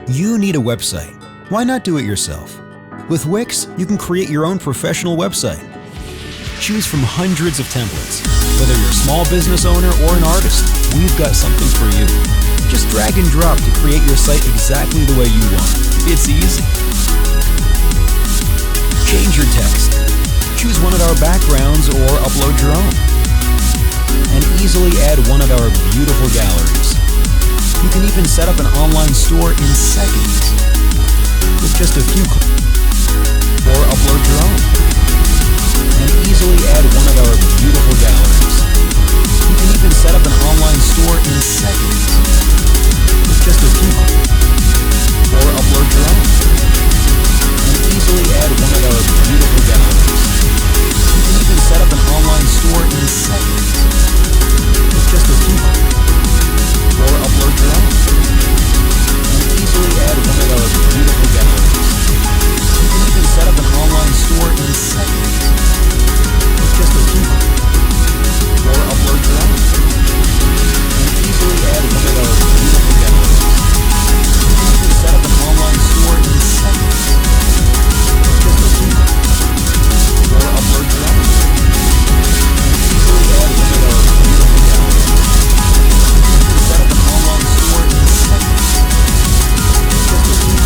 You need a website. Why not do it yourself? With Wix, you can create your own professional website. Choose from hundreds of templates. Whether you're a small business owner or an artist, we've got something for you. Just drag and drop to create your site exactly the way you want. It's easy. Change your text. Choose one of our backgrounds or upload your own. And easily add one of our beautiful galleries. You can even set up an online store in seconds with just a few clicks, or upload your own. And easily add one of our beautiful galleries. You can even set up an online store in seconds with just a few clicks, or upload your own. And easily add one of our beautiful galleries. You can even set up an online store in seconds with just a few clicks, or upload your own. And easily add one of our beautiful galleries. You can even set up an online store in seconds with just a few clicks, or upload your own. And easily add one of our beautiful galleries. You can even set up an online store in seconds with just a few clicks, or upload your own. And easily add one of our beautiful galleries. Set up an online store in seconds. Just a few. Or upload your own. Easily add one of our beautiful galleries. Set up an online store in seconds. Just a few.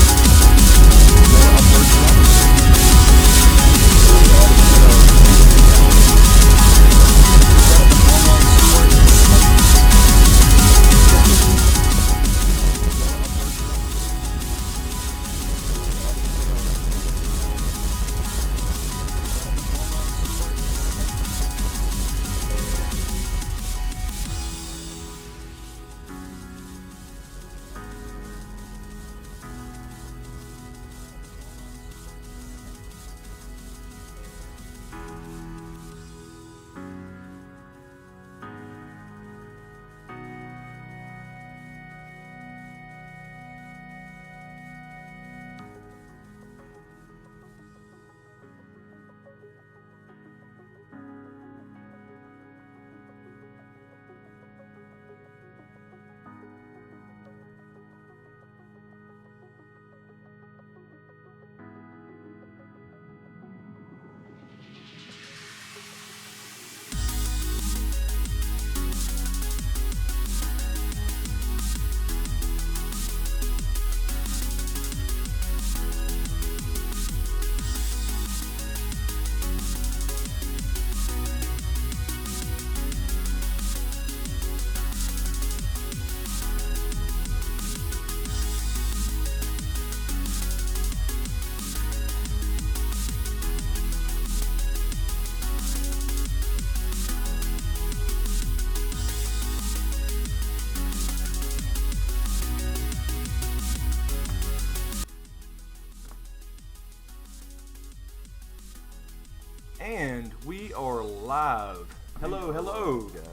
And we are live. Hello, hello, guys.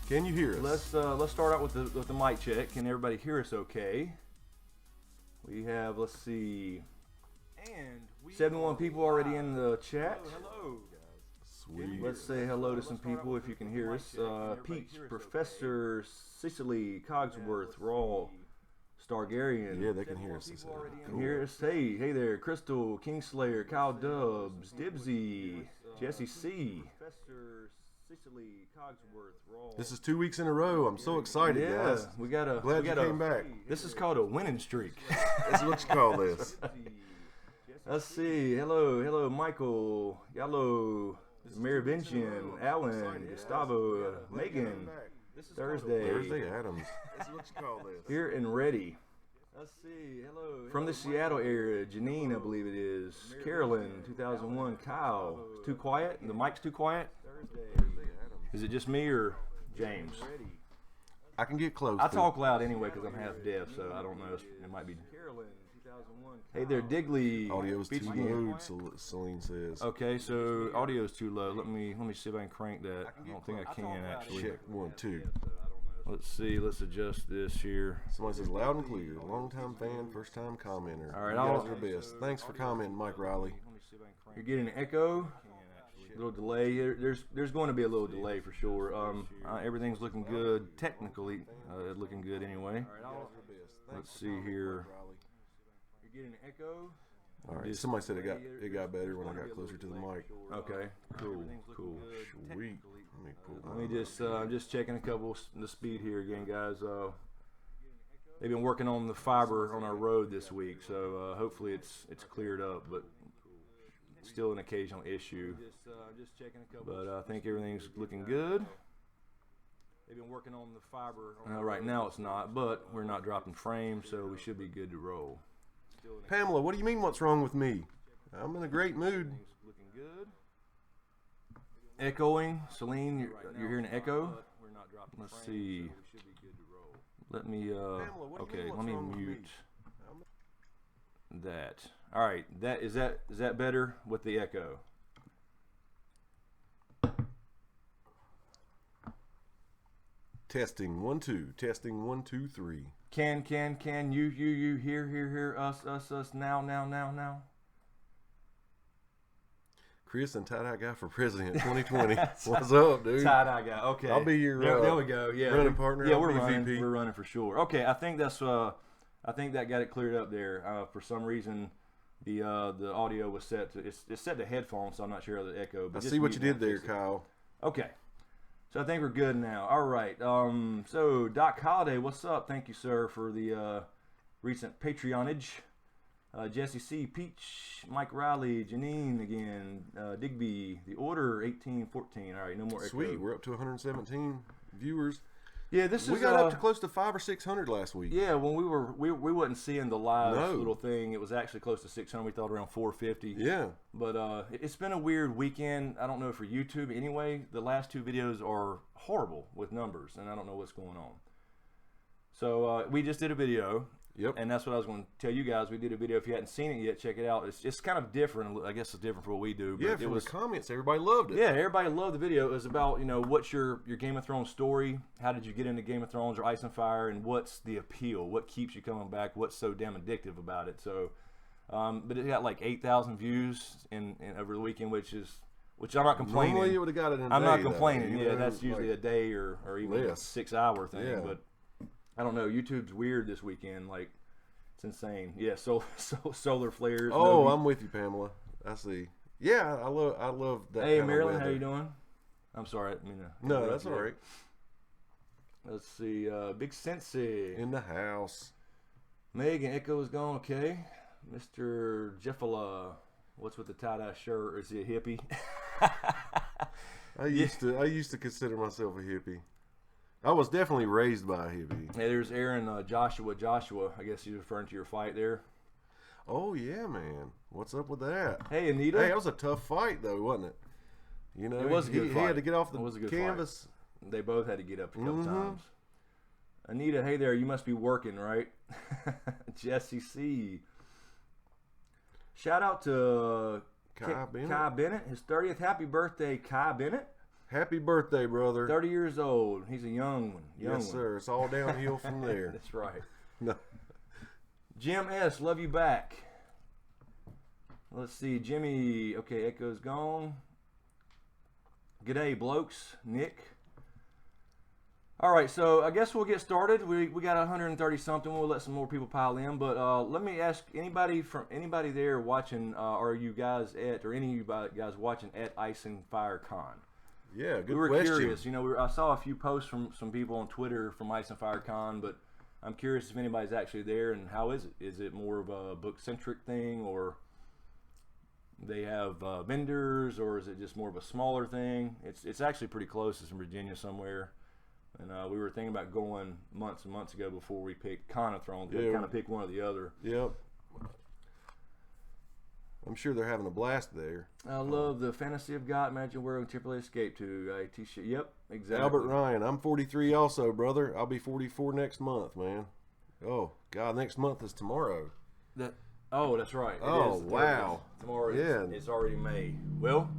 Can you hear us? Let's start out with the mic check. Can everybody hear us? Okay. We have, let's see, 71 people already in the chat. Hello, guys. Sweet. Let's say hello to some people if you can hear us. Peach, Professor Cicely, Cogsworth, Raw, Stargarian. Yeah, they can hear us. Can hear us. Hey there, Crystal, Kingslayer, Kyle Dubs, Dibsy, Jesse C. This is 2 weeks in a row. I'm so excited, guys. Glad you came back. This is called a winning streak. That's what you call this. Let's see. Hello, Michael, Yellow, Merovingian, Alan, Gustavo, Megan, Thursday Adams. That's what you call this. here and ready. Let's see. Hello. From the Seattle area, Janine, I believe it is. Carolyn, 2001. Kyle. Too quiet? The mic's too quiet? Is it just me or James? I can get close. I talk loud anyway because I'm half deaf, so I don't know. It might be. Hey there, Digley. Audio's too Peachy. low, Celine says. Okay, so audio's too low. Let me see if I can crank that. I don't think I can actually. Check 1, 2. Let's see. Let's adjust this here. Somebody says loud and clear. Long-time fan, first-time commenter. All right, you guys are best. Thanks for commenting, Mike Riley. You're getting an echo. A little delay. There's going to be a little delay for sure. Everything's looking good technically. Looking good anyway. Let's see here. getting an echo? All right. Somebody said it got better when I got closer to the mic. Okay. Cool. Cool. Sweet. Let me just I'm just checking a couple the speed here again, guys. They've been working on the fiber on our road this week, so hopefully it's cleared up, but still an occasional issue. But I think everything's looking good. They've been working on the fiber. Right now it's not, but we're not dropping frames, so we should be good to roll. Pamela, what do you mean what's wrong with me? I'm in a great mood. Looking good. Echoing. Celine, you're hearing an echo? Let's see. Let me, okay, let me mute that. All right, is that better with the echo? Testing 1 2. Testing 1 2 3. Can you hear us now. Chris and tie-dye guy for president 2020. What's up, dude? Tie-dye guy. Okay. I'll be your there we go. Yeah. running partner. Yeah, I'll we're be running. VP. We're running for sure. Okay, I think that got it cleared up there. For some reason, the audio was set to it's set to headphones, so I'm not sure of the echo. But I see what you did there, Kyle. Okay. So I think we're good now. All right. So Doc Holiday, what's up? Thank you, sir, for the recent Patreonage. Jesse C, Peach, Mike Riley, Janine again, Digby, The Order 1814. All right, no more echo. Sweet, we're up to 117 viewers. Yeah, we got up to close to 500 or 600 last week. Yeah, when we wasn't seeing the live little thing, it was actually close to 600. We thought around 450. Yeah, but it's been a weird weekend. I don't know for YouTube anyway. The last two videos are horrible with numbers, and I don't know what's going on. So we just did a video. Yep. And that's what I was going to tell you guys. We did a video. If you hadn't seen it yet, check it out. It's kind of different. I guess it's different for what we do. But yeah, from the comments, everybody loved it. Yeah, everybody loved the video. It was about, what's your Game of Thrones story? How did you get into Game of Thrones or Ice and Fire? And what's the appeal? What keeps you coming back? What's so damn addictive about it? So, but it got like 8,000 views in over the weekend, which I'm not complaining. Normally you would have got it in a day. I'm not complaining. Yeah, that's usually a day or even a 6-hour thing. Yeah. But I don't know. YouTube's weird this weekend. Like, it's insane. Yeah, so solar flares. Oh, I'm with you, Pamela. I see. Yeah, I love that. Hey, kind Marilyn, of how you doing? I'm sorry. No, that's all right. Let's see. Big Sensei. In the house. Megan, Echo is gone. Okay. Mr. Jeffala. What's with the tie-dye shirt? Is he a hippie? I used to consider myself a hippie. I was definitely raised by a hippie. Hey, there's Aaron Joshua. I guess he's referring to your fight there. Oh, yeah, man. What's up with that? Hey, Anita. Hey, that was a tough fight, though, wasn't it? It was a good fight. He had to get off the canvas. Fight. They both had to get up a couple times. Anita, hey there. You must be working, right? Jesse C. Shout out to Kai Bennett. His 30th. Happy birthday, Kai Bennett. Happy birthday, brother. 30 years old. He's a young one. Yes, sir. It's all downhill from there. That's right. No. Jim S., love you back. Let's see. Jimmy. Okay, Echo's gone. G'day, blokes. Nick. All right, so I guess we'll get started. We got 130 something. We'll let some more people pile in, but let me ask anybody there watching. Are you guys or any of you guys watching at Ice and Fire Con? Yeah, good question. We were curious. I saw a few posts from some people on Twitter from Ice and Fire Con, but I'm curious if anybody's actually there and how is it? Is it more of a book-centric thing, or they have vendors, or is it just more of a smaller thing? It's actually pretty close. It's in Virginia somewhere. And we were thinking about going months and months ago before we picked Con of Thrones. We kind of picked one or the other. Yep. I'm sure they're having a blast there. I love the fantasy of God. Imagine wearing Triple Escape to a t-shirt. Yep, exactly. Albert Ryan. I'm 43 also, brother. I'll be 44 next month, man. Oh, God, next month is tomorrow. Oh, that's right. Oh, wow. Tomorrow it's already May. Well,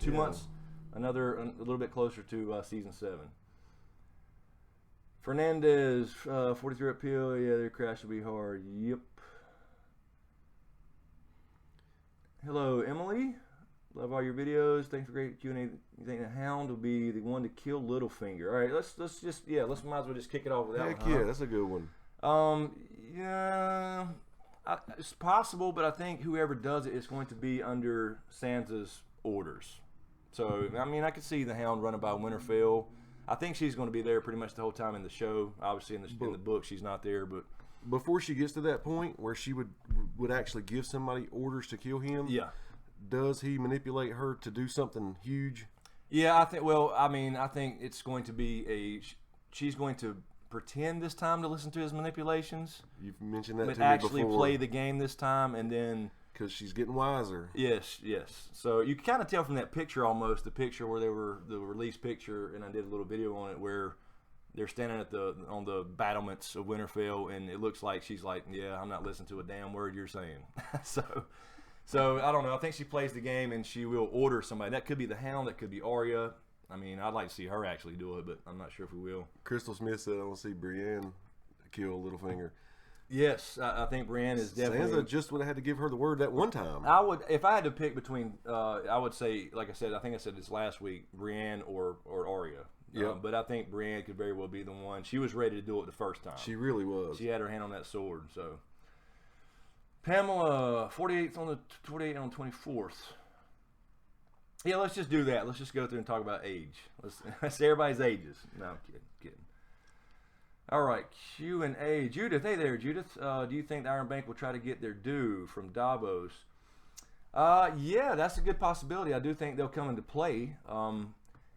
2 months, a little bit closer to season 7. Fernandez, 43 uphill. Yeah, their crash will be hard. Yep. Hello, Emily. Love all your videos. Thanks for great Q&A. You think the Hound will be the one to kill Littlefinger? All right, let's might as well just kick it off with that one. Heck yeah, that's a good one. Yeah, It's possible, but I think whoever does it is going to be under Sansa's orders. So, I mean, I could see the Hound running by Winterfell. I think she's going to be there pretty much the whole time in the show. Obviously, in the book, she's not there, but before she gets to that point where she would actually give somebody orders to kill him, does he manipulate her to do something huge? Yeah, I think. Well, I mean, I think it's going to be she's going to pretend this time to listen to his manipulations. You've mentioned that but to me actually before. Play the game this time, and then because she's getting wiser. Yes. So you can kind of tell from that picture, almost the picture where they were the release picture, and I did a little video on it where they're standing on the battlements of Winterfell, and it looks like she's like, yeah, I'm not listening to a damn word you're saying. So I don't know. I think she plays the game, and she will order somebody. That could be the Hound. That could be Arya. I mean, I'd like to see her actually do it, but I'm not sure if we will. Crystal Smith said, I want to see Brienne kill Littlefinger. Yes, I think Brienne is definitely. Sansa just would have had to give her the word that one time. I would, if I had to pick between, I would say, like I said, I think I said this last week, Brienne or Arya. Yeah. But I think Brienne could very well be the one. She was ready to do it the first time. She really was. She had her hand on that sword. So Pamela, 48th on the 28th on 24th. Yeah, let's just do that. Let's just go through and talk about age. Let's say everybody's ages. No, I'm kidding. All right, Q&A. Judith, hey there, Judith. Do you think the Iron Bank will try to get their due from Davos? Yeah, that's a good possibility. I do think they'll come into play.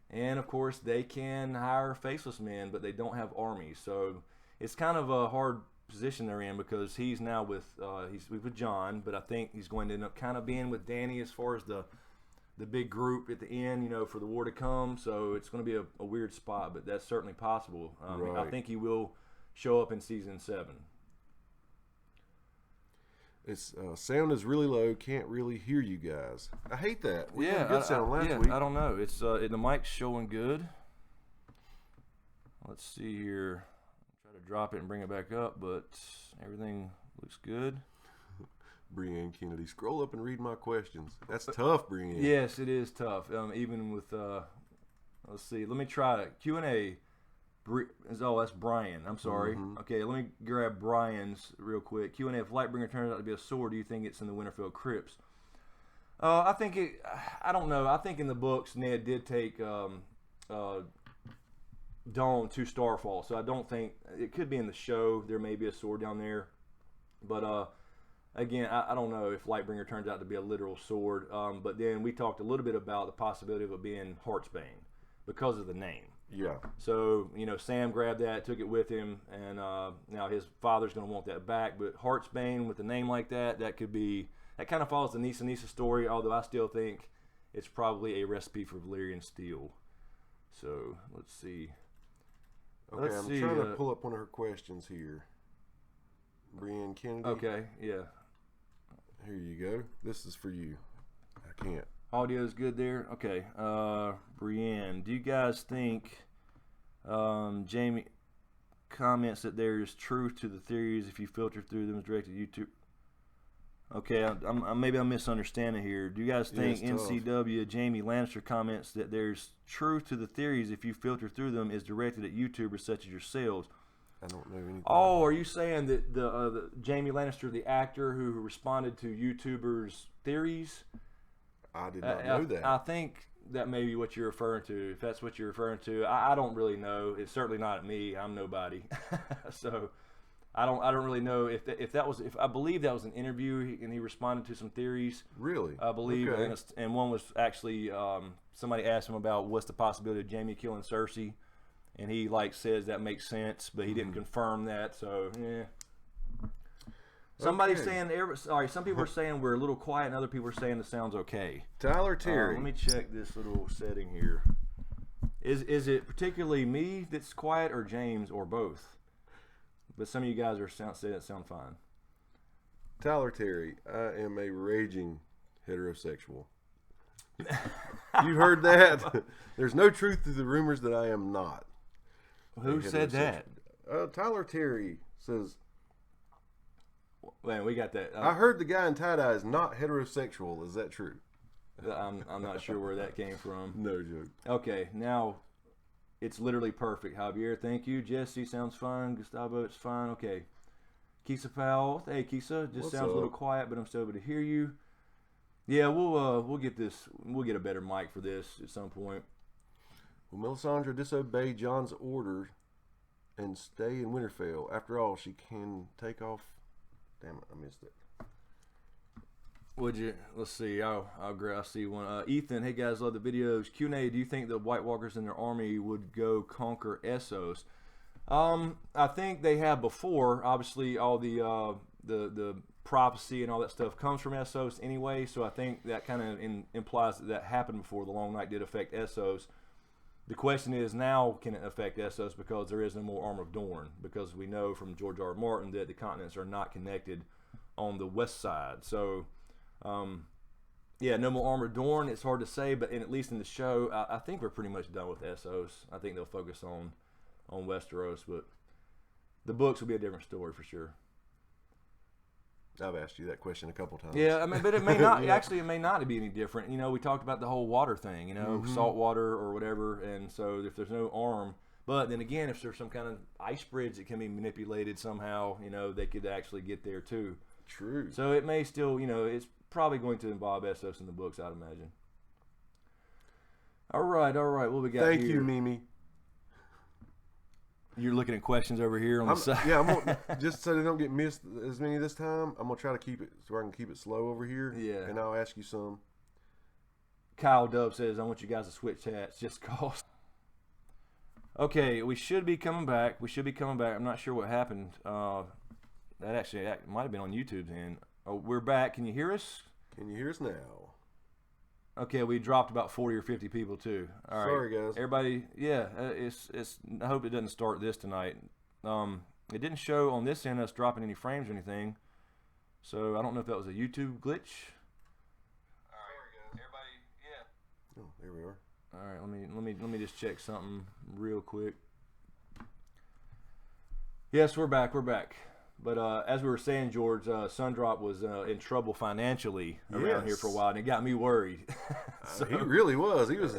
And, of course, they can hire faceless men, but they don't have armies. So it's kind of a hard position they're in because he's now with Jon, but I think he's going to end up kind of being with Dany as far as the big group at the end, you know, for the war to come. So it's going to be a weird spot, but that's certainly possible. Right. I think he will show up in season 7. It's sound is really low. Can't really hear you guys. I hate that. We had Yeah, good sound last week. I don't know. It's the mic's showing good. Let's see here. Try to drop it and bring it back up, but everything looks good. Brienne Kennedy, scroll up and read my questions. That's tough, Brienne. Yes, it is tough. Even with let's see. Let me try it. Q&A. Oh, that's Brian. I'm sorry. Mm-hmm. Okay, let me grab Brian's real quick. Q&A. If Lightbringer turns out to be a sword, do you think it's in the Winterfell crypts? I think it. I don't know. I think in the books, Ned did take Dawn to Starfall, so I don't think it could be in the show. There may be a sword down there, but again, I don't know if Lightbringer turns out to be a literal sword. But then we talked a little bit about the possibility of it being Heartsbane because of the name. Yeah. So, you know, Sam grabbed that, took it with him, and now his father's going to want that back. But Heartsbane with a name like that, that kind of follows the Nissa story, although I still think it's probably a recipe for Valyrian steel. So, let's see. Okay, I'm trying to pull up one of her questions here. Brienne Kennedy. Okay, yeah. Here you go. This is for you. I can't. Audio's good there. Okay. Brienne, do you guys think Jamie comments that there is truth to the theories if you filter through them directed to YouTube? Okay, maybe I'm misunderstanding here. Do you guys think NCW Jamie Lannister comments that there's truth to the theories if you filter through them is directed at YouTubers such as yourselves? I don't know anything. Oh, are you saying that the Jamie Lannister, the actor who responded to YouTubers' theories? I did not know that. I think that may be what you're referring to. If that's what you're referring to, I don't really know. It's certainly not me. I'm nobody. So I don't really know if I believe that was an interview and he responded to some theories. Really? I believe, okay. and one was actually somebody asked him about what's the possibility of Jamie killing Cersei, and he says that makes sense, but he didn't confirm that. So yeah. Somebody's saying, some people are saying we're a little quiet, and other people are saying the sound's okay. Tyler Terry. Let me check this little setting here. Is it particularly me that's quiet, or James, or both? But some of you guys are saying it sound fine. Tyler Terry, I am a raging heterosexual. You heard that? There's no truth to the rumors that I am not. Who said that? Tyler Terry says... Man, we got that. I heard the guy in tie-dye is not heterosexual. Is that true? I'm not sure where that came from. No joke. Okay, now it's literally perfect. Javier, thank you. Jesse sounds fine. Gustavo, it's fine. Okay. Kisa pal, hey Kisa, just What's sounds a little up? quiet, but I'm still able to hear you. Yeah, we'll get this. We'll get a better mic for this at some point. Will Melisandre disobey John's order and stay in Winterfell? After all, she can take off. Damn it, I missed it. Would you? Let's see. I'll see one. Ethan, hey guys, love the videos. Q&A, do you think the White Walkers and their army would go conquer Essos? I think they have before. Obviously, all the prophecy and all that stuff comes from Essos anyway. So I think that kind of implies that happened before. The Long Night did affect Essos. The question is now, can it affect Essos because there is no more Arm of Dorne? Because we know from George R. R. Martin that the continents are not connected on the west side. So, yeah, no more Arm of Dorne. It's hard to say, but at least in the show, I think we're pretty much done with Essos. I think they'll focus on Westeros, but the books will be a different story for sure. I've asked you that question a couple times. Yeah, I mean, but it may not. Actually, it may not be any different. You know, we talked about the whole water thing. You know, salt water or whatever. And so, if there's no arm, but then again, if there's some kind of ice bridge that can be manipulated somehow, you know, they could actually get there too. True. So it may still, you know, it's probably going to involve Essos in the books, I'd imagine. All right. What we got? Thank here? you, Mimi. You're looking at questions over here on the side. Yeah, I'm gonna, just so they don't get missed as many this time, I'm gonna try to keep it so I can keep it slow over here. Yeah. And I'll ask you some. Kyle Dove says, I want you guys to switch chats just cause. Okay, we should be coming back. I'm not sure what happened. That might have been on YouTube's end. Oh, we're back. Can you hear us? Can you hear us now? Okay, we dropped about 40 or 50 people too. All right. Sorry, guys. Everybody, yeah, it's. I hope it doesn't start this tonight. It didn't show on this end us dropping any frames or anything, so I don't know if that was a YouTube glitch. All right, everybody, yeah. Oh, there we are. All right, let me just check something real quick. Yes, we're back. But as we were saying, George, Sundrop was in trouble financially around here for a while, and it got me worried. So, he really was. He was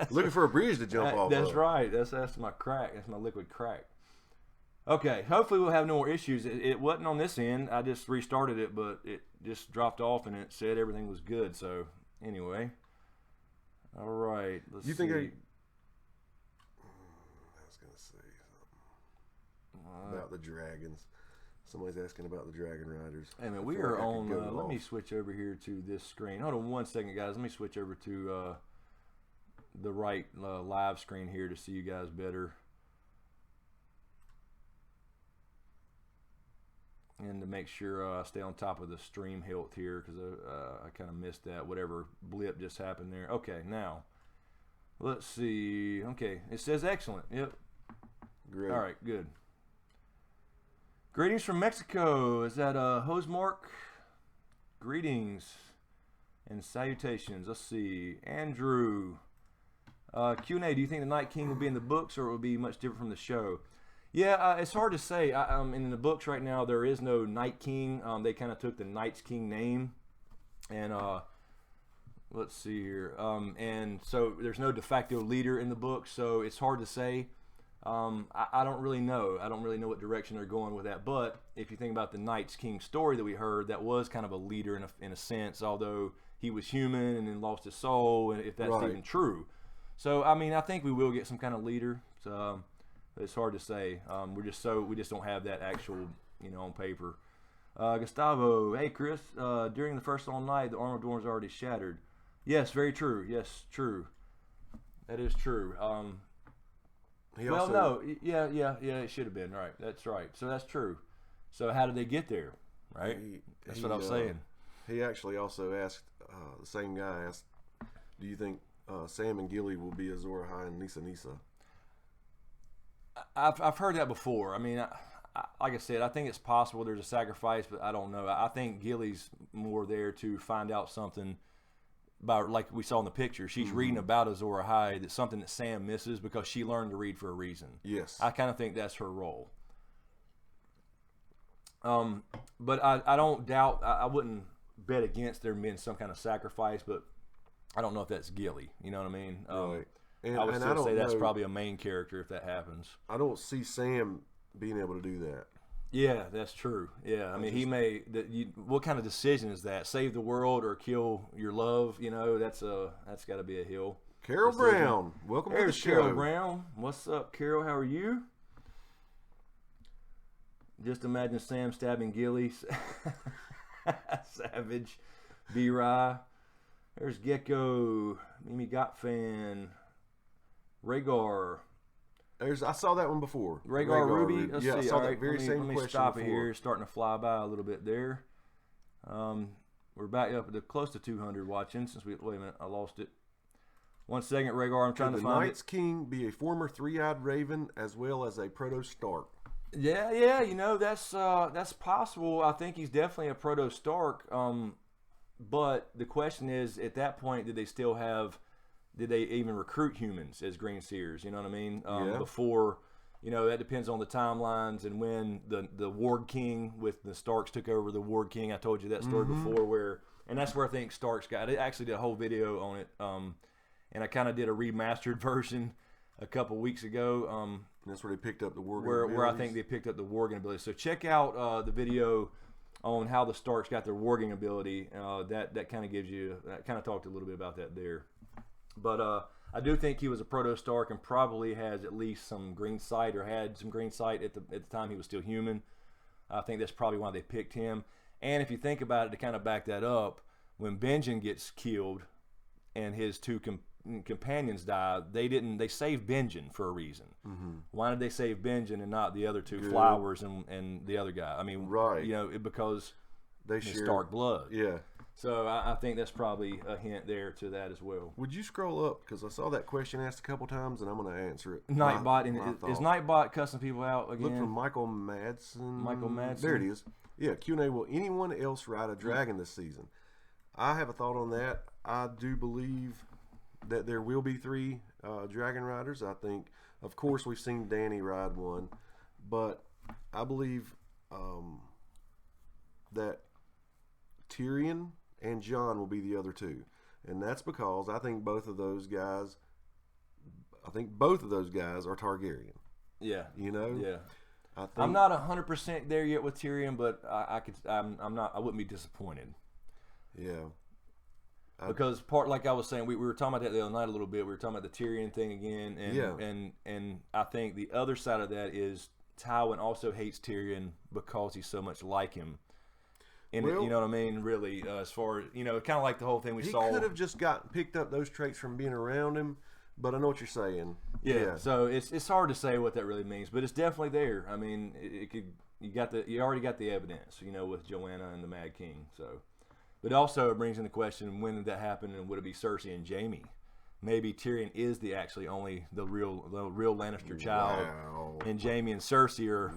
looking for a bridge to jump off That's of. right. That's my crack. That's my liquid crack. Okay, hopefully we'll have no more issues. It wasn't on this end. I just restarted it, but it just dropped off, and it said everything was good. So anyway, all right. Let's see. I was gonna say something about the dragons. Somebody's asking about the Dragon Riders. Hey man, we are on. Let me switch over here to this screen. Hold on one second, guys. Let me switch over to the right live screen here to see you guys better, and to make sure I stay on top of the stream health here because I kind of missed that whatever blip just happened there. Okay, now let's see. Okay, it says excellent. Yep. Great. All right, good. Greetings from Mexico. Is that Hosemark? Greetings and salutations. Let's see. Andrew. Q&A, do you think the Night King will be in the books or it will be much different from the show? Yeah, it's hard to say. In the books right now, there is no Night King. They kind of took the Night's King name. And let's see here. And so there's no de facto leader in the book, so it's hard to say. I don't really know. I don't really know what direction they're going with that. But if you think about the Night's King story that we heard, that was kind of a leader in a sense, although he was human and then lost his soul, and if that's even true. So I mean, I think we will get some kind of leader. So it's hard to say. We just don't have that actual, on paper. Gustavo, hey Chris, during the first long night, the Arm of Dorne is already shattered. Yes, very true. Yes, true. That is true. It should have been right. That's right. So that's true. So how did they get there? Right. That's what I was saying. He actually also asked. The same guy asked, "Do you think Sam and Gilly will be Azor Ahai and Nisa? I've heard that before. I mean, like I said, I think it's possible there's a sacrifice, but I don't know. I think Gilly's more there to find out something. Like we saw in the picture, she's reading about Azor Ahai, that's something that Sam misses because she learned to read for a reason. Yes. I kind of think that's her role. But I don't doubt, I wouldn't bet against there being some kind of sacrifice, but I don't know if that's Gilly. You know what I mean? Right. I would still say that's probably a main character if that happens. I don't see Sam being able to do that. Yeah, that's true. Yeah, I mean, he may. What kind of decision is that? Save the world or kill your love? You know, that's got to be a hill. Carol Brown, welcome to the show. Carol Brown. What's up, Carol? How are you? Just imagine Sam stabbing Gilly. Savage. B-Rye. There's Gecko. Mimi Got Fan. Rhaegar. I saw that one before. Rhaegar Ruby. Let's see. I saw that very same let me question stop before. it here. It's starting to fly by a little bit there. We're back up to close to 200 watching since we. Wait a minute, I lost it. 1 second, Rhaegar. I'm trying to find it. The Night's King be a former three-eyed raven as well as a proto Stark? Yeah. You know, that's possible. I think he's definitely a proto Stark. But the question is, at that point, did they even recruit humans as Green Seers? You know what I mean? Before, you know, that depends on the timelines and when the Warg King with the Starks took over the Warg King. I told you that story before, and that's where I think Starks got. I actually did a whole video on it, and I kind of did a remastered version a couple weeks ago. That's where they picked up the Warg. Where I think they picked up the Warging ability. So check out the video on how the Starks got their Warging ability. That kind of gives you. I kind of talked a little bit about that there. But I do think he was a proto Stark and probably has at least some green sight or had some green sight at the time he was still human. I think that's probably why they picked him. And if you think about it, to kind of back that up, when Benjen gets killed and his two companions die, they saved Benjen for a reason. Why did they save Benjen and not the other two, Flowers and the other guy? I mean, right? You know, because they share Stark blood. Yeah. So I think that's probably a hint there to that as well. Would you scroll up, because I saw that question asked a couple times and I'm going to answer it. Nightbot is Nightbot cussing people out again? Look for Michael Madsen. Michael Madsen. There it is. Yeah. Q&A. Will anyone else ride a dragon this season? I have a thought on that. I do believe that there will be 3 dragon riders. I think, of course, we've seen Danny ride one, but I believe that Tyrion and Jon will be the other 2, and that's because I think both of those guys are Targaryen. Yeah, you know. Yeah, I'm not 100% there yet with Tyrion, but I'm not. I wouldn't be disappointed. Yeah. Because like I was saying, we were talking about that the other night a little bit. We were talking about the Tyrion thing again, and I think the other side of that is Tywin also hates Tyrion because he's so much like him. And you know what I mean? Really, as far as, you know, kind of like the whole thing we saw. He could have just picked up those traits from being around him, but I know what you're saying. Yeah. So it's hard to say what that really means, but it's definitely there. I mean, you already got the evidence, you know, with Joanna and the Mad King. So, but also it brings into question, when did that happen, and would it be Cersei and Jaime? Maybe Tyrion is the real Lannister child, and Jaime and Cersei are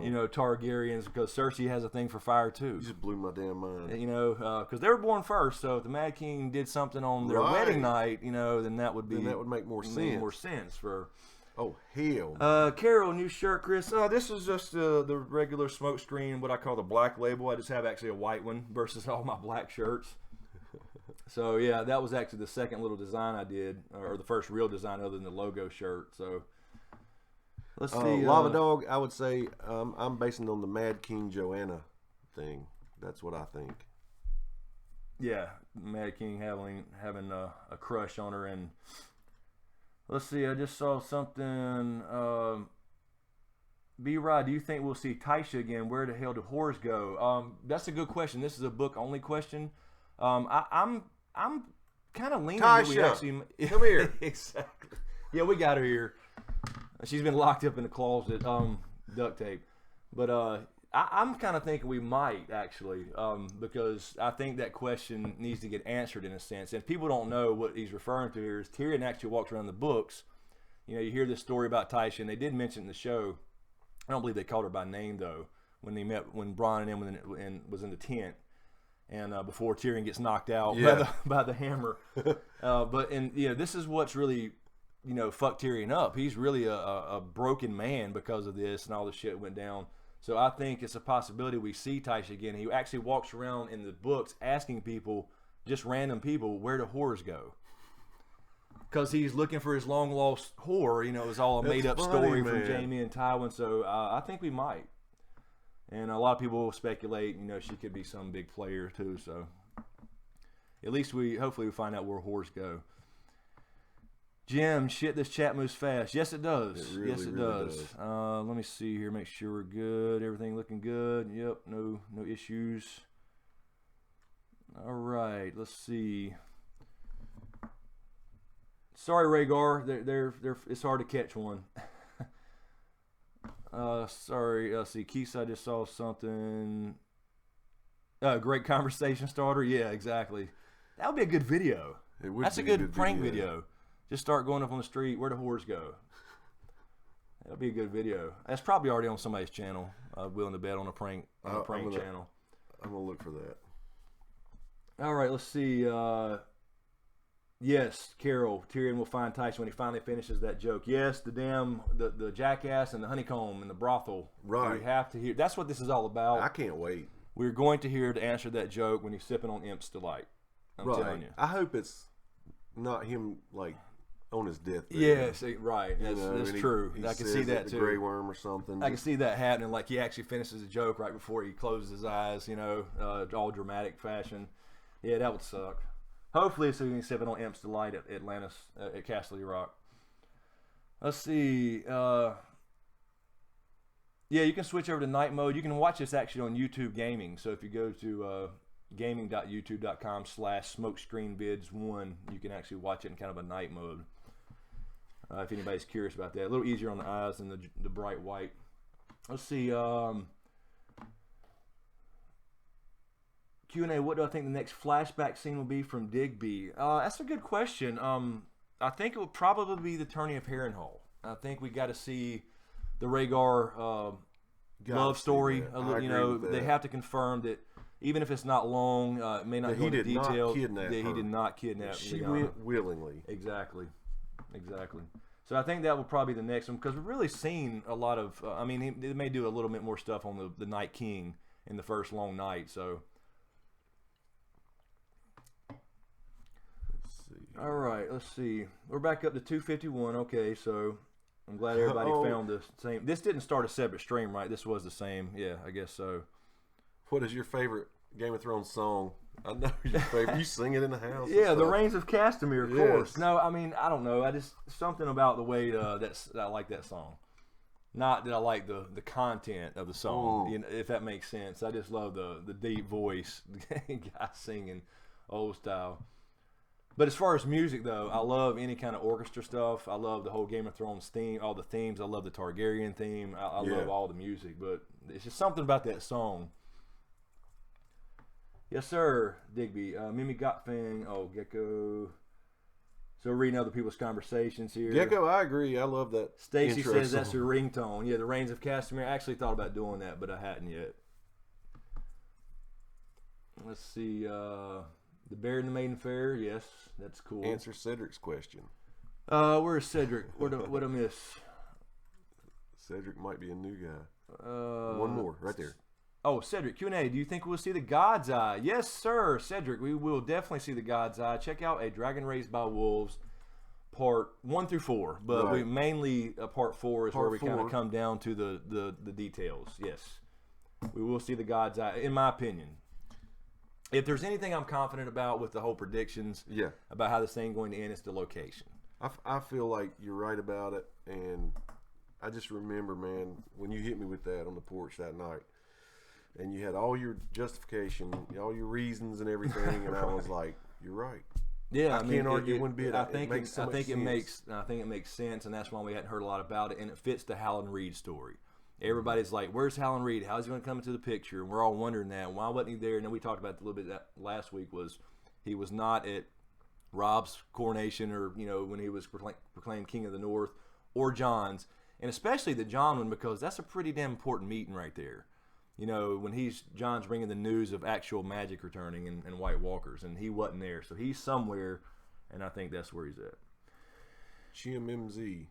you know, Targaryens, because Cersei has a thing for fire too. You just blew my damn mind. You know, because they were born first, so if the Mad King did something on their wedding night, you know, then that would make more sense. For. Oh hell! Carol, new shirt, Chris. This is just the regular Smokescreen, what I call the black label. I just have actually a white one versus all my black shirts. So yeah, that was actually the second little design I did, or the first real design other than the logo shirt. So let's see. Lava Dog, I would say I'm basing it on the Mad King Joanna thing. That's what I think. Yeah, Mad King having a crush on her, and let's see. I just saw something. B-Rod, do you think we'll see Taisha again? Where the hell do whores go? That's a good question. This is a book only question. I'm kind of leaning that we actually come here. Exactly. Yeah, we got her here. She's been locked up in the closet, duct tape. But I'm kind of thinking we might actually, because I think that question needs to get answered in a sense. And if people don't know what he's referring to here, is Tyrion actually walks around the books. You know, you hear this story about Taisha, and they did mention in the show. I don't believe they called her by name though. When Bronn and him was in the tent. And before Tyrion gets knocked out by the hammer, this is what's really, you know, fucked Tyrion up. He's really a broken man because of this and all the shit went down. So I think it's a possibility we see Taisha again. He actually walks around in the books asking people, just random people, where do whores go? Because he's looking for his long lost whore. You know, it's all a made up story from Jaime and Tywin. So I think we might. And a lot of people speculate, you know, she could be some big player too. So at least hopefully we find out where horse go. Jim, shit, this chat moves fast. Yes, it does. It really, yes, it really does. Let me see here. Make sure we're good. Everything looking good. Yep, no issues. All right, let's see. Sorry, Rhaegar. It's hard to catch one. Sorry. Let's see. Keith, I just saw something. Great conversation starter. Yeah, exactly. That would be a good video. That's a good prank video. Just start going up on the street. Where'd the whores go? That'll be a good video. That's probably already on somebody's channel. Willing to bet on a prank channel. I'm gonna look for that. All right, let's see. Yes, Carol. Tyrion will find Tyson when he finally finishes that joke. Yes, the jackass and the honeycomb and the brothel. Right. We have to hear. That's what this is all about. I can't wait. We're going to hear to answer that joke when he's sipping on Imp's Delight. I'm telling you. I hope it's not him like on his deathbed. Yes, right. That's true. He I can see that too. Grey Worm or something. I can see that happening. Like he actually finishes a joke right before he closes his eyes. You know, all dramatic fashion. Yeah, that would suck. Hopefully, it's he's sipping on Imp's Delight at Atlantis at Castle Rock. Let's see. Yeah, you can switch over to night mode. You can watch this actually on YouTube Gaming. So if you go to gaming.youtube.com/smokescreenvids1, you can actually watch it in kind of a night mode. If anybody's curious about that, a little easier on the eyes than the bright white. Let's see. Q&A, what do I think the next flashback scene will be from Digby? That's a good question. I think it will probably be the turning of Harrenhal. I think we got to see the Rhaegar love story. You know, they have to confirm that even if it's not long, it may not go into detail. He did not kidnap. She went willingly. Exactly. So I think that will probably be the next one because we've really seen a lot of. I mean, they may do a little bit more stuff on the Night King in the first long night. So. All right, let's see. We're back up to 251. Okay, so I'm glad everybody found the same. This didn't start a separate stream, right? This was the same. Yeah, I guess so. What is your favorite Game of Thrones song? I know your favorite. You sing it in the house. Yeah, The Reigns of Castamere, of course. No, I mean, I don't know. I just something about the way that I like that song. Not that I like the content of the song, you know, if that makes sense. I just love the deep voice, guy singing old style. But as far as music, though, I love any kind of orchestra stuff. I love the whole Game of Thrones theme, all the themes. I love the Targaryen theme. I love all the music. But it's just something about that song. Yes, sir, Digby. Mimi Gotfang. Oh, Gecko. So reading other people's conversations here. Gecko, I agree. I love that. Stacy says that's her ringtone. Yeah, the Reigns of Castamere. I actually thought about doing that, but I hadn't yet. Let's see. The Bear in the Maiden Fair, yes, that's cool. Answer Cedric's question. Where's Cedric? What I miss? Cedric might be a new guy. One more, right there. Oh, Cedric, Q&A, do you think we'll see the God's Eye? Yes, sir, Cedric, we will definitely see the God's Eye. Check out A Dragon Raised by Wolves, part 1 through 4. But we mainly, part 4 is where we kind of come down to the details. Yes, we will see the God's Eye, in my opinion. If there's anything I'm confident about with the whole predictions about how this thing going to end, it's the location. I feel like you're right about it, and I just remember, man, when you hit me with that on the porch that night, and you had all your justification, all your reasons and everything, and I was like, you're right. Yeah, I can't argue one bit. I think it makes sense, and that's why we hadn't heard a lot about it, and it fits the Howland Reed story. Everybody's like, where's Howland Reed? How's he going to come into the picture? And we're all wondering that. Why wasn't he there? And then we talked about it a little bit that last week was he was not at Rob's coronation or, you know, when he was proclaimed King of the North or John's. And especially the John one because that's a pretty damn important meeting right there. You know, when John's bringing the news of actual magic returning and White Walkers. And he wasn't there. So he's somewhere, and I think that's where he's at. GMMZ.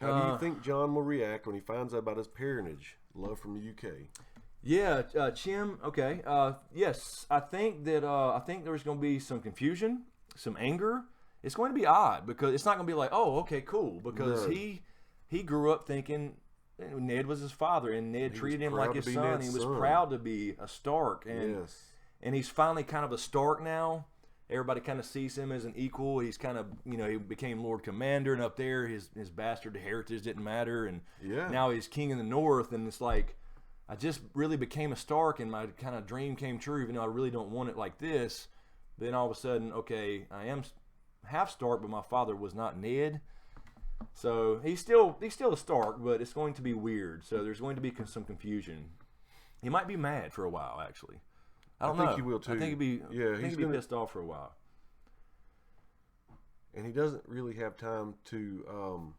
How do you think John will react when he finds out about his parentage? Love from the UK. Yeah, Chim. Okay. Yes, I think that there's going to be some confusion, some anger. It's going to be odd because it's not going to be like, oh, okay, cool, because he grew up thinking Ned was his father, and Ned treated him like his son. Ned's He was son. proud to be a Stark, and Yes. and he's finally kind of a Stark now. Everybody kind of sees him as an equal. He's kind of, he became Lord Commander, and up there, his bastard heritage didn't matter, and now he's king in the North, and it's like, I just really became a Stark, and my kind of dream came true, even though I really don't want it like this. Then all of a sudden, okay, I am half Stark, but my father was not Ned. So he's still a Stark, but it's going to be weird. So there's going to be some confusion. He might be mad for a while, actually. I don't know. I think he will too. I think he'd be pissed off for a while. And he doesn't really have time to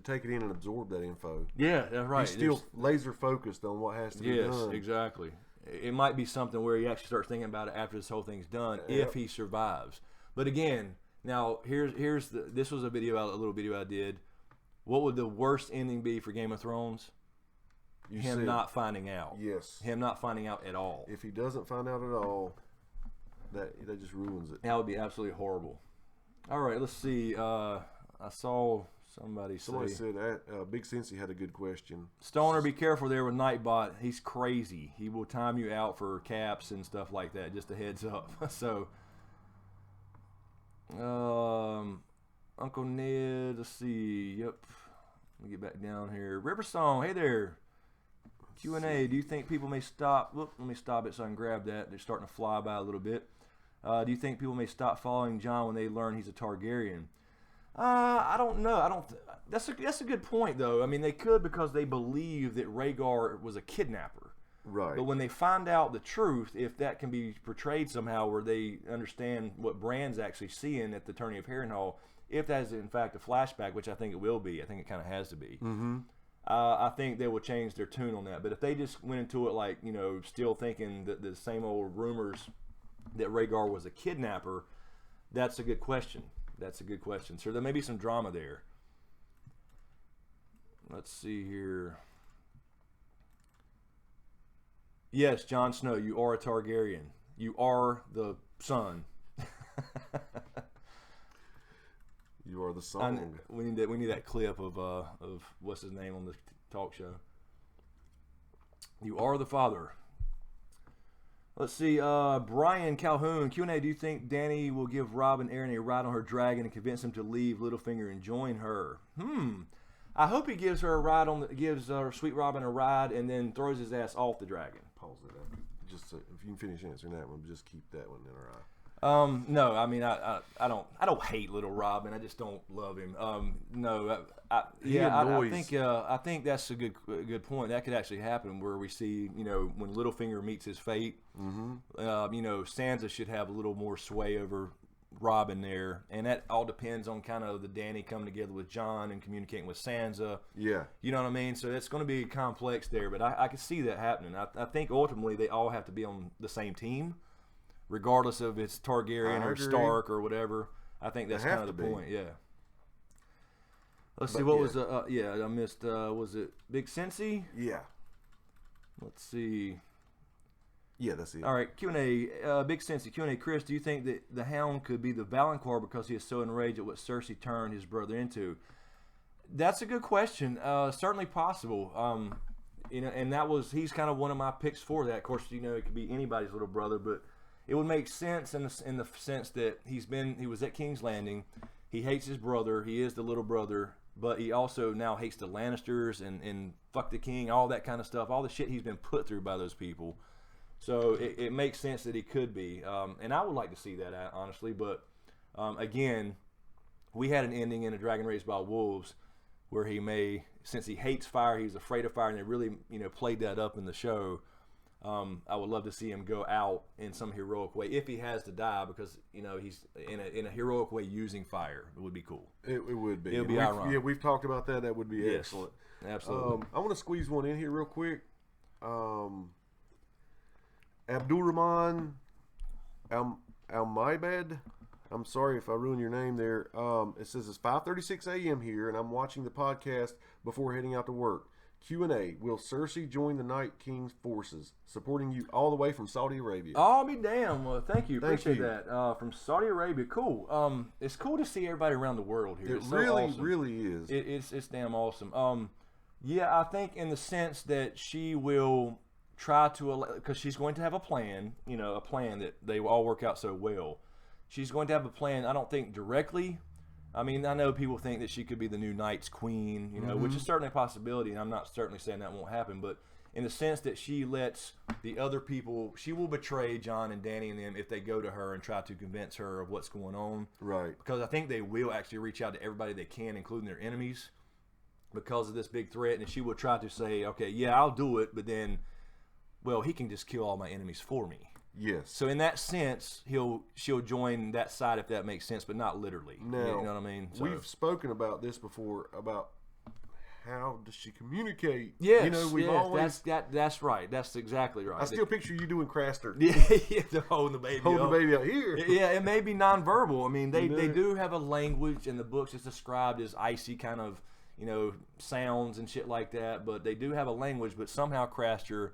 take it in and absorb that info. Yeah, that's right. He's still laser focused on what has to be done. Yes, exactly. It might be something where he actually starts thinking about it after this whole thing's done, if he survives. But again, now this was a little video I did. What would the worst ending be for Game of Thrones? Him not finding out. Yes. Him not finding out at all. If he doesn't find out at all, that just ruins it. That would be absolutely horrible. All right, let's see. I saw somebody said Big Cincy had a good question. Stoner, be careful there with Nightbot. He's crazy. He will time you out for caps and stuff like that. Just a heads up. So, Uncle Ned, let's see. Yep. Let me get back down here. River Song, hey there. Q&A, do you think people may stop? Let me stop it so I can grab that. They're starting to fly by a little bit. Do you think people may stop following Jon when they learn he's a Targaryen? I don't know. That's a good point, though. I mean, they could, because they believe that Rhaegar was a kidnapper. Right. But when they find out the truth, if that can be portrayed somehow where they understand what Bran's actually seeing at the tourney of Harrenhal, if that is in fact a flashback, which I think it will be, I think it kind of has to be. Mm-hmm. I think they will change their tune on that. But if they just went into it like, still thinking that the same old rumors that Rhaegar was a kidnapper, that's a good question. So there may be some drama there. Let's see here. Yes, Jon Snow, you are a Targaryen. You are the son. You are the song. We need that clip of what's his name on the talk show. You are the father. Let's see, Brian Calhoun, Q&A, do you think Dany will give Robb and Aaron a ride on her dragon and convince him to leave Littlefinger and join her? I hope he gives her a ride gives Sweet Robin a ride and then throws his ass off the dragon. Pause it up. Just so, if you can finish answering that one, just keep that one in our eye. No, I mean I don't hate Little Robin. I just don't love him. No, I think that's a good point. That could actually happen where we see, when Littlefinger meets his fate. Mm-hmm. Sansa should have a little more sway over Robin there, and that all depends on kind of the Dany coming together with Jon and communicating with Sansa. Yeah, you know what I mean. So it's going to be complex there, but I can see that happening. I think ultimately they all have to be on the same team, regardless of it's Targaryen or Stark or whatever. I think that's kind of the point. Yeah. Let's see. What was I missed. Was it Big Cincy? Yeah. Let's see. Yeah, that's it. All right, Q&A. Big Cincy. Q&A. Chris, do you think that the Hound could be the Valancourt because he is so enraged at what Cersei turned his brother into? That's a good question. Certainly possible. And he's kind of one of my picks for that. Of course, it could be anybody's little brother, but it would make sense in the sense that he was at King's Landing. He hates his brother. He is the little brother, but he also now hates the Lannisters and fuck the king, all that kind of stuff, all the shit he's been put through by those people. So it makes sense that he could be. And I would like to see that, honestly. But, again, we had an ending in A Dragon Raised by Wolves where since he hates fire, he's afraid of fire, and they really, played that up in the show. I would love to see him go out in some heroic way if he has to die, because he's in a heroic way using fire. It would be cool. It would be. It would be ironic. Yeah, we've talked about that. That would be excellent. Absolutely. I want to squeeze one in here real quick. Abdulrahman Almaibed. I'm sorry if I ruined your name there. It says it's 5:36 a.m. here, and I'm watching the podcast before heading out to work. Q&A, will Cersei join the Night King's forces? Supporting you all the way from Saudi Arabia. Oh, be damn. Well, thank you. Appreciate that. From Saudi Arabia. Cool. It's cool to see everybody around the world here. It really, really is. It's damn awesome. Yeah, I think in the sense that she will try to, because she's going to have a plan, a plan that they will all work out so well. She's going to have a plan, I don't think directly. I mean, I know people think that she could be the new Knight's Queen, which is certainly a possibility, and I'm not certainly saying that won't happen, but in the sense that she lets the other people, she will betray John and Danny and them if they go to her and try to convince her of what's going on. Right. Because I think they will actually reach out to everybody they can, including their enemies, because of this big threat, and she will try to say, okay, yeah, I'll do it, but then, well, he can just kill all my enemies for me. Yes. So in that sense, she'll join that side if that makes sense, but not literally. Now, you know what I mean? So, we've spoken about this before, about how does she communicate? Yes, we've always. That's right. That's exactly right. I still picture you doing Craster. Yeah, holding the baby. Holding the baby out here. Yeah, it may be nonverbal. I mean, they do have a language in the books. It's described as icy kind of, sounds and shit like that. But they do have a language. But somehow Craster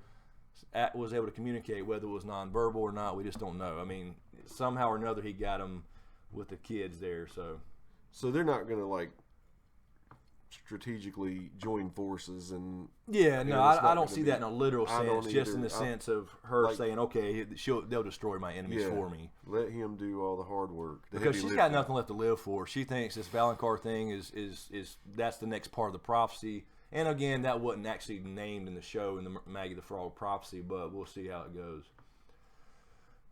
was able to communicate, whether it was nonverbal or not. We just don't know. I mean, somehow or another, he got him with the kids there. So they're not gonna strategically join forces and I don't see that in a literal sense, just in the sense of her saying, okay, they'll destroy my enemies for me. Let him do all the hard work, because she's got nothing left to live for. She thinks this Valonqar thing is that's the next part of the prophecy, and again, that wasn't actually named in the show in the Maggie the Frog prophecy, but we'll see how it goes.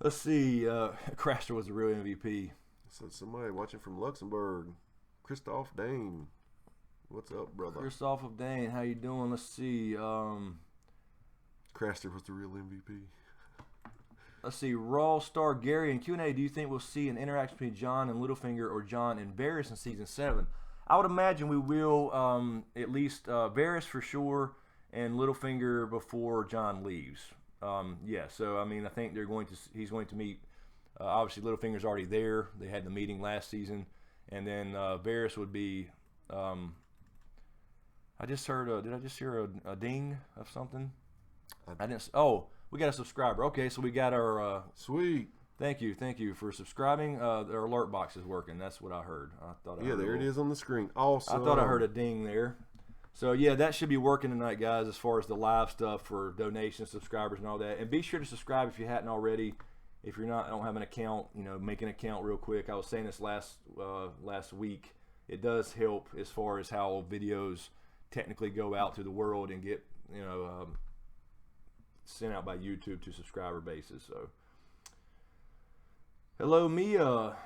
Let's see. Craster was the real MVP. So somebody watching from Luxembourg, Christophe Dane. What's up, brother? Christophe of Dane, how you doing? Let's see. Craster was the real MVP. Let's see. Raw Star Gary and Q&A. Do you think we'll see an interaction between John and Littlefinger or John and Varys in season 7? I would imagine we will. At least Varys for sure, and Littlefinger before John leaves. Yeah. So I mean, I think he's going to meet. Obviously, Littlefinger's already there. They had the meeting last season, and then Varys would be. I just heard. Did I just hear a ding of something? I didn't. Oh, we got a subscriber. Okay, so we got our. Sweet. Thank you for subscribing. Their alert box is working. That's what I heard. I thought. There it is on the screen. Awesome. I thought I heard a ding there. So yeah, that should be working tonight, guys. As far as the live stuff for donations, subscribers, and all that. And be sure to subscribe if you hadn't already. If you're not, don't have an account, make an account real quick. I was saying this last week. It does help as far as how videos technically go out to the world and get sent out by YouTube to subscriber bases. So, hello Mia.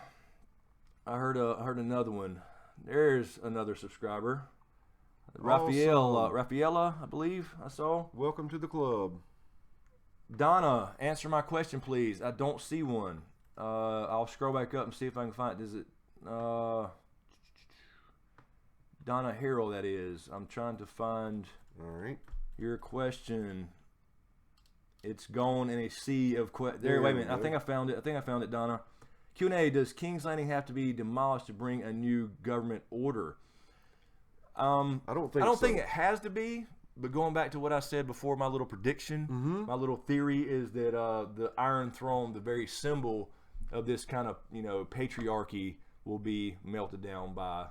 I heard another one. There's another subscriber. Rafaela, I believe I saw. Welcome to the club. Donna, answer my question, please. I don't see one. I'll scroll back up and see if I can find it. Is it Donna Harrell, that is. I'm trying to find your question. It's gone in a sea of questions. There, wait a minute. I think I found it, Donna. Q&A, does King's Landing have to be demolished to bring a new government order? I don't think it has to be, but going back to what I said before, my little prediction, my little theory is that the Iron Throne, the very symbol of this kind of, patriarchy, will be melted down by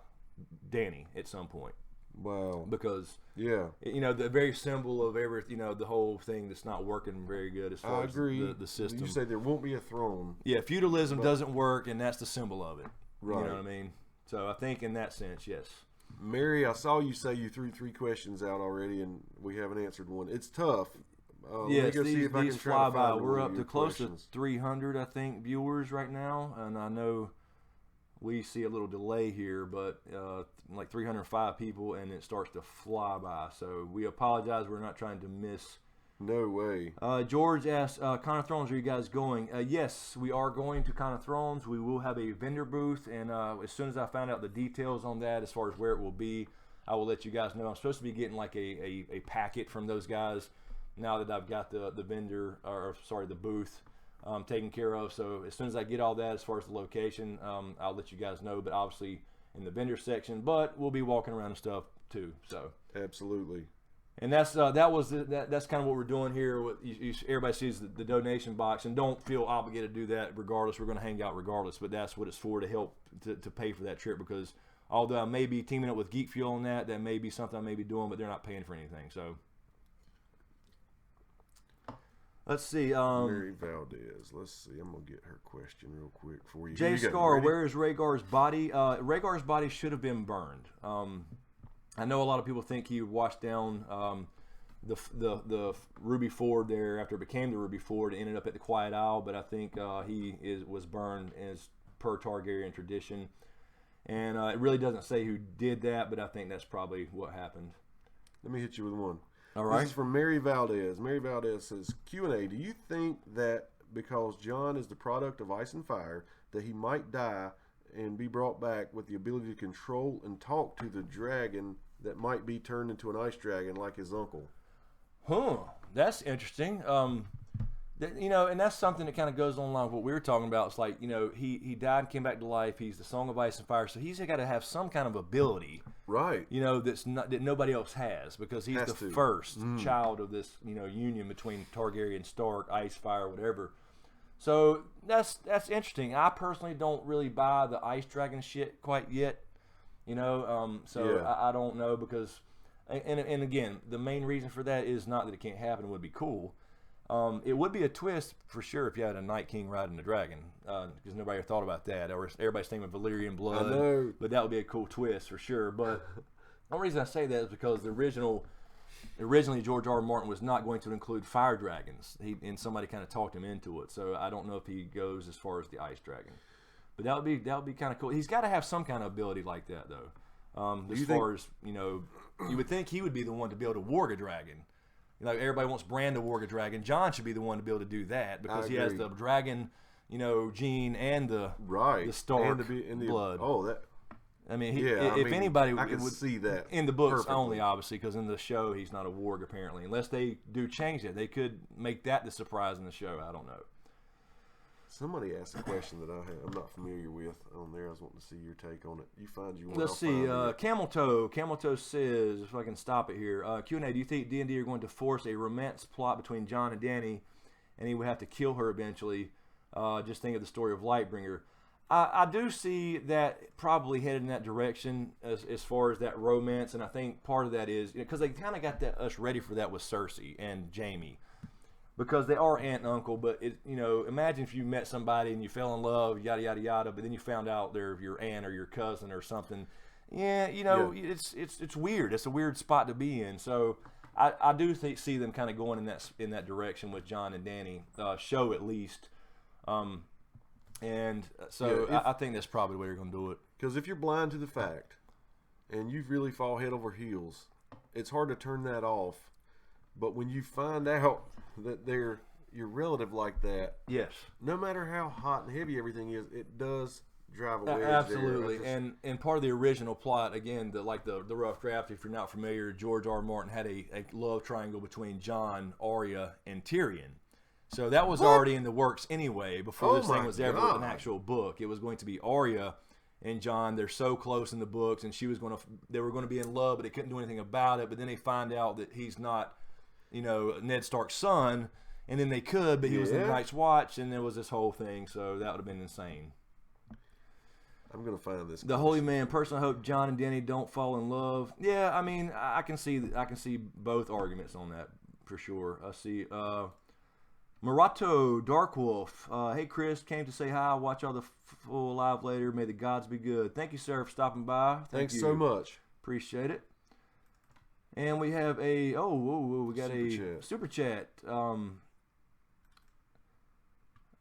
Danny at some point. Wow. Because the very symbol of the whole thing that's not working very good as far as the system. You say there won't be a throne. Yeah, feudalism doesn't work, and that's the symbol of it. Right. You know what I mean? So I think in that sense, yes. Mary, I saw you say you threw 3 questions out already, and we haven't answered one. It's tough. Yes, these fly by. We're up to close to 300, I think, viewers right now, and I know we see a little delay here, but like 305 people, and it starts to fly by. So we apologize. We're not trying to miss. No way. George asked, Con of Thrones, are you guys going? Yes, we are going to Con of Thrones. We will have a vendor booth, and as soon as I find out the details on that, as far as where it will be, I will let you guys know. I'm supposed to be getting like a packet from those guys now that I've got the booth taken care of. So as soon as I get all that as far as the location, I'll let you guys know. But obviously in the vendor section, but we'll be walking around and stuff too. So absolutely. And that's kind of what we're doing here. Everybody sees the donation box, and don't feel obligated to do that regardless. We're going to hang out regardless, but that's what it's for, to help to pay for that trip, because Although I may be teaming up with Geek Fuel on that. That may be something I may be doing, but they're not paying for anything. So let's see. Mary Valdez. Let's see. I'm gonna get her question real quick for you. Jay Scar, where is Rhaegar's body? Rhaegar's body should have been burned. I know a lot of people think he washed down the Ruby Ford there after it became the Ruby Ford. It ended up at the Quiet Isle, but I think he was burned as per Targaryen tradition. And it really doesn't say who did that, but I think that's probably what happened. Let me hit you with one. All right. This is from Mary Valdez. Mary Valdez says, Q&A, do you think that because Jon is the product of ice and fire, that he might die and be brought back with the ability to control and talk to the dragon that might be turned into an ice dragon like his uncle? That's interesting. And that's something that kind of goes along with what we were talking about. It's like, he died and came back to life. He's the Song of Ice and Fire, so he's got to have some kind of ability, right? That nobody else has, because he's the first child of this, union between Targaryen, Stark, Ice, Fire, whatever. So that's interesting. I personally don't really buy the ice dragon shit quite yet, I don't know, because, and again, the main reason for that is not that it can't happen. It would be cool. It would be a twist for sure if you had a Night King riding the dragon, because nobody ever thought about that. Or everybody's thinking of Valyrian blood, I know. But that would be a cool twist for sure. But the only reason I say that is because originally George R. R. Martin was not going to include fire dragons, and somebody kind of talked him into it. So I don't know if he goes as far as the ice dragon, but that would be kind of cool. He's got to have some kind of ability like that though. You would think he would be the one to be able to warg a dragon. Everybody wants Bran to warg a dragon. Jon should be the one to be able to do that because he has the dragon, gene and the Stark and the blood. If anybody, I can see that in the books perfectly. only, obviously, because in the show he's not a warg apparently. Unless they do change it, they could make that the surprise in the show. I don't know. Somebody asked a question that I'm not familiar with on there. I was wanting to see your take on it. You find you want. Let's see. Camel Toe says, if I can stop it here. Q&A. Do you think D&D are going to force a romance plot between Jon and Dany, and he would have to kill her eventually? Just think of the story of Lightbringer. I do see that probably headed in that direction as far as that romance, and I think part of that is because they kind of got us ready for that with Cersei and Jaime. Because they are aunt and uncle, but imagine if you met somebody and you fell in love, yada yada yada, but then you found out they're your aunt or your cousin or something. It's weird. It's a weird spot to be in. So I do see them kind of going in that direction with Jon and Dany, show at least. I think that's probably the way they're going to do it. Because if you're blind to the fact, and you really fall head over heels, it's hard to turn that off. But when you find out that they're your relative like that, yes, no matter how hot and heavy everything is, it does drive a wedge. Absolutely. And part of the original plot, again, the rough draft, if you're not familiar, George R. R. Martin had a love triangle between Jon, Arya, and Tyrion. So that was already in the works anyway before this thing was ever an actual book. It was going to be Arya and Jon. They're so close in the books, and they were going to be in love, but they couldn't do anything about it. But then they find out that he's not, Ned Stark's son, and then they could, but he was in the Night's Watch, and there was this whole thing. So that would have been insane. I'm gonna find this. The Holy Man. Personally, I hope Jon and Dany don't fall in love. Yeah, I mean, I can see both arguments on that for sure. I see. Marato Darkwolf. Hey Chris, came to say hi. Watch all the full live later. May the gods be good. Thank you, sir, for stopping by. Thanks so much. Appreciate it. And we have we got super chat.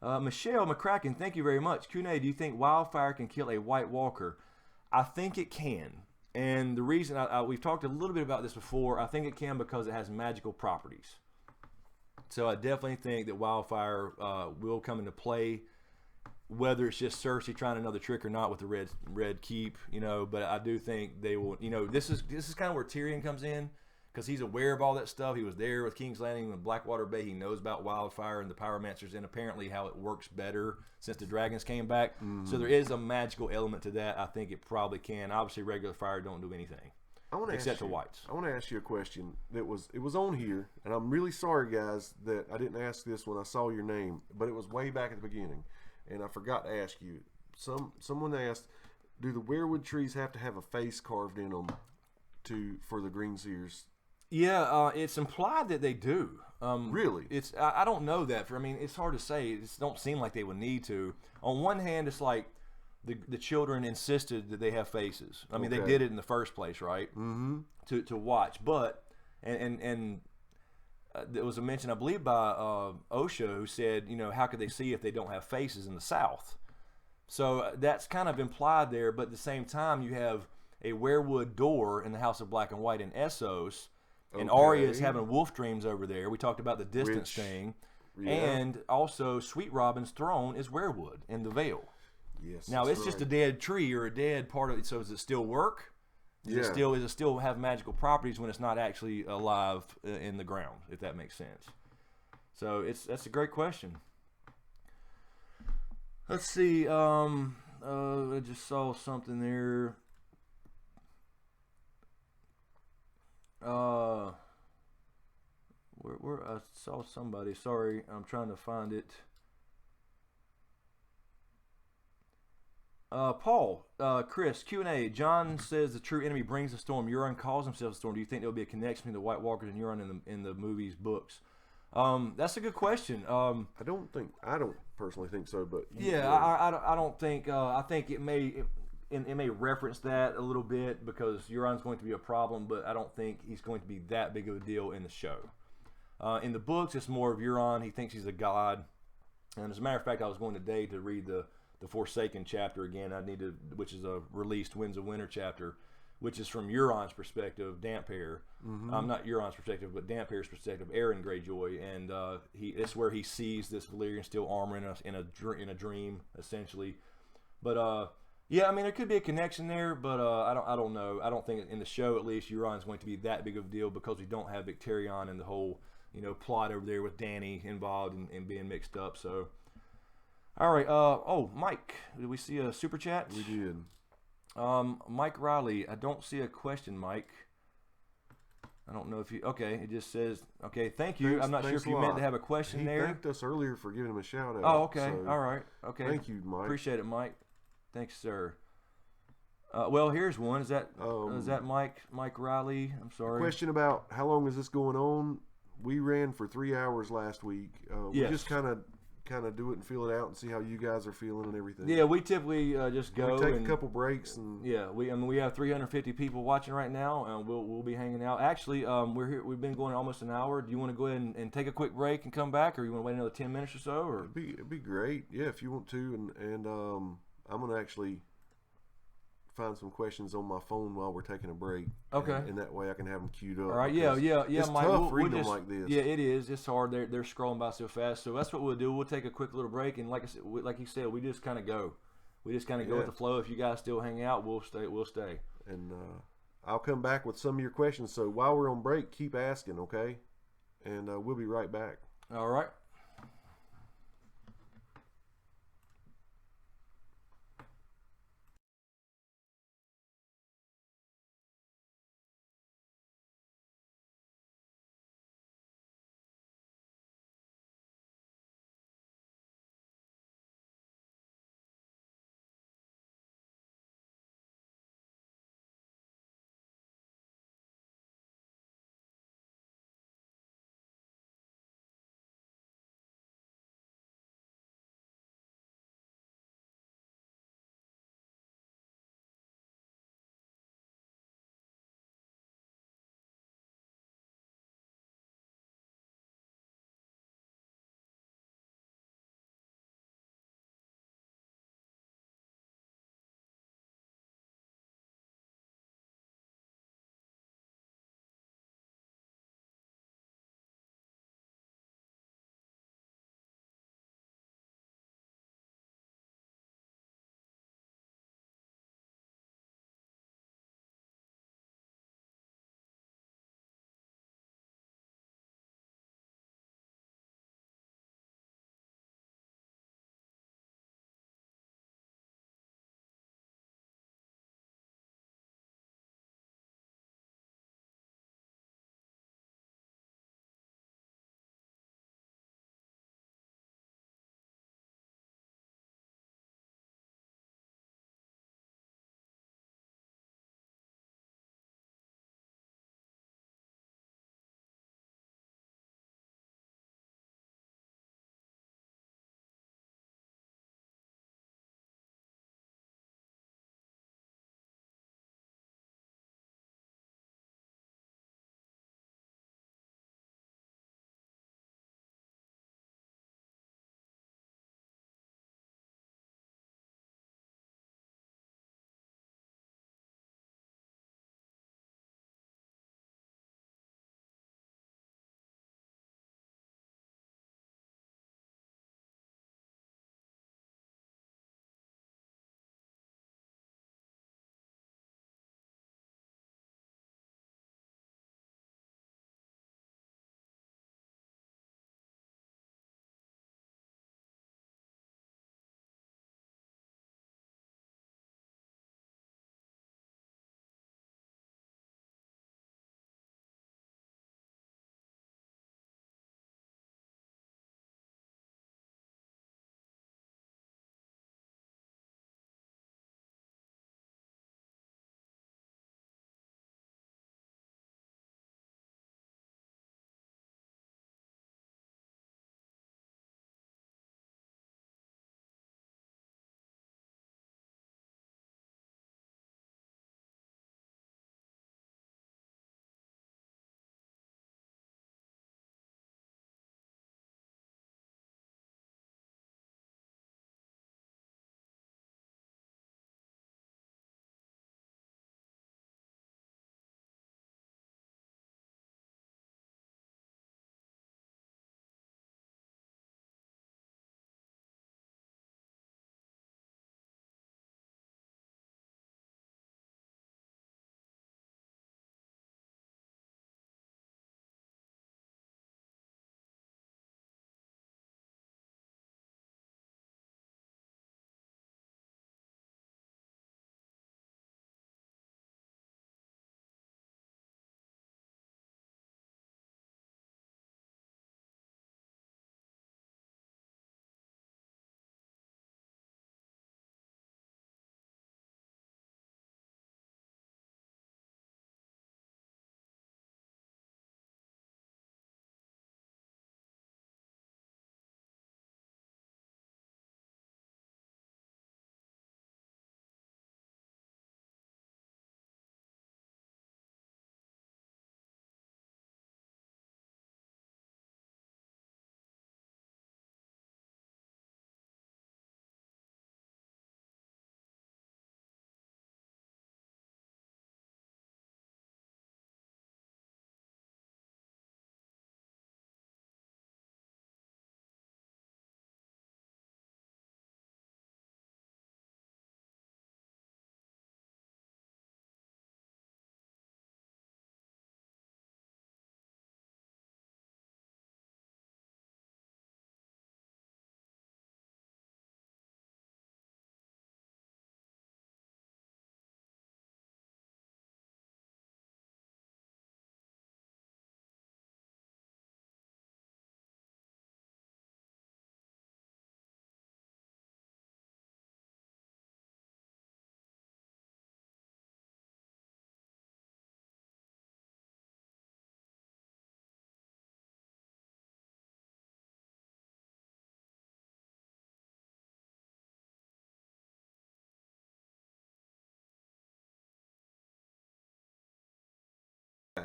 Michelle McCracken, thank you very much. Kune, do you think wildfire can kill a White Walker? I think it can. And the reason, we've talked a little bit about this before, I think it can because it has magical properties. So I definitely think that wildfire will come into play, whether it's just Cersei trying another trick or not with the red keep, but I do think they will, this is kind of where Tyrion comes in, because he's aware of all that stuff. He was there with King's Landing and Blackwater Bay. He knows about wildfire and the pyromancers and apparently how it works better since the dragons came back. Mm-hmm. So there is a magical element to that. I think it probably can. Obviously, regular fire don't do anything except to whites. I want to ask you a question it was on here, and I'm really sorry, guys, that I didn't ask this when I saw your name, but it was way back at the beginning, and I forgot to ask you. Someone asked, do the weirwood trees have to have a face carved in them for the green seers? Yeah, it's implied that they do. Really? I don't know that. I mean, it's hard to say. It don't seem like they would need to. On one hand, it's like the children insisted that they have faces. I mean, they did it in the first place, right? Mm-hmm. To watch, but and there was a mention, I believe, by OSHA, who said, how could they see if they don't have faces in the South? So that's kind of implied there. But at the same time, you have a weirwood door in the House of Black and White in Essos. And Arya is having wolf dreams over there. We talked about the distance thing. Yeah. And also, Sweet Robin's throne is weirwood in the Vale. Yes. Now, it's just a dead tree or a dead part of it. So does it still work? Does it still have magical properties when it's not actually alive in the ground, if that makes sense? So that's a great question. Let's see. I just saw something there. Where I saw somebody. Sorry, I'm trying to find it. Paul, Chris, Q&A. John says the true enemy brings the storm. Euron calls himself the storm. Do you think there will be a connection between the White Walkers and Euron in the movies, books? That's a good question. I don't personally think so, but I don't think. I think it may reference that a little bit because Euron's going to be a problem, but I don't think he's going to be that big of a deal in the show. In the books, it's more of Euron. He thinks he's a god, and as a matter of fact, I was going today to read the Forsaken chapter again. Which is a released Winds of Winter chapter, which is from Euron's perspective, Damphair. Mm-hmm. Not Euron's perspective, but Damphair's perspective, Aeron Greyjoy, and it's where he sees this Valyrian steel armor in a dream, essentially. But yeah, I mean there could be a connection there, but I don't know. I don't think in the show at least Euron's going to be that big of a deal because we don't have Victarion and the whole plot over there with Dany involved and being mixed up. So. All right. Mike, did we see a super chat? We did. Mike Riley, I don't see a question, Mike. I don't know if you. Okay, it just says. Okay, thank you. I'm not sure if you meant to have a question there. He thanked us earlier for giving him a shout out. Oh, okay. So all right. Okay. Thank you, Mike. Appreciate it, Mike. Thanks, sir. Well, here's one. Is that Mike Riley? I'm sorry. Question about how long is this going on? We ran for 3 hours last week. We just kind of do it and feel it out and see how you guys are feeling and everything. Yeah, we typically just go. We take a couple breaks and we have 350 people watching right now, and we'll be hanging out. Actually, we're here. We've been going almost an hour. Do you want to go ahead and take a quick break and come back, or you want to wait another 10 minutes or so? Or it'd be great. Yeah, if you want to, and I'm gonna actually find some questions on my phone while we're taking a break. Okay. And that way I can have them queued up. All right. Yeah. It's Mike, tough reading them like this. Yeah, it is. It's hard. They're scrolling by so fast. So that's what we'll do. We'll take a quick little break, and like you said, we just kind of go. We just kind of go with the flow. If you guys still hang out, we'll stay. And I'll come back with some of your questions. So while we're on break, keep asking, okay? And we'll be right back. All right.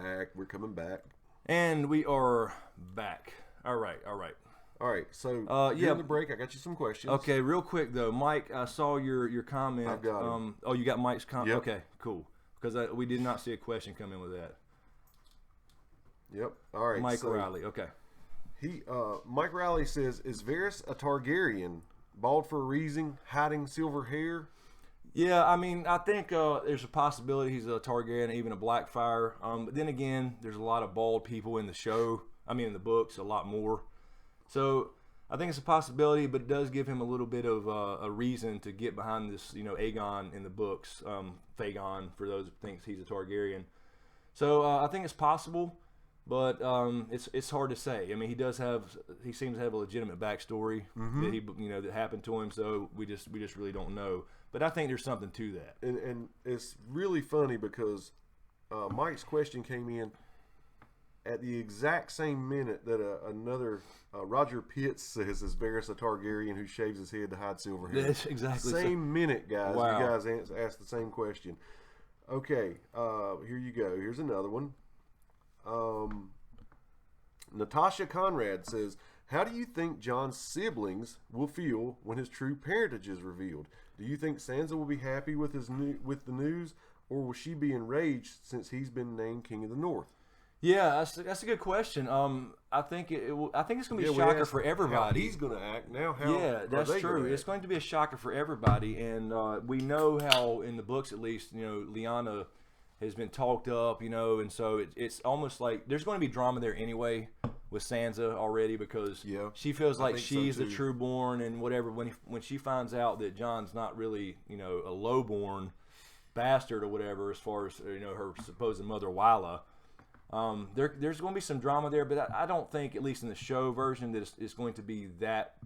back. We're coming back. And we are back. All right. So during the break, I got you some questions. Okay, real quick though, Mike, I saw your comment. I've got him. Oh, you got Mike's comment. Yep. Okay, cool. Because we did not see a question come in with that. Yep. All right. Mike Riley. Okay. Mike Riley says, "Is Varys a Targaryen? Bald for a reason, hiding silver hair?" Yeah, I mean, I think there's a possibility he's a Targaryen, even a Blackfire. But then again, there's a lot of bald people in the show. I mean, in the books, a lot more. So I think it's a possibility, but it does give him a little bit of a reason to get behind this, Aegon in the books, Fagon, for those who think he's a Targaryen. So I think it's possible, but it's hard to say. I mean, he seems to have a legitimate backstory that that happened to him. So we just really don't know. But I think there's something to that. And it's really funny because Mike's question came in at the exact same minute that another Roger Pitts says, "Is Varys a Targaryen who shaves his head to hide silver hair?" That's exactly same minute, guys. Wow. You guys asked the same question. Okay, here you go. Here's another one. Natasha Conrad says, "How do you think Jon's siblings will feel when his true parentage is revealed? Do you think Sansa will be happy with the news, or will she be enraged since he's been named King of the North?" Yeah, that's a good question. I think I think it's going to be a shocker for everybody. How he's going to act now. That's true. It's going to be a shocker for everybody, and we know how in the books, at least, Lyanna has been talked up, and so it's almost like there's going to be drama there anyway with Sansa already because she feels like she's the trueborn and whatever. When she finds out that Jon's not really, a lowborn bastard or whatever, as far as her supposed mother Wylla. There's going to be some drama there, but I don't think, at least in the show version, that it's going to be that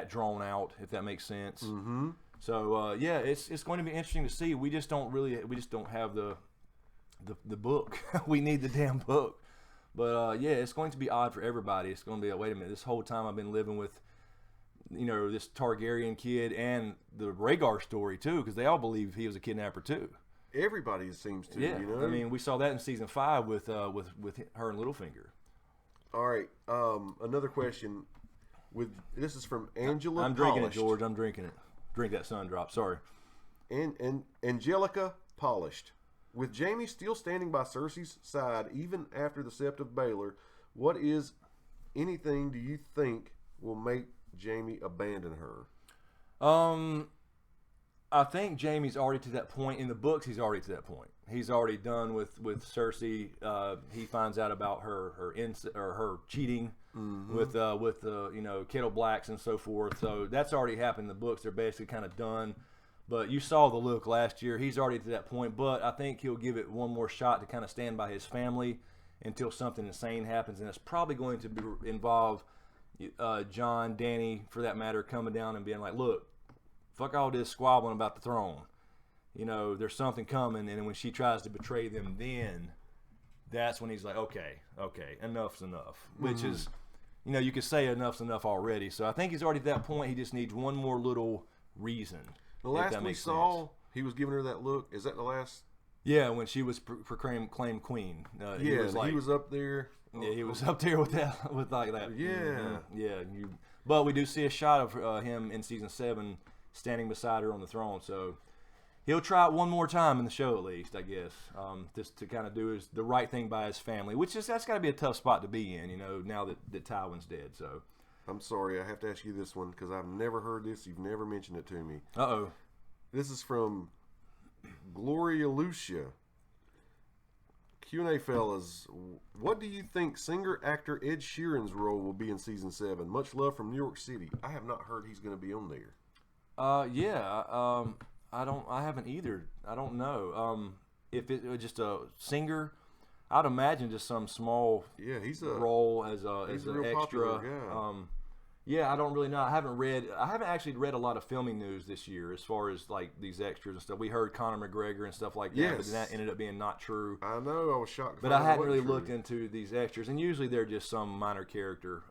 drawn out, if that makes sense. Mm-hmm. So it's going to be interesting to see. We just don't have the book. We need the damn book. But it's going to be odd for everybody. It's going to be wait a minute. This whole time I've been living with this Targaryen kid and the Rhaegar story too, because they all believe he was a kidnapper too. Everybody seems to, Yeah, I mean, we saw that in season 5 with her and Littlefinger. All right, another question. This is from Angela. I'm drinking it, George. I'm drinking it. Drink that sun drop. Sorry. And Angelica Polished. With Jaime still standing by Cersei's side even after the Sept of Baelor, what is anything do you think will make Jaime abandon her? I think Jaime's already to that point. In the books, he's already to that point. He's already done with Cersei. He finds out about her cheating with Kettle Blacks and so forth. So that's already happened in the books. They're basically kind of done. But you saw the look last year. He's already to that point. But I think he'll give it one more shot to kind of stand by his family until something insane happens. And it's probably going to involve Jon, Dany, for that matter, coming down and being like, look, fuck all this squabbling about the throne. There's something coming. And when she tries to betray them, then that's when he's like, okay, enough's enough. Which is, you could say enough's enough already. So I think he's already at that point. He just needs one more little reason. The last we saw, he was giving her that look. Is that the last? Yeah, when she was proclaimed queen. He was up there. Yeah, he was up there with like that. Yeah. Mm-hmm. Yeah. But we do see a shot of him in season 7 standing beside her on the throne. So he'll try it one more time in the show, at least, I guess, just to kind of do the right thing by his family, that's got to be a tough spot to be in, now that Tywin's dead. So I'm sorry, I have to ask you this one because I've never heard this. You've never mentioned it to me. Uh-oh. This is from Gloria Lucia. Q&A fellas, what do you think singer-actor Ed Sheeran's role will be in season 7? Much love from New York City. I have not heard he's going to be on there. I haven't either. I don't know. If it was just a singer, I'd imagine just some small role as an extra. I don't really know. I haven't actually read a lot of filming news this year as far as like these extras and stuff. We heard Conor McGregor and stuff like that, but that ended up being not true. I know. I was shocked. But I hadn't really looked into these extras, and usually they're just some minor character,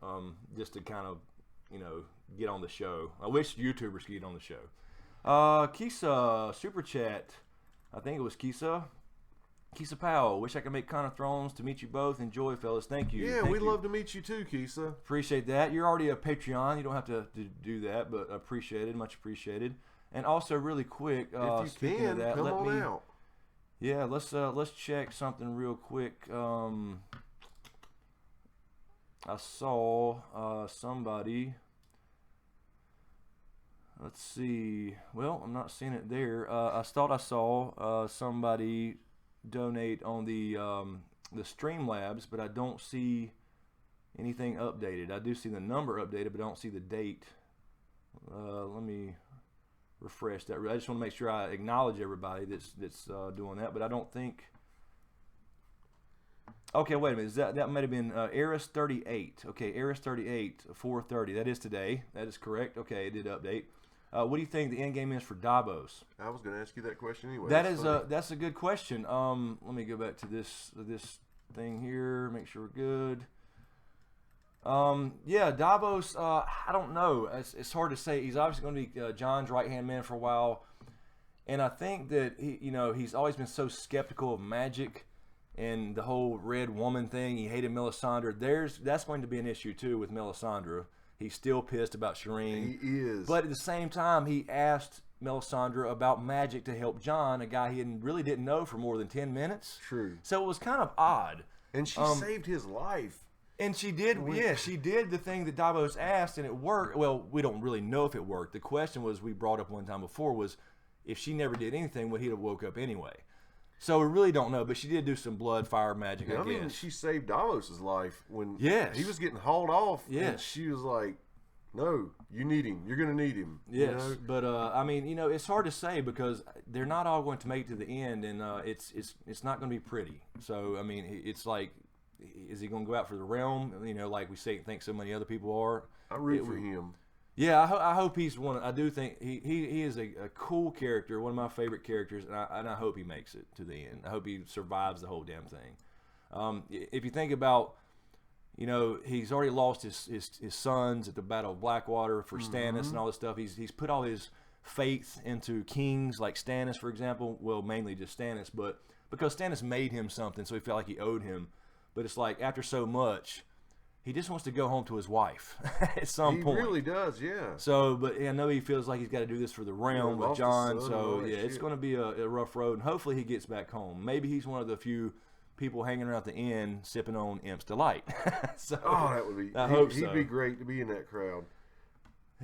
just to kind of, get on the show. I wish YouTubers could get on the show. Kisa super chat. I think it was Kisa. Kisa Powell, wish I could make Con of Thrones to meet you both. Enjoy, fellas. Thank you. Yeah, Thank we'd you. love to meet you too, Kisa. Appreciate that. You're already a Patreon. You don't have to do that, but appreciated, much appreciated. And also, really quick, If you speaking can, of that, come on out. Yeah, let's check something real quick. I saw somebody. Let's see. Well, I'm not seeing it there. I thought I saw somebody donate on the Streamlabs, but I don't see anything updated. I do see the number updated, but I don't see the date. Let me refresh that. I just want to make sure I acknowledge everybody that's doing that, but I don't think. Okay, wait a minute. That might have been Eris 38. Okay, Eris 38, 4:30. That is today. That is correct. Okay, it did update. What do you think the end game is for Davos? I was going to ask you that question anyway. That's a good question. Let me go back to this thing here. Make sure we're good. Yeah, Davos. I don't know. It's hard to say. He's obviously going to be John's right-hand man for a while, and I think that he's always been so skeptical of magic and the whole red woman thing. He hated Melisandre. That's going to be an issue too with Melisandre. He's still pissed about Shireen. He is. But at the same time, he asked Melisandre about magic to help John, a guy he really didn't know for more than 10 minutes. True. So it was kind of odd. And she saved his life. And she did, she did the thing that Davos asked, and it worked. Well, we don't really know if it worked. The question we brought up one time before was, if she never did anything, would he have woke up anyway? So we really don't know, but she did do some blood, fire, magic, I guess. mean, she saved Davos' life when Yes. he was getting hauled off. Yes. And she was like, no, you need him. You're going to need him. Yes, You know? but I mean, it's hard to say because they're not all going to make it to the end, and it's not going to be pretty. So I mean, it's like, is he going to go out for the realm? Like we think so many other people are. I root for him. Yeah, I hope he's one. I do think he is a cool character, one of my favorite characters, and I hope he makes it to the end. I hope he survives the whole damn thing. If you think about, he's already lost his sons at the Battle of Blackwater for Stannis and all this stuff. He's put all his faith into kings like Stannis, for example. Well, mainly just Stannis, but because Stannis made him something, so he felt like he owed him. But it's like after so much, he just wants to go home to his wife at some point. He really does, yeah. So, but I know he feels like he's got to do this for the realm with John. So, yeah, it's going to be a rough road, and hopefully he gets back home. Maybe he's one of the few people hanging around the inn sipping on Imp's Delight. So, that would be. I hope so. He'd be great to be in that crowd.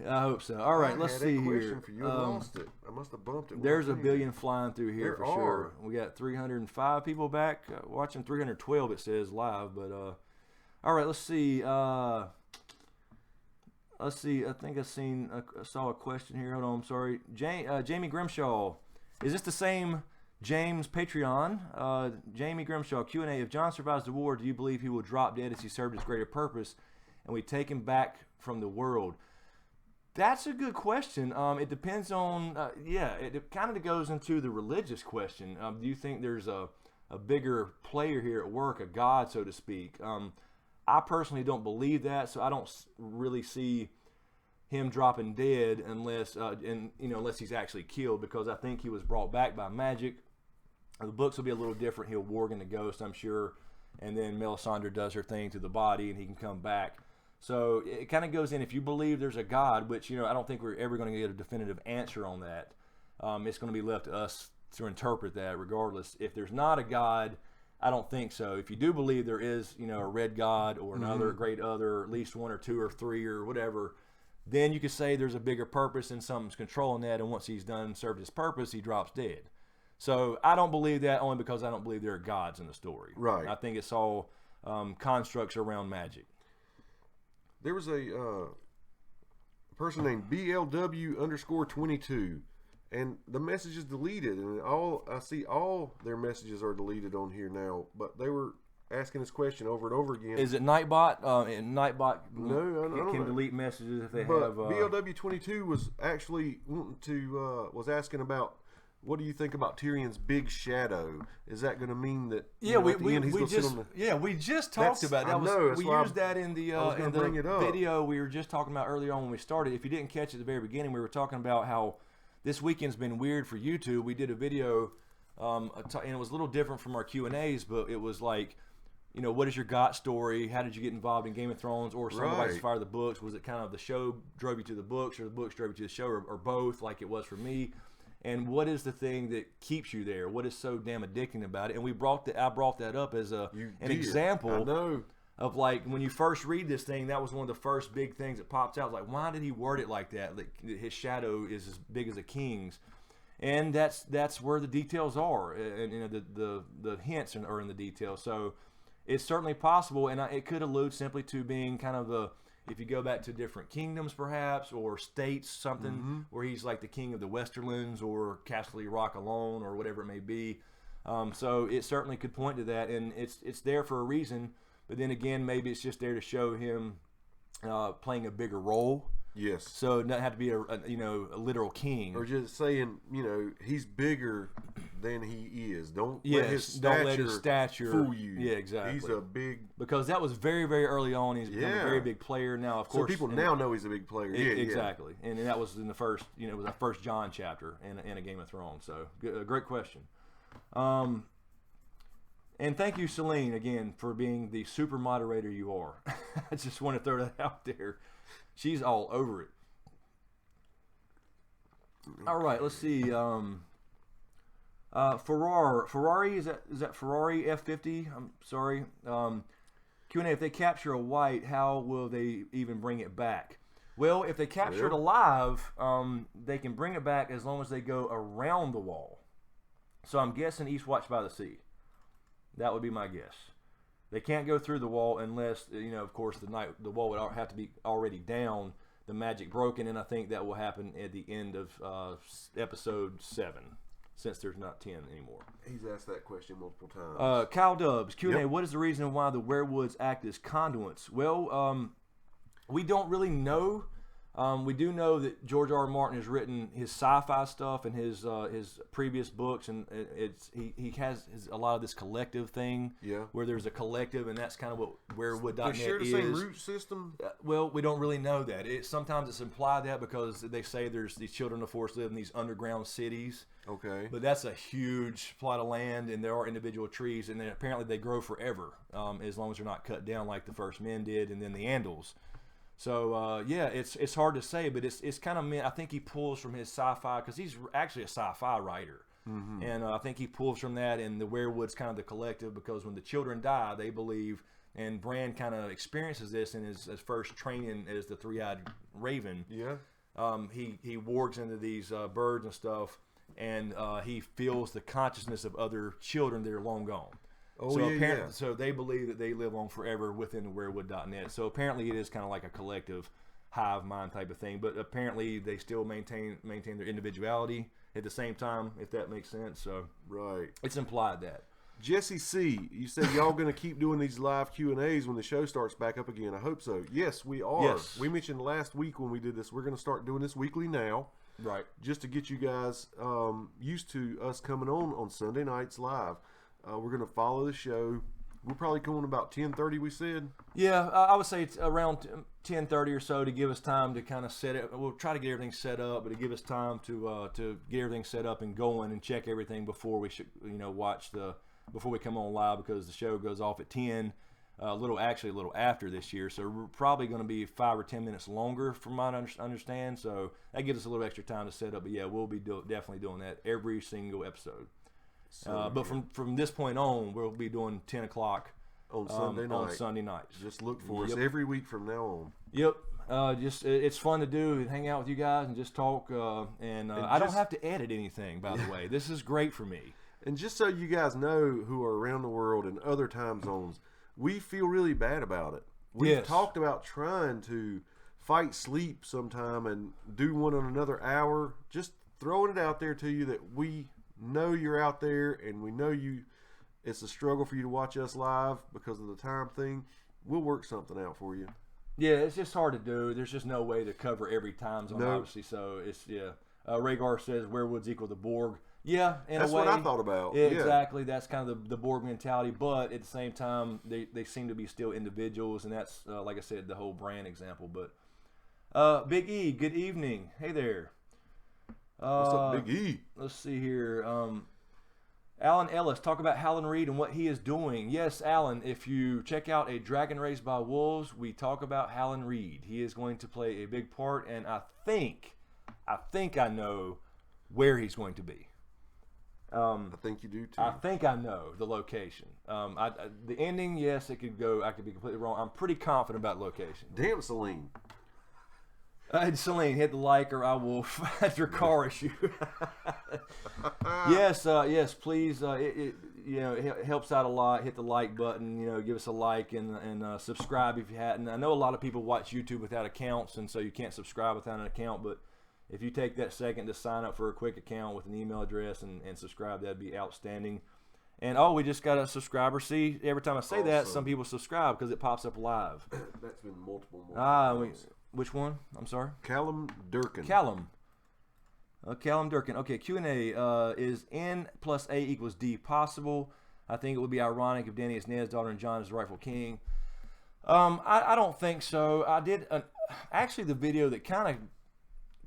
I hope so. All right, let's see here. Question for you. I lost it. I must have bumped it. There's a billion flying through here There for sure. are. We got 305 people back watching. 312 it says live, but all right. Let's see. I think I saw a question here. Hold on. I'm sorry. Jamie Grimshaw. Is this the same James Patreon? Jamie Grimshaw Q&A. If John survives the war, do you believe he will drop dead as he served his greater purpose, and we take him back from the world? That's a good question. It depends on, it kind of goes into the religious question. Do you think there's a bigger player here at work, a God, so to speak? I personally don't believe that, so I don't really see him dropping dead unless he's actually killed, because I think he was brought back by magic. The books will be a little different. He'll worgen the ghost, I'm sure, and then Melisandre does her thing to the body, and he can come back. So it kind of goes in, if you believe there's a God, which, I don't think we're ever going to get a definitive answer on that. It's going to be left to us to interpret that regardless. If there's not a God, I don't think so. If you do believe there is, a red God or another great other, at least one or two or three or whatever, then you could say there's a bigger purpose and something's controlling that, and once he's done served his purpose, he drops dead. So I don't believe that, only because I don't believe there are gods in the story. Right. I think it's all constructs around magic. There was a person named BLW_22, and the message is deleted, and I see all their messages are deleted on here now, but they were asking this question over and over again. Is it Nightbot? Nightbot No, I don't can know. delete messages if they But have. BLW22 was actually wanting to was asking about, what do you think about Tyrion's big shadow? Is that going to mean that? Yeah, we just talked about that. We used that in the video we were just talking about earlier on when we started. If you didn't catch it at the very beginning, we were talking about how this weekend's been weird for YouTube. We did a video and it was a little different from our Q&As, but it was like, you know, what is your GOT story? How did you get involved in Game of Thrones or Song of Ice and Fire, the books? Was it kind of the show drove you to the books, or the books drove you to the show, or both, like it was for me? And what is the thing that keeps you there? What is so damn addicting about it? And I brought that up as an example of, like, when you first read this thing, that was one of the first big things that pops out. Like, why did he word it like that? Like, his shadow is as big as a king's. And that's where the details are, and you know, the hints are in the details. So it's certainly possible, and it could allude simply to being kind of if you go back to different kingdoms perhaps, or states, something where he's like the king of the Westerlands or Castle Rock alone, or whatever it may be. So it certainly could point to that, and it's there for a reason. But then again, maybe it's just there to show him playing a bigger role. Yes. So not have to be a literal king, or just saying, you know, he's bigger than he is. Don't let his stature fool you. Yeah, exactly. He's a big, because that was very, very early on. He's become a very big player now. Of course, so people now know he's a big player. Exactly, and that was in the first, you know, it was the first John chapter in a Game of Thrones. So great question. And thank you, Celine, again, for being the super moderator you are. I just want to throw that out there. She's all over it. All right, let's see. Ferrari, is that Ferrari F50? I'm sorry. Q&A, if they capture a white, how will they even bring it back? Well, if they capture it alive, they can bring it back as long as they go around the wall. So I'm guessing East Watch by the Sea. That would be my guess. They can't go through the wall unless, you know, of course, the wall would have to be already down, the magic broken, and I think that will happen at the end of episode 7, since there's not 10 anymore. He's asked that question multiple times. Kyle Dubs, Q&A, what is the reason why the werewoods act as conduits? Well, we don't really know. We do know that George R. R. Martin has written his sci-fi stuff and his previous books, and he has a lot of this collective thing, where there's a collective, and that's kind of what werewood.net is. They share the same root system? Well, we don't really know that. Sometimes it's implied that because they say there's these children of the forest live in these underground cities. Okay. But that's a huge plot of land, and there are individual trees, and then apparently they grow forever, as long as they're not cut down like the first men did, and then the Andals. So it's hard to say, but it's kind of meant. I think he pulls from his sci-fi, because he's actually a sci-fi writer, and I think he pulls from that. And the werewood's kind of the collective, because when the children die, they believe, and Bran kind of experiences this in his first training as the three-eyed raven. Yeah. He wargs into these birds and stuff, and he feels the consciousness of other children that are long gone. So they believe that they live on forever within the werewood.net. So apparently it is kind of like a collective hive mind type of thing, but apparently they still maintain their individuality at the same time, if that makes sense. So it's implied that. Jesse C, you said y'all going to keep doing these live Q&As when the show starts back up again. I hope so. Yes, we are. Yes. We mentioned last week when we did this, we're going to start doing this weekly now. Right. Just to get you guys used to us coming on Sunday nights live. We're going to follow the show. We'll probably come on about 10:30, we said? Yeah, I would say it's around 10:30 or so, to give us time to kind of set it. We'll try to get everything set up, but to give us time to get everything set up and going and check everything before we should, before we come on live, because the show goes off at 10, a little after this year. So we're probably going to be 5 or 10 minutes longer from what I understand. So that gives us a little extra time to set up. But yeah, we'll be definitely doing that every single episode. But from this point on, we'll be doing 10 o'clock on Sunday nights. Just look for us every week from now on. Yep. It's fun to do and hang out with you guys and just talk. And I don't have to edit anything, by the way. This is great for me. And just so you guys know, who are around the world in other time zones, we feel really bad about it. We've talked about trying to fight sleep sometime and do one on another hour. Just throwing it out there to you that we know you're out there, and we know it's a struggle for you to watch us live because of the time thing. We'll work something out for you. Yeah, it's just hard to do. There's just no way to cover every time zone, obviously. So it's Rhaegar says werewoods equal the Borg. Yeah, that's a way. What I thought about. Yeah, exactly. That's kind of the Borg mentality, but at the same time, they seem to be still individuals, and that's like I said, the whole Bran example. But Big E, good evening. Hey there. What's up, Big E? Let's see here. Alan Ellis, talk about Alan Reed and what he is doing. Yes, Alan, if you check out A Dragon Raised by Wolves, we talk about Alan Reed. He is going to play a big part, and I think I know where he's going to be. I think you do too. I think I know the location. The ending, yes, it could go. I could be completely wrong. I'm pretty confident about location. Damn, Celine. Celine, hit the like, or I will have your car issue. Yes, please. It helps out a lot. Hit the like button. Give us a like and subscribe if you hadn't. I know a lot of people watch YouTube without accounts, and so you can't subscribe without an account. But if you take that second to sign up for a quick account with an email address and subscribe, that'd be outstanding. And we just got a subscriber. See, every time I say that, some people subscribe because it pops up live. That's been multiple times. Which one? I'm sorry. Callum Durkin. Callum Durkin. Okay, Q&A. Is N plus A equals D possible? I think it would be ironic if Dany is Ned's daughter and Jon is the rightful king. I don't think so. I did actually the video that kind of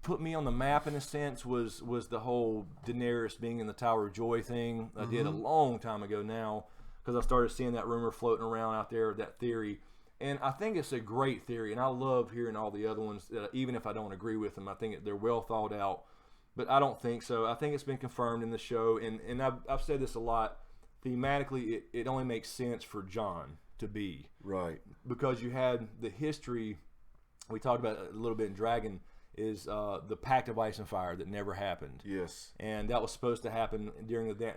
put me on the map in a sense was the whole Daenerys being in the Tower of Joy thing. I did a long time ago now because I started seeing that rumor floating around out there, that theory. And I think it's a great theory, and I love hearing all the other ones, even if I don't agree with them. I think they're well thought out, but I don't think so. I think it's been confirmed in the show, and I've said this a lot. Thematically, it only makes sense for Jon to be. Right. Because you had the history, we talked about a little bit in Dragon, is the Pact of Ice and Fire that never happened. Yes. And that was supposed to happen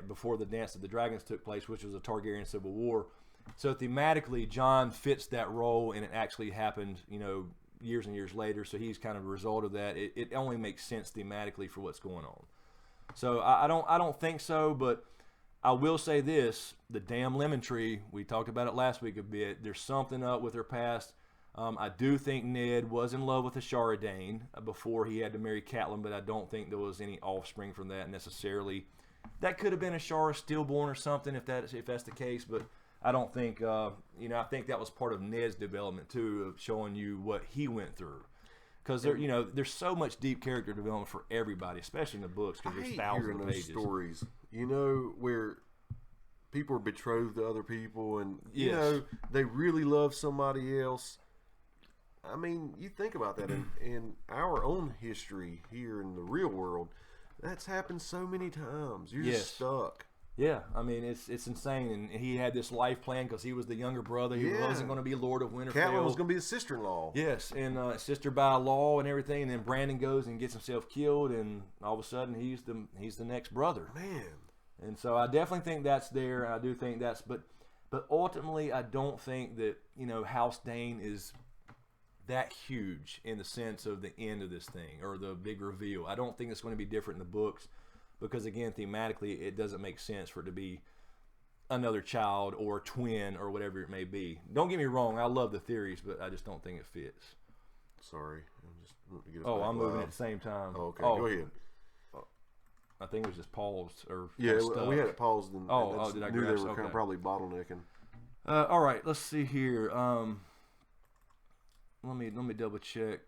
before the Dance of the Dragons took place, which was a Targaryen Civil War. So thematically, Jon fits that role, and it actually happened, years and years later. So he's kind of a result of that. It only makes sense thematically for what's going on. So I don't think so, but I will say this: the damn lemon tree. We talked about it last week a bit. There's something up with her past. I do think Ned was in love with Ashara Dane before he had to marry Catelyn, but I don't think there was any offspring from that necessarily. That could have been Ashara stillborn or something if that's the case, but I don't think, I think that was part of Ned's development too, of showing you what he went through. Because there's so much deep character development for everybody, especially in the books, because there's thousands of pages. Those stories, where people are betrothed to other people, and they really love somebody else. I mean, you think about that in our own history here in the real world. That's happened so many times. You're just stuck. Yeah, I mean, it's insane. And he had this life plan because he was the younger brother. He wasn't going to be Lord of Winterfell. Catelyn was going to be his sister-in-law. Yes, and sister by law and everything. And then Brandon goes and gets himself killed, and all of a sudden he's the next brother. Man. And so I definitely think that's there. I do think that's, but ultimately I don't think that House Dane is that huge in the sense of the end of this thing or the big reveal. I don't think it's going to be different in the books. Because, again, thematically, it doesn't make sense for it to be another child or twin or whatever it may be. Don't get me wrong. I love the theories, but I just don't think it fits. Sorry. I'm just wanting to get us back I'm moving live. at the same time. Oh, okay. Go ahead. I think it was just paused. We had it paused. And did I knew grab they were kind of probably bottlenecking. All right. Let's see here. Let me double check.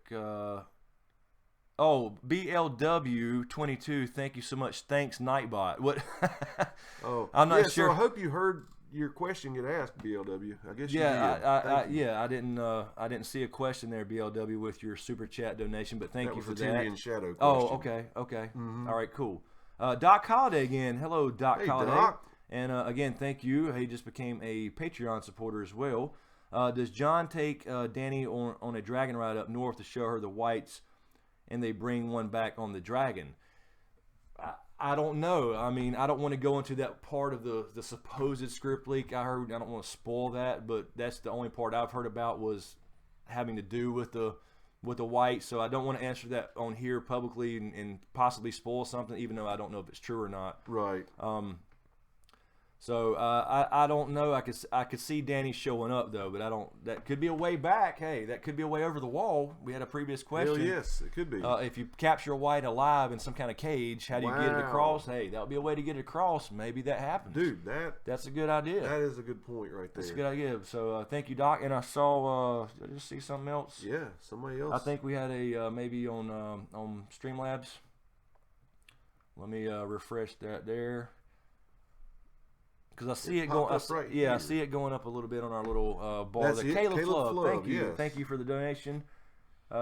BLW22, thank you so much. Thanks, Nightbot. What? I'm not sure. So I hope you heard your question get asked, BLW. I guess you did. I didn't see a question there, BLW, with your super chat donation, but thank you for that. That was the Tyrion Shadow question. Oh, okay. Mm-hmm. All right, cool. Doc Holiday again. Hello, Doc Holiday. Doc. And again, thank you. He just became a Patreon supporter as well. Does Jon take Dany on a dragon ride up north to show her the whites, and they bring one back on the dragon? I don't know. I mean, I don't want to go into that part of the supposed script leak I heard. I don't want to spoil that, but that's the only part I've heard about was having to do with the white. So I don't want to answer that on here publicly and possibly spoil something, even though I don't know if it's true or not. Right. So I don't know. I could see Dany showing up though, but I don't. That could be a way back. Hey, that could be a way over the wall. We had a previous question. Hell yes, it could be. If you capture a white alive in some kind of cage, how do you get it across? Hey, that would be a way to get it across. Maybe that happens. Dude, that's a good idea. That is a good point right there. That's a good idea. So thank you, Doc. And I saw. Did I just see something else? Yeah, somebody else. I think we had a maybe on Streamlabs. Let me refresh that there. Because I see it going. I see it going up a little bit on our little bar. That's it. Caleb Caleb Flub. Thank you. Yes. Thank you for the donation.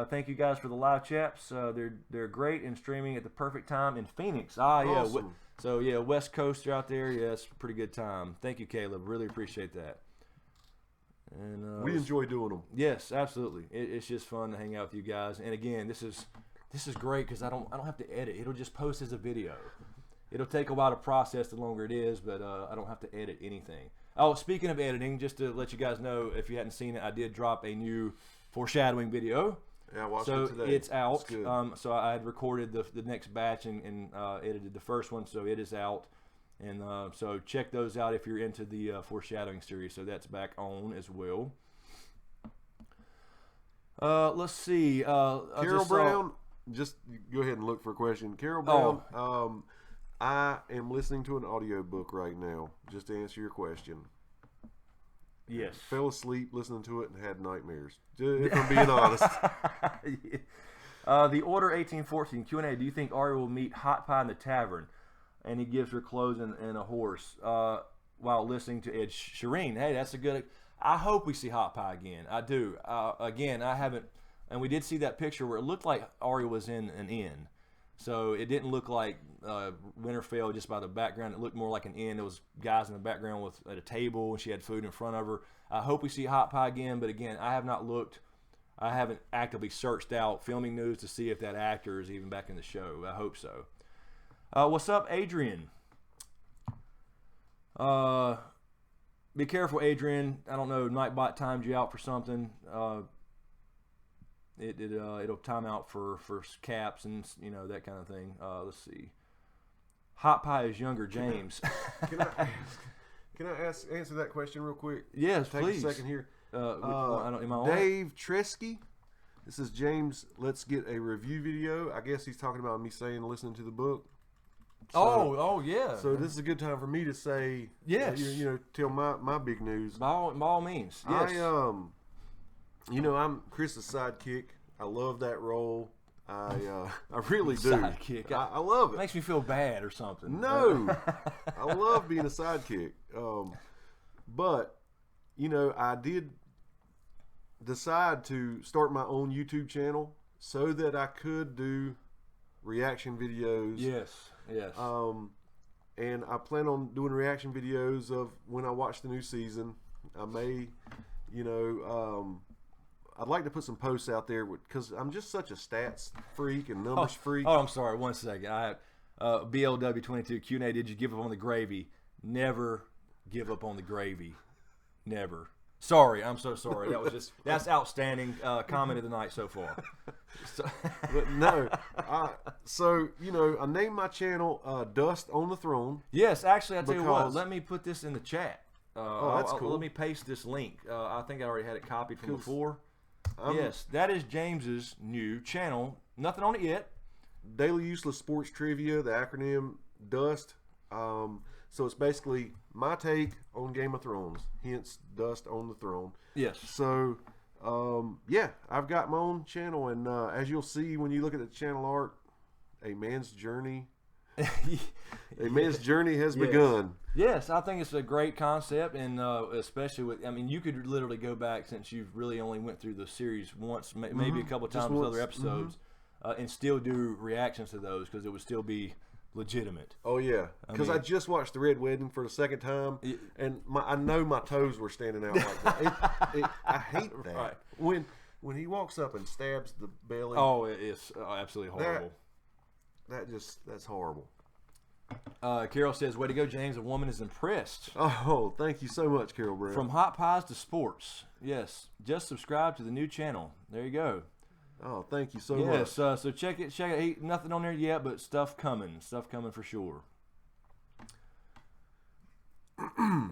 Thank you guys for the live chaps. They're great and streaming at the perfect time in Phoenix. Awesome. So West Coast out there. Yeah, it's a pretty good time. Thank you, Caleb. Really appreciate that. And we enjoy doing them. Yes, absolutely. It's just fun to hang out with you guys. And again, this is great because I don't have to edit. It'll just post as a video. It'll take a while to process the longer it is, but I don't have to edit anything. Oh, speaking of editing, just to let you guys know, if you hadn't seen it, I did drop a new foreshadowing video. Yeah, I watched so it today. It's out. It's good. So I had recorded the next batch and edited the first one, so it is out. And so check those out if you're into the foreshadowing series. So that's back on as well. Let's see. Carol Brown, just go ahead and look for a question. Carol Brown, I am listening to an audiobook right now, just to answer your question. Yes. Fell asleep listening to it and had nightmares, if I'm being honest. The Order 1814 Q&A. Do you think Ari will meet Hot Pie in the tavern? And he gives her clothes and a horse while listening to Ed Sheeran. Hey, that's a good... I hope we see Hot Pie again. I do. Again, I haven't... And we did see that picture where it looked like Ari was in an inn. So it didn't look like Winterfell just by the background. It looked more like an inn. There was guys in the background at a table, and she had food in front of her. I hope we see Hot Pie again, but again, I have not looked. I haven't actively searched out filming news to see if that actor is even back in the show. I hope so. What's up, Adrian? Be careful, Adrian. I don't know. Nightbot timed you out for something. It'll time out for caps and that kind of thing. Let's see. Hot Pie is younger, James. Can I answer that question real quick? Yes, Take please. a second here. Am I on? Dave Tresky. This is James. Let's get a review video. I guess he's talking about me saying listening to the book. So, yeah. So this is a good time for me to say, yes. Tell my big news. By all means, yes. I'm Chris's sidekick. I love that role. I really do. Sidekick. I love it. Makes me feel bad or something. No, I love being a sidekick. But I did decide to start my own YouTube channel so that I could do reaction videos. Yes. And I plan on doing reaction videos of when I watch the new season. I may, I'd like to put some posts out there because I'm just such a stats freak and numbers freak. Oh, I'm sorry. 1 second. I BLW22 Q&A. Did you give up on the gravy? Never give up on the gravy. Never. Sorry, I'm so sorry. That's outstanding comment of the night so far. But no, I named my channel Dust on the Throne. Yes, actually, I tell you what. Let me put this in the chat. That's cool. Let me paste this link. I think I already had it copied from before. Yes, that is James's new channel. Nothing on it yet. Daily Useless Sports Trivia, the acronym Dust. So it's basically my take on Game of Thrones, hence Dust on the Throne. Yes. So, I've got my own channel, and as you'll see when you look at the channel art, a man's journey has begun. Yes, I think it's a great concept, and especially with, you could literally go back since you've really only went through the series once, maybe a couple of times with other episodes, and still do reactions to those because it would still be legitimate. Oh yeah, because I just watched the Red Wedding for the second time, and I know my toes were standing out like that. I hate that. Right. When he walks up and stabs the belly. Oh, it's absolutely horrible. That's horrible. Carol says, "Way to go, James! A woman is impressed." Oh, thank you so much, Carol Brown. From hot pies to sports. Yes, just subscribe to the new channel. There you go. Oh, thank you so much. Yes, so check it. Nothing on there yet, but stuff coming for sure.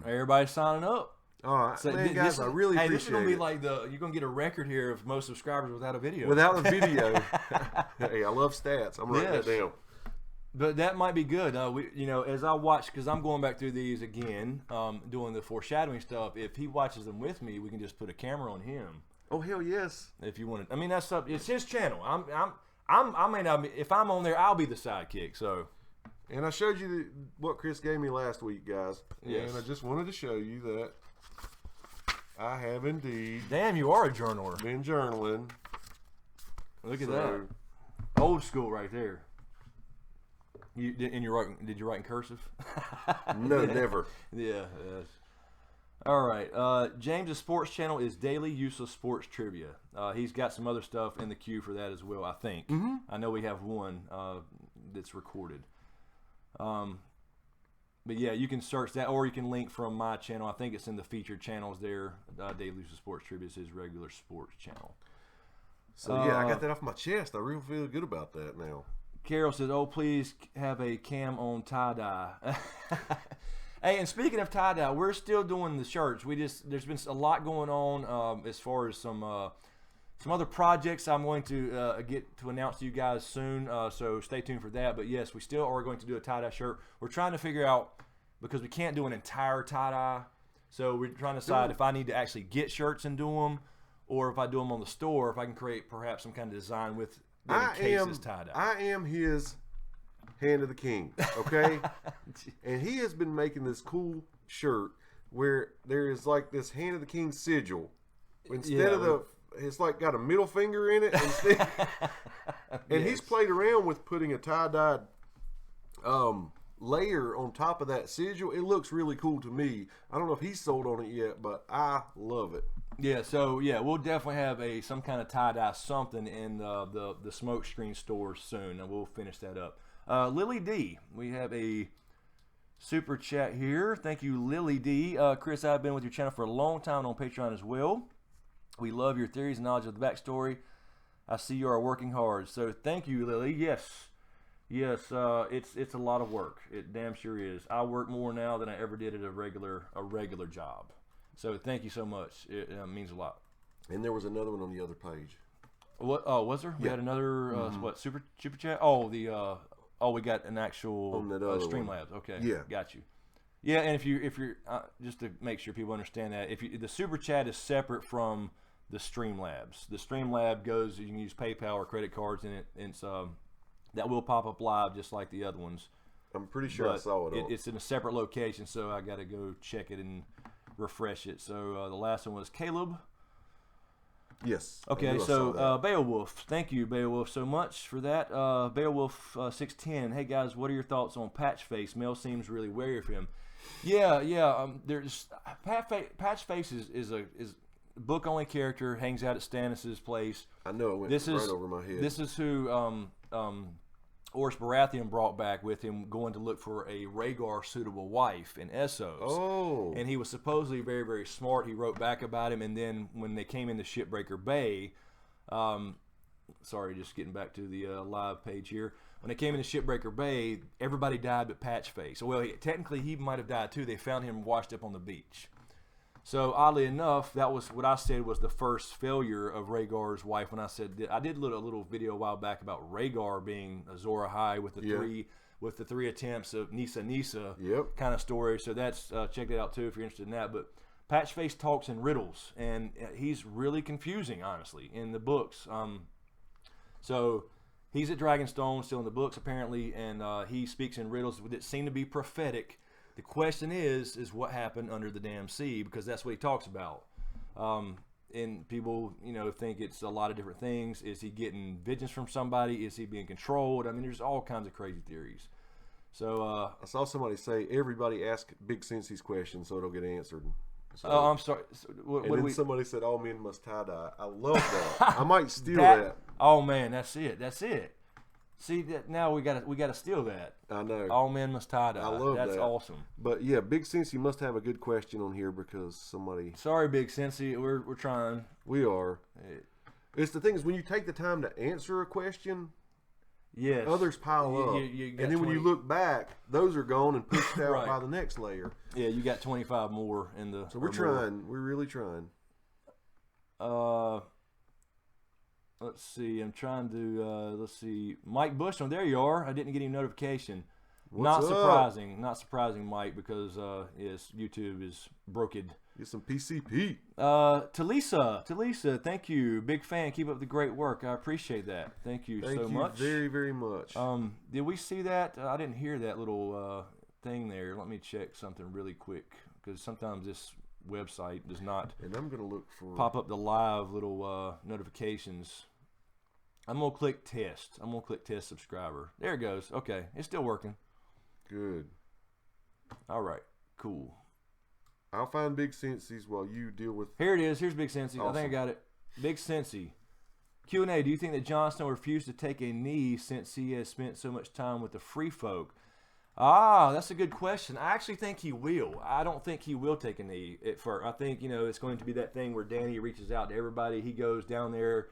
Everybody's signing up. All right, so, man, guys, I really appreciate it. This is gonna be like you're gonna get a record here of most subscribers without a video. Without a video. Hey, I love stats. I'm writing that down. But that might be good. As I watch, because I'm going back through these again, doing the foreshadowing stuff. If he watches them with me, we can just put a camera on him. Oh hell yes! If you want to, that's it's his channel. I may not. If I'm on there, I'll be the sidekick. So And I showed you what Chris gave me last week, guys. Yes. And I just wanted to show you that I have indeed Damn, you are a journaler. been journaling. Look at that. Old school right there. Did you write in cursive? No, never. Yeah. Yes. All right. James' sports channel is Daily Useless Sports Trivia. He's got some other stuff in the queue for that as well, I think. Mm-hmm. I know we have one that's recorded. But yeah, you can search that, or you can link from my channel. I think it's in the featured channels there. Daily Useless Sports Trivia is his regular sports channel. So yeah, I got that off my chest. I really feel good about that now. Carol says, "Oh, please have a cam on tie-dye." Hey, and speaking of tie-dye, we're still doing the shirts. There's been a lot going on as far as some other projects I'm going to get to announce to you guys soon. So stay tuned for that. But yes, we still are going to do a tie-dye shirt. We're trying to figure out, because we can't do an entire tie-dye, so we're trying to decide if I need to actually get shirts and do them, or if I do them on the store, if I can create perhaps some kind of design with that encases tie-dye. I am his hand of the king, okay? And he has been making this cool shirt where there is like this hand of the king sigil. Instead of it's like got a middle finger in it. Instead, and he's played around with putting a tie-dyed layer on top of that sigil. It looks really cool to me. I don't know if he's sold on it yet, but I love it. Yeah, so yeah, we'll definitely have some kind of tie-dye something in the Smokescreen store soon, and we'll finish that up. Lily D, we have a super chat here. Thank you, Lily D. Chris, I've been with your channel for a long time on Patreon as well. We love your theories and knowledge of the backstory. I see you are working hard, so thank you, Lily. Yes, it's a lot of work. It damn sure is. I work more now than I ever did at a regular job. So thank you so much. It means a lot. And there was another one on the other page. What? Oh, was there? We had another what super chat? Oh, we got an actual on that Streamlabs. Okay, yeah, got you. Yeah, and if you're just to make sure people understand that, the super chat is separate from the Streamlabs. The Streamlab goes, you can use PayPal or credit cards in it, and that will pop up live just like the other ones. I'm pretty sure I saw it. It's in a separate location, so I got to go check it and refresh it. So the last one was Caleb. Yes. Okay, so Beowulf. Thank you, Beowulf, so much for that. Beowulf 610. Hey guys, what are your thoughts on Patchface? Mel seems really wary of him. Yeah. There's Patchface is a book only character. Hangs out at Stannis's place. I know it went right over my head. This is who Oris Baratheon brought back with him, going to look for a Rhaegar suitable wife in Essos. Oh. And he was supposedly very, very smart. He wrote back about him, and then when they came into Shipbreaker Bay, sorry, just getting back to the live page here. When they came into Shipbreaker Bay, everybody died but Patchface. Well, technically he might have died too. They found him washed up on the beach. So oddly enough, that was what I said was the first failure of Rhaegar's wife. When I said I did a little video a while back about Rhaegar being Azor Ahai with the three attempts of Nisa kind of story. So that's check that out too if you're interested in that. But Patchface talks in riddles, and he's really confusing, honestly, in the books. So he's at Dragonstone, still in the books apparently, and he speaks in riddles that seem to be prophetic. The question is what happened under the damn sea, because that's what he talks about. And people, think it's a lot of different things. Is he getting visions from somebody? Is he being controlled? I mean, there's all kinds of crazy theories. So I saw somebody say everybody ask Big Cincy's question so it'll get answered. So, I'm sorry. Somebody said all men must tie dye. I love that. I might steal that. Oh man, that's it. See that now we gotta steal that. I know. All men must tie dye. I love that. That's awesome. But yeah, Big Cincy must have a good question on here because somebody. Sorry, Big Cincy, we're trying. We are. It's the thing is when you take the time to answer a question, yes, others pile up, and then when you look back, those are gone and pushed out right. by the next layer. Yeah, you got 25 more in the. So we're trying. We're really trying. Let's see. I'm trying to. Let's see. Mike Bush. Oh, there you are. I didn't get any notification. What's Not surprising. Not surprising, Mike, because yes, YouTube is broken. Get some PCP. Talisa, thank you. Big fan. Keep up the great work. I appreciate that. Thank you so much. Very, very much. Did we see that? I didn't hear that little thing there. Let me check something really quick because sometimes this website does not. And I'm gonna look for pop up the live little notifications. I'm gonna click test. I'm gonna click test subscriber. There it goes. Okay, it's still working. Good. All right, cool. I'll find Big Sensies while you deal with. Here it is. Here's Big Sensi. Awesome. I think I got it. Big Sensi. Q&A. Do you think that Jon Snow refused to take a knee since he has spent so much time with the free folk? That's a good question. I actually think he will. I don't think he will take a knee at first. I think, it's going to be that thing where Dany reaches out to everybody. He goes down there.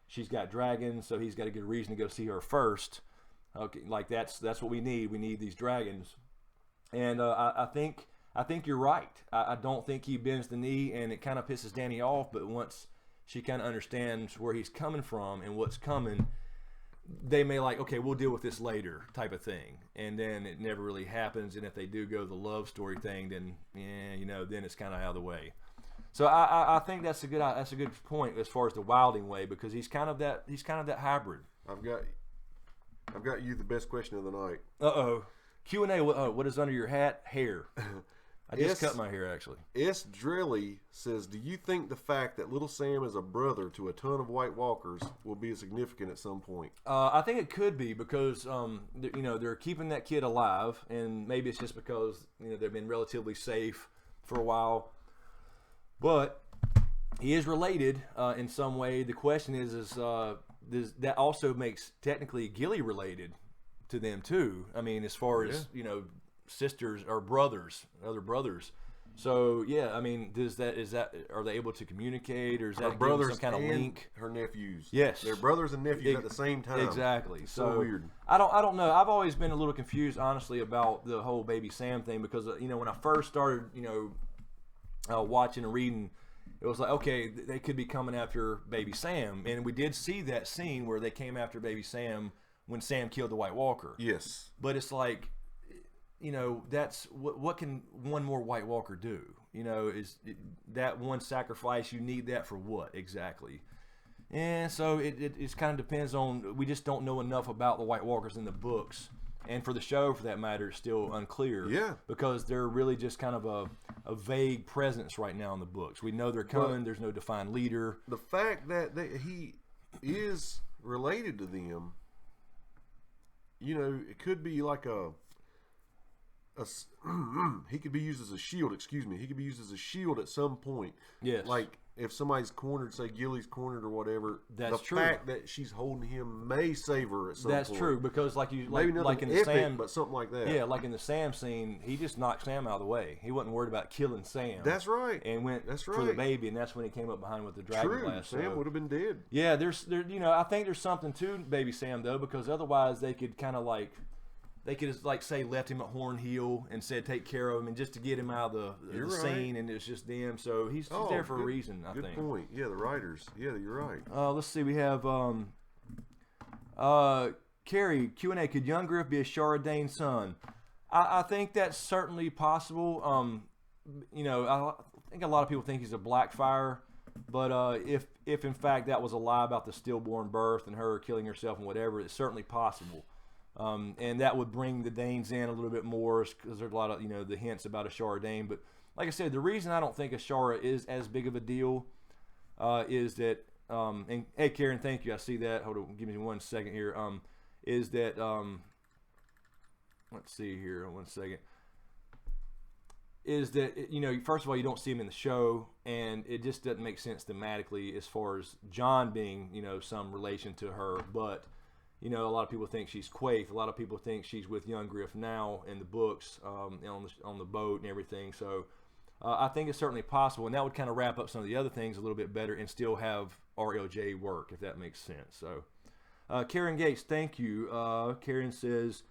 She's got dragons, so he's got a good reason to go see her first. Okay, like that's what we need. We need these dragons. And I think you're right. I don't think he bends the knee, and it kind of pisses Dany off. But once she kind of understands where he's coming from and what's coming, they may okay, we'll deal with this later type of thing. And then it never really happens. And if they do go the love story thing, then then it's kind of out of the way. So I think that's a good point as far as the Wilding way, because he's kind of that hybrid. I've got you the best question of the night. Q&A. What is under your hat? Hair. I just cut my hair, actually. S. Drelly says, do you think the fact that Little Sam is a brother to a ton of White Walkers will be significant at some point? I think it could be because, they're keeping that kid alive, and maybe it's just because, they've been relatively safe for a while. But he is related in some way. The question is that also makes technically Gilly related to them too. I mean, as far as sisters or brothers, other brothers. So yeah, I mean, are they able to communicate, or is that some kind of link? Her nephews. Yes, they're brothers and nephews at the same time. Exactly. It's so weird. I don't know. I've always been a little confused, honestly, about the whole Baby Sam thing, because when I first started, watching and reading, it was like, okay, they could be coming after Baby Sam, and we did see that scene where they came after Baby Sam when Sam killed the White Walker. Yes, but it's like, that's what can one more White Walker do? Is that one sacrifice? You need that for what exactly? And so it kind of depends on. We just don't know enough about the White Walkers in the books, and for the show, for that matter, it's still unclear. Yeah, because they're really just kind of a vague presence right now in the books. We know they're coming. But there's no defined leader. The fact that he is related to them, it could be like he could be used as a shield. Excuse me. He could be used as a shield at some point. Yes. Like if somebody's cornered, say Gilly's cornered or whatever. That's true. The fact that she's holding him may save her at some point. That's true, because like in epic, the Sam, but something like that. Yeah, like in the Sam scene, he just knocked Sam out of the way. He wasn't worried about killing Sam. That's right. And went for the baby, and that's when he came up behind with the dragon glass. Sam would have been dead. Yeah, I think there's something to Baby Sam though, because otherwise they could kind of they could have, say, left him at Horn Hill and said take care of him, and just to get him out of the scene, and it's just them. So he's there for a reason, I think. Good point. Yeah, the writers. Yeah, you're right. Let's see. We have Carrie, Q&A. Could young Griff be a Shara Dane son? I think that's certainly possible. I think a lot of people think he's a Blackfire, but if in fact that was a lie about the stillborn birth and her killing herself and whatever, it's certainly possible. And that would bring the Danes in a little bit more, because there's a lot of the hints about Ashara Dane. But like I said, the reason I don't think Ashara is as big of a deal is that and hey Karen, thank you, I see that. Hold on, give me 1 second here. Is that let's see here, 1 second. Is that first of all, you don't see him in the show, and it just doesn't make sense thematically as far as Jon being some relation to her, but. A lot of people think she's Quaithe. A lot of people think she's with young Griff now in the books, on the boat and everything. So I think it's certainly possible, and that would kind of wrap up some of the other things a little bit better and still have RLJ work, if that makes sense. So Karen Gates, thank you. Karen says,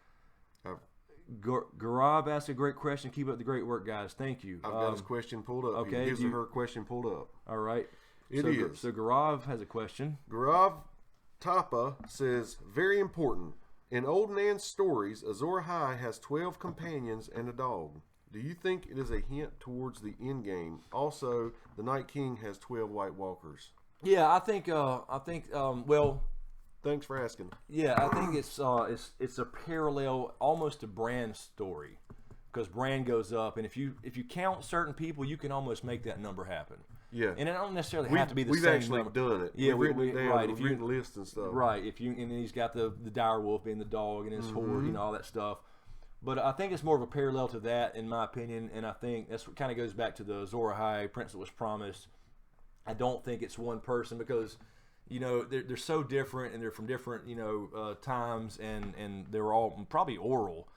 Gaurav asked a great question. Keep up the great work, guys. Thank you. I've got his question pulled up. Okay. His or her question pulled up. All right. It is. So Gaurav has a question. Gaurav Tapa says, very important. In Old Nan's stories, Azor Ahai has 12 companions and a dog. Do you think it is a hint towards the end game? Also, the Night King has 12 White Walkers. Yeah, I think. Well, thanks for asking. Yeah, I think it's a parallel almost to Bran's story, because Bran goes up, and if you count certain people, you can almost make that number happen. Yeah, and it don't necessarily have to be the we've same actually number. done it. Yeah, we've written it down. right. We've written lists and stuff. Right. And then he's got the dire wolf being the dog and his horde, all that stuff. But I think it's more of a parallel to that, in my opinion, and I think that's what kind of goes back to the Azor Ahai, Prince that was promised. I don't think it's one person, because they're so different, and they're from different times, and they're all probably oral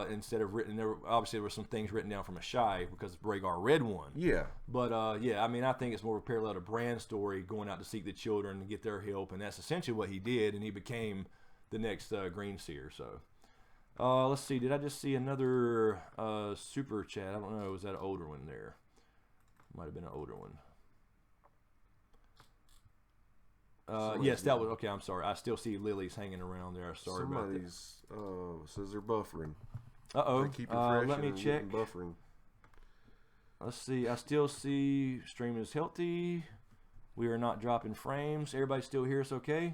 instead of written. Obviously there were some things written down from a Shai, because Rhaegar read one. Yeah. But I mean, I think it's more of a parallel to Bran's story, going out to seek the children and get their help, and that's essentially what he did, and he became the next Green Seer. So. Let's see. Did I just see another super chat? I don't know. Was that an older one there? Might have been an older one. Yes, that was okay. I'm sorry. I still see lilies hanging around there. Sorry about that. Somebody's says they're buffering. Uh-oh. They keep refreshing. Let me check. Buffering. Let's see. I still see stream is healthy. We are not dropping frames. Everybody still hear us okay?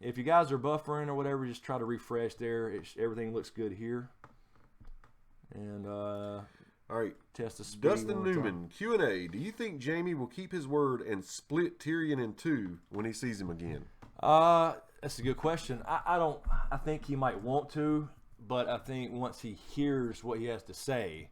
If you guys are buffering or whatever, just try to refresh there. Everything looks good here. And all right, test the speed. Dustin Newman, Q&A. Do you think Jaime will keep his word and split Tyrion in two when he sees him again? That's a good question. I think he might want to, but I think once he hears what he has to say,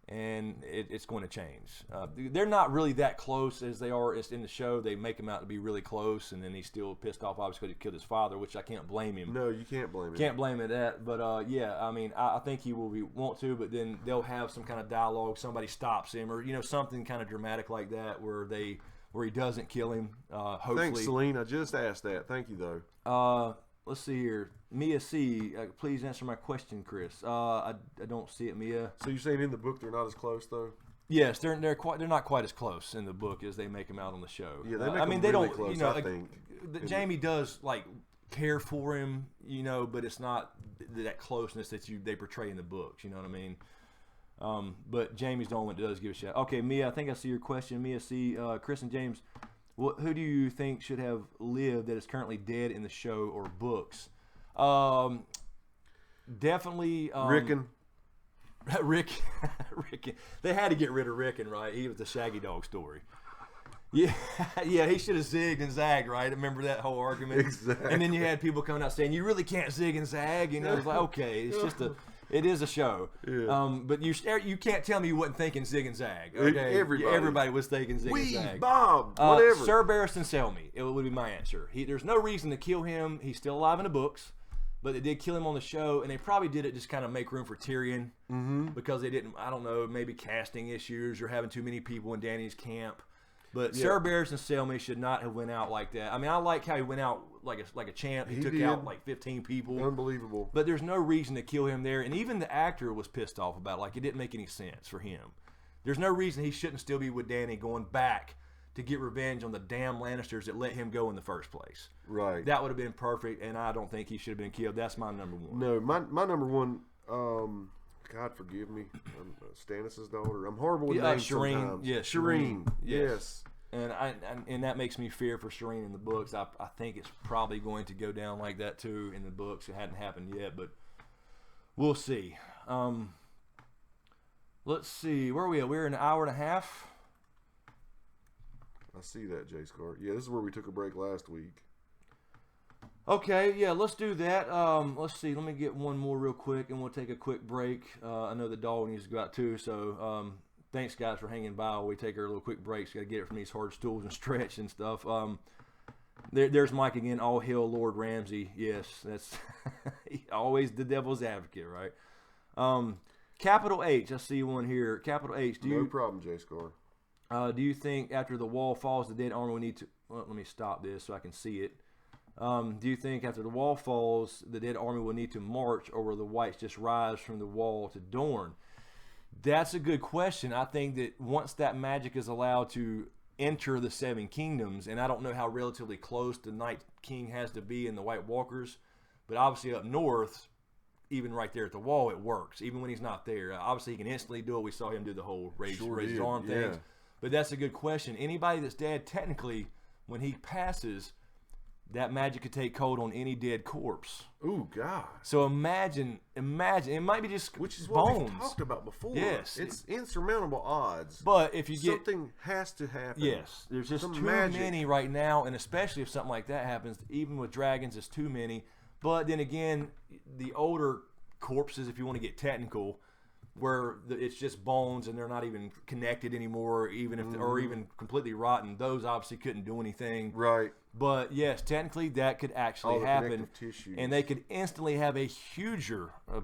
and it's going to change. They're not really that close as they are in the show. They make him out to be really close, and then he's still pissed off, obviously, because he killed his father, which I can't blame him. No, you can't blame him. Can't blame him at that. But, yeah, I mean, I think he will want to, but then they'll have some kind of dialogue. Somebody stops him, or, something kind of dramatic like that where he doesn't kill him, hopefully. Thanks, Celine. I just asked that. Thank you, though. Let's see here. Mia C, please answer my question, Chris. I don't see it, Mia. So you're saying in the book they're not as close, though? Yes, they're not quite as close in the book as they make them out on the show. Yeah, they make them really close, I think. Jaime does care for him, but it's not that closeness that they portray in the books. You know what I mean? But Jaime's the only one that does give a shit. Okay, Mia, I think I see your question. Mia C, Chris and James. Who do you think should have lived that is currently dead in the show or books? Definitely Rickon. Rickon. They had to get rid of Rickon, right? He was the Shaggy Dog story. Yeah, yeah, he should have zigged and zagged, right? Remember that whole argument? Exactly. And then you had people coming out saying, you really can't zig and zag. And I was like, okay, it is a show. Yeah. But you can't tell me you wasn't thinking zig and zag. Okay? Everybody was thinking zig and zag. Bob, whatever. Sir Barristan Selmy, it would be my answer. There's no reason to kill him. He's still alive in the books. But they did kill him on the show, and they probably did it just kind of make room for Tyrion. Because they didn't, I don't know, maybe casting issues or having too many people in Dany's camp. But Sir Barristan Selmy should not have went out like that. I mean, I like how he went out like a champ. He took out like 15 people. Unbelievable. But there's no reason to kill him there. And even the actor was pissed off about it. Like, it didn't make any sense for him. There's no reason he shouldn't still be with Dany going back to get revenge on the damn Lannisters that let him go in the first place. Right. That would have been perfect, and I don't think he should have been killed. That's my number one. No, my number one, God forgive me, Stannis' daughter. I'm horrible with names Shireen. sometimes. Yeah, Shireen. Yes. And that makes me fear for Shireen in the books. I think it's probably going to go down like that too in the books. It hadn't happened yet, but we'll see. Let's see. Where are we at? We're an hour and a half. I see that, Jay Scar. Yeah, this is where we took a break last week. Okay, yeah, let's do that. Let's see. Let me get one more real quick, and we'll take a quick break. I know the dog needs to go out too, so thanks, guys, for hanging by while we take our little quick breaks. Got to get it from these hard stools and stretch and stuff. There's Mike again. All hail Lord Ramsay. Yes, that's always the devil's advocate, right? Capital H. I see one here. Capital H. No problem, Jay Scar. Do you think after the wall falls, the dead army will need to... Well, let me stop this so I can see it. Do you think after the wall falls, the dead army will need to march, or will the whites just rise from the wall to Dorne? That's a good question. I think that once that magic is allowed to enter the Seven Kingdoms, and I don't know how relatively close the Night King has to be in the White Walkers, but obviously up north, even right there at the wall, it works. Even when he's not there, obviously he can instantly do it. We saw him do the whole raise his arm things. But that's a good question. Anybody that's dead, technically, when he passes, that magic could take hold on any dead corpse. Ooh, God. So imagine, it might be just which is bones. what we've talked about before. Yes. It's insurmountable odds. But if you get... something has to happen. Yes. There's just too magic. many right now, and especially if something like that happens, even with dragons, it's too many. But then again, the older corpses, if you want to get technical, where it's just bones and they're not even connected anymore, even if or even completely rotten, those obviously couldn't do anything. Right. But yes, technically that could actually happen, tissues. and they could instantly have a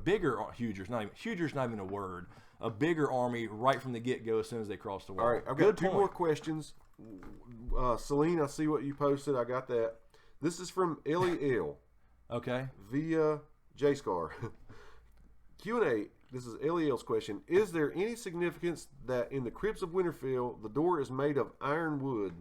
bigger huger's not even a word, a bigger army right from the get-go as soon as they cross the wall. All right, I've got two more questions. Celine, I see what you posted. I got that. This is from Ellie L. Okay. Via JScar. Q&A. This is Eliel's question. Is there any significance that in the crypts of Winterfell, the door is made of iron wood?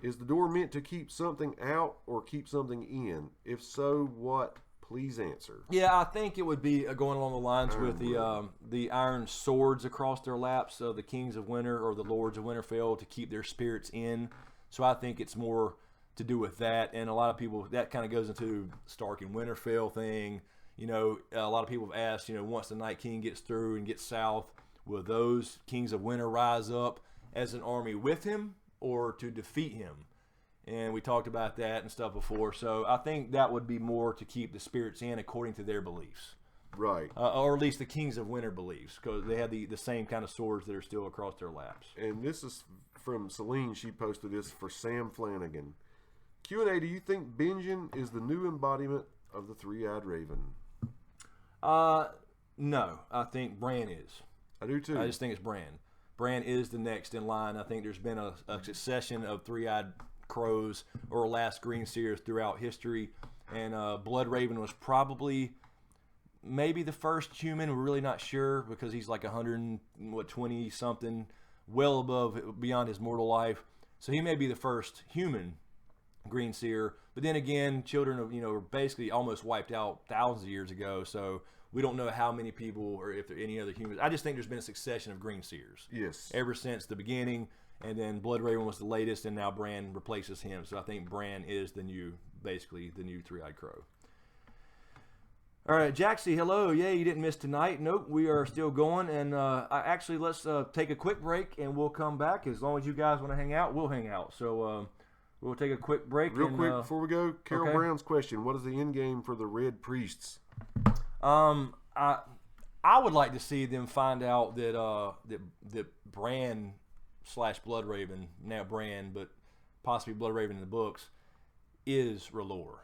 Is the door meant to keep something out or keep something in? If so, what? Please answer. Yeah, I think it would be going along the lines with the iron swords across their laps of the kings of winter or the lords of Winterfell to keep their spirits in. So I think it's more to do with that. And a lot of people, that kind of goes into Stark and Winterfell thing. You know, a lot of people have asked, you know, once the Night King gets through and gets south, will those kings of winter rise up as an army with him or to defeat him? And we talked about that and stuff before. So I think that would be more to keep the spirits in according to their beliefs. Right. Or at least the kings of winter beliefs, because they have the same kind of swords that are still across their laps. And this is from Celine. She posted this for Sam Flanagan. Q&A, do you think Benjen is the new embodiment of the three-eyed raven? No, I think Bran is. I do too. I just think it's Bran. Bran is the next in line. I think there's been a succession of three-eyed crows or last green seers throughout history, and Blood Raven was probably maybe the first human. We're really not sure because he's like 120 something, well above beyond his mortal life. So he may be the first human green seer. But then again, children of were basically almost wiped out thousands of years ago. So we don't know how many people or if there are any other humans. I just think there's been a succession of green seers. Yes. Ever since the beginning, and then Blood Raven was the latest, and now Bran replaces him. So I think Bran is basically the new three-eyed crow. All right, Jaxie, hello. Yeah, you didn't miss tonight. Nope, we are still going. And let's take a quick break, and we'll come back. As long as you guys want to hang out, we'll hang out. So we'll take a quick break. Real quick before we go, Carol Brown's question: what is the end game for the Red Priests? I would like to see them find out that Bran / Blood Raven, now Bran, but possibly Blood Raven in the books, is R'hllor.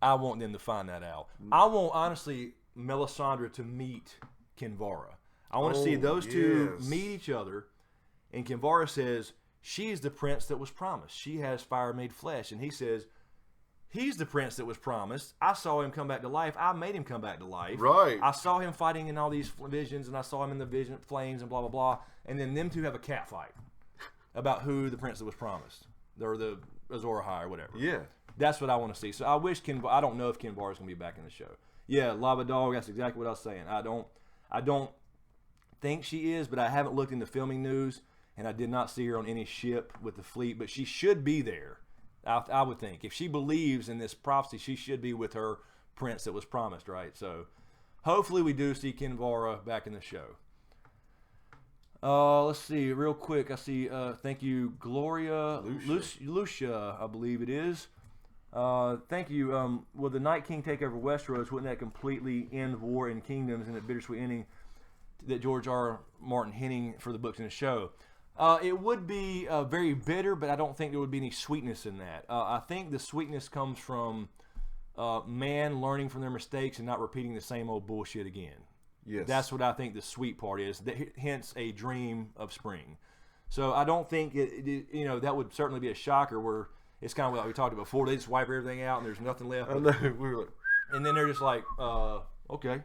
I want them to find that out. I want, honestly, Melisandre to meet Kinvara. I want to see those two meet each other, and Kinvara says, she's the prince that was promised. She has fire made flesh. And he says, he's the prince that was promised. I saw him come back to life. I made him come back to life. Right. I saw him fighting in all these visions, and I saw him in the vision flames and blah, blah, blah. And then them two have a cat fight about who the prince that was promised. Or the Azor Ahai or whatever. Yeah. That's what I want to see. So I wish I don't know if Kinvara is going to be back in the show. Yeah, Lava Dog, that's exactly what I was saying. I don't think she is, but I haven't looked into filming news, and I did not see her on any ship with the fleet, but she should be there. I would think. If she believes in this prophecy, she should be with her prince that was promised, right? So hopefully we do see Kinvara back in the show. Let's see, real quick. I see, thank you, Gloria Lucia, I believe it is. Thank you. Will the Night King take over Westeros? Wouldn't that completely end war in kingdoms and a bittersweet ending that George R. Martin hinting for the books in the show? It would be very bitter, but I don't think there would be any sweetness in that. I think the sweetness comes from man learning from their mistakes and not repeating the same old bullshit again. Yes. That's what I think the sweet part is. Hence, a dream of spring. So I don't think that would certainly be a shocker where it's kind of like we talked about before. They just wipe everything out and there's nothing left. I know. We were like, and then they're just like, okay,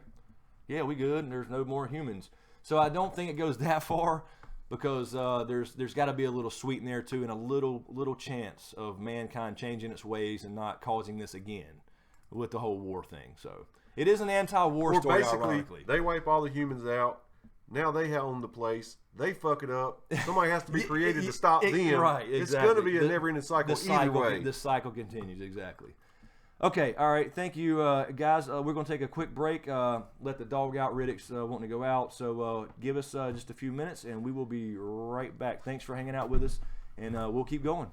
yeah, we good, and there's no more humans. So I don't think it goes that far because there's got to be a little sweet in there too, and a little chance of mankind changing its ways and not causing this again. with the whole war thing. So it is an anti-war Or story, basically, ironically. they wipe all the humans out. Now they own the place. They fuck it up. Somebody has to be created to stop them. Right, exactly. It's going to be a never-ending cycle either way. The cycle continues, exactly. Okay, all right. Thank you, guys. We're going to take a quick break. Let the dog out. Riddick's wanting to go out. So give us just a few minutes, and we will be right back. Thanks for hanging out with us, and we'll keep going.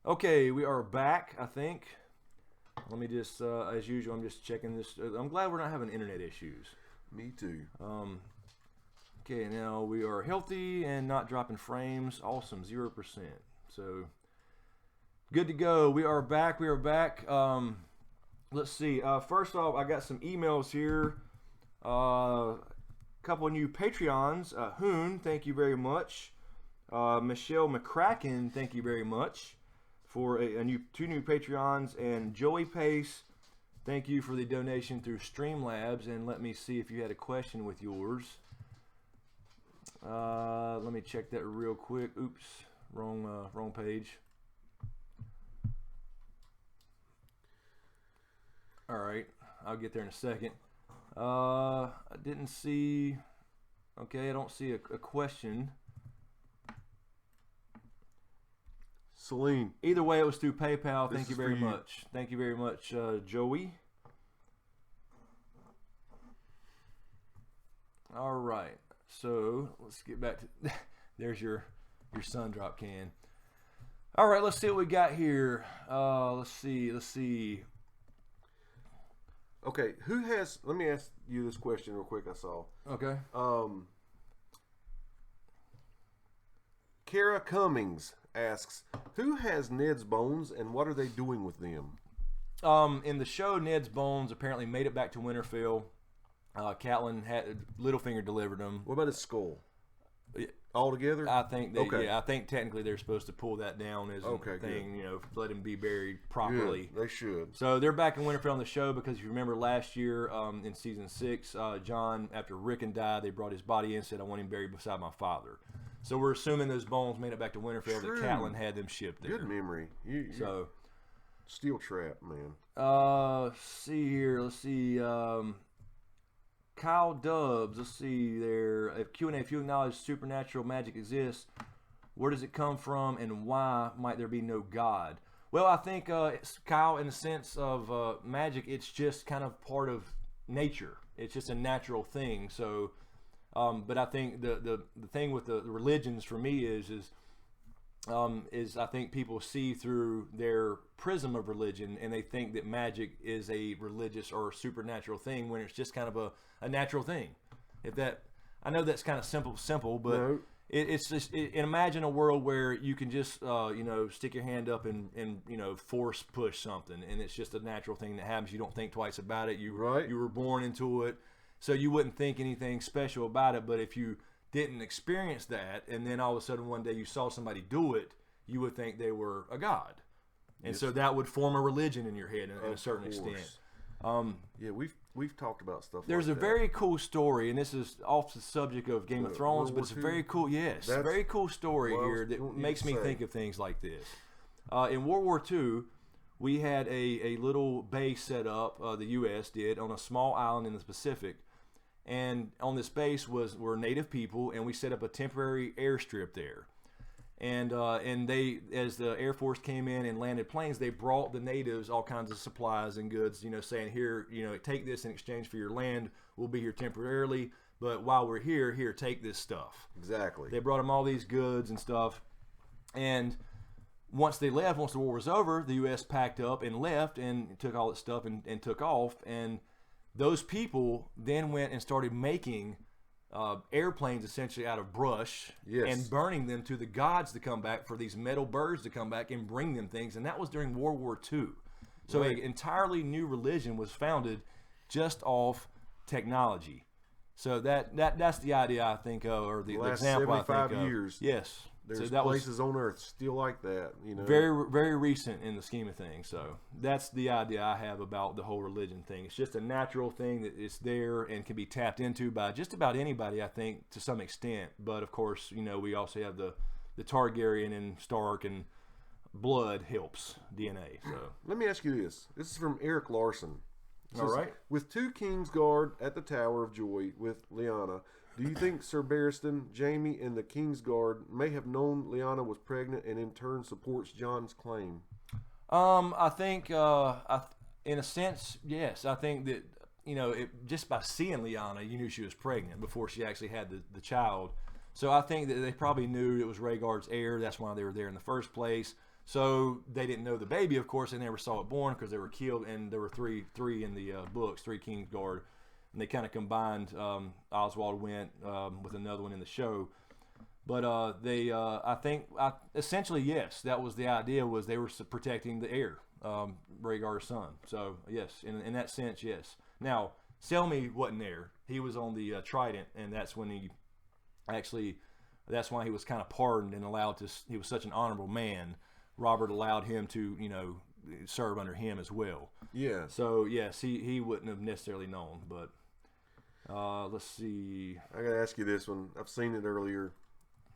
Okay, we are back, I think. Let me just, as usual, I'm just checking this. I'm glad we're not having internet issues. Me too. Okay, now we are healthy and not dropping frames. Awesome, 0%. So, good to go. We are back. Let's see. First off, I got some emails here. A couple of new Patreons. Hoon, thank you very much. Michelle McCracken, thank you very much for two new Patreons. And Joey Pace, thank you for the donation through Streamlabs. And let me see if you had a question with yours. Let me check that real quick. Oops, wrong page. All right, I'll get there in a second. I didn't see. Okay, I don't see a question. Celine. Either way, it was through PayPal. This Thank you is very for you. much. Thank you very much, Joey. All right. So let's get back to. There's your sun drop can. All right. Let's see what we got here. Let's see. Okay, who has? Let me ask you this question real quick. I saw. Okay. Kara Cummings asks, "Who has Ned's bones, and what are they doing with them?" In the show, Ned's bones apparently made it back to Winterfell. Catelyn had Littlefinger delivered them. What about his skull? Yeah. All together? I think Okay. I think technically they're supposed to pull that down as a thing, let him be buried properly. Good. They should. So they're back in Winterfell on the show because if you remember last year in season 6, Jon, after Rickon died, they brought his body in and said, "I want him buried beside my father." So we're assuming those bones made it back to Winterfell. True. That Catelyn had them shipped there. Good memory. So steel trap, man. see here. Let's see. Kyle Dubs, let's see there. If Q&A, if you acknowledge supernatural magic exists, where does it come from and why might there be no God? Well, I think, Kyle, in the sense of magic, it's just kind of part of nature. It's just a natural thing. So, but I think the thing with the religions for me is I think people see through their prism of religion and they think that magic is a religious or supernatural thing when it's just kind of a natural thing. I know that's kind of simple, but No. it's just imagine a world where you can just stick your hand up and force push something and it's just a natural thing that happens. You don't think twice about it. You were born into it, so you wouldn't think anything special about it. But if you didn't experience that, and then all of a sudden one day you saw somebody do it, you would think they were a god, and so that would form a religion in your head in a certain extent. Yeah, we've talked about stuff. There's like a that. very cool story, and this is off the subject of Game of Thrones, but it's a very cool, very cool story here that makes me think of things like this. In World War II, we had a little base set up. The U.S. did on a small island in the Pacific. And on this base were native people, and we set up a temporary airstrip there. And they, as the Air Force came in and landed planes, they brought the natives all kinds of supplies and goods, saying, "Here, take this in exchange for your land. We'll be here temporarily, but while we're here, take this stuff." Exactly. They brought them all these goods and stuff. And once they left, once the war was over, the U.S. packed up and left and took all that stuff and took off. And those people then went and started making airplanes essentially out of brush and burning them to the gods to come back, for these metal birds to come back and bring them things. And that was during World War II. So an entirely new religion was founded just off technology. So that's the idea I think of, or the last example I 75 think of. years. Yes. There's so that places on Earth still like that, Very, very recent in the scheme of things. So that's the idea I have about the whole religion thing. It's just a natural thing that is there and can be tapped into by just about anybody, I think, to some extent. But of course, we also have the Targaryen and Stark, and blood helps DNA. So let me ask you this. This is from Eric Larson. It all says, right. With 2 Kingsguard at the Tower of Joy with Lyanna, do you think Sir Barristan, Jaime, and the Kingsguard may have known Lyanna was pregnant and in turn supports Jon's claim? I think, in a sense, yes. I think that, just by seeing Lyanna, you knew she was pregnant before she actually had the child. So I think that they probably knew it was Rhaegar's heir. That's why they were there in the first place. So they didn't know the baby, of course. They never saw it born because they were killed, and there were three in the books, 3 Kingsguard, and they kind of combined. Oswald went with another one in the show, but I think essentially yes, that was the idea, was they were protecting the heir, Rhaegar's son. So yes, in that sense, yes. Now Selmy wasn't there; he was on the Trident, and that's when he actually. That's why he was kind of pardoned and allowed to. He was such an honorable man. Robert allowed him to, serve under him as well. Yeah. So yes, he wouldn't have necessarily known. But let's see. I gotta ask you this one. I've seen it earlier.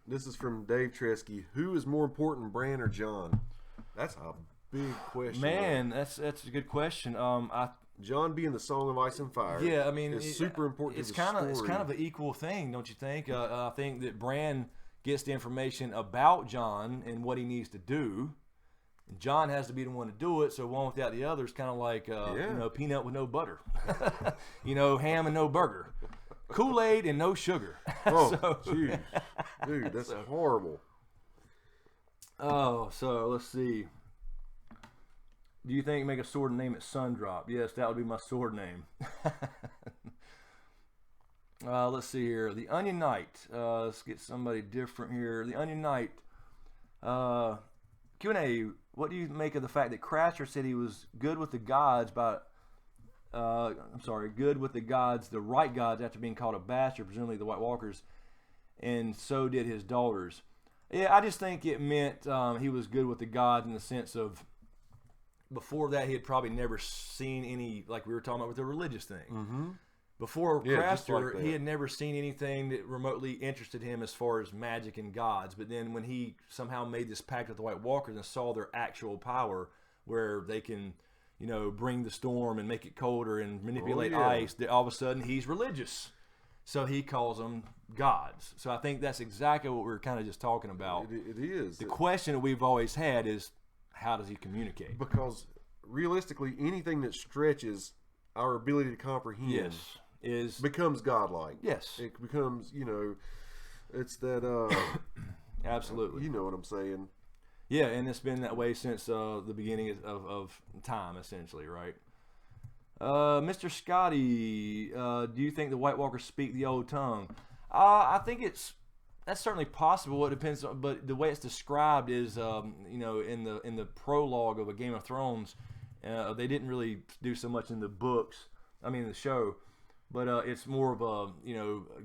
This is from Dave Tresky. Who is more important, Bran or Jon? That's a big question. Man, that's a good question. Jon being the Song of Ice and Fire. Yeah, I mean, it's super important. It's kind of an equal thing, don't you think? I think that Bran gets the information about Jon and what he needs to do. And Jon has to be the one to do it. So one without the other is kind of like peanut with no butter, ham and no burger, Kool-Aid and no sugar. Oh, jeez, dude, that's horrible. Oh, so let's see. Do you think make a sword and name it Sundrop? Yes, that would be my sword name. Let's see here. The Onion Knight. Let's get somebody different here. The Onion Knight. Q&A. What do you make of the fact that Cratcher said he was good with the gods good with the gods, the right gods, after being called a bastard, presumably the White Walkers, and so did his daughters. Yeah, I just think it meant he was good with the gods in the sense of, before that, he had probably never seen any, like we were talking about with the religious thing. Mm-hmm. Before Craster, like he had never seen anything that remotely interested him as far as magic and gods. But then when he somehow made this pact with the White Walkers and saw their actual power, where they can, bring the storm and make it colder and manipulate ice, all of a sudden he's religious. So he calls them gods. So I think that's exactly what we were kind of just talking about. It is. The question that we've always had is, how does he communicate? Because realistically, anything that stretches our ability to comprehend becomes godlike. Yes. It becomes, it's that... Absolutely. You know what I'm saying. Yeah, and it's been that way since the beginning of time, essentially, right? Mr. Scotty, do you think the White Walkers speak the old tongue? I think that's certainly possible. It depends, but the way it's described is, in the prologue of A Game of Thrones, they didn't really do so much in the books. I mean, in the show, but it's more of a,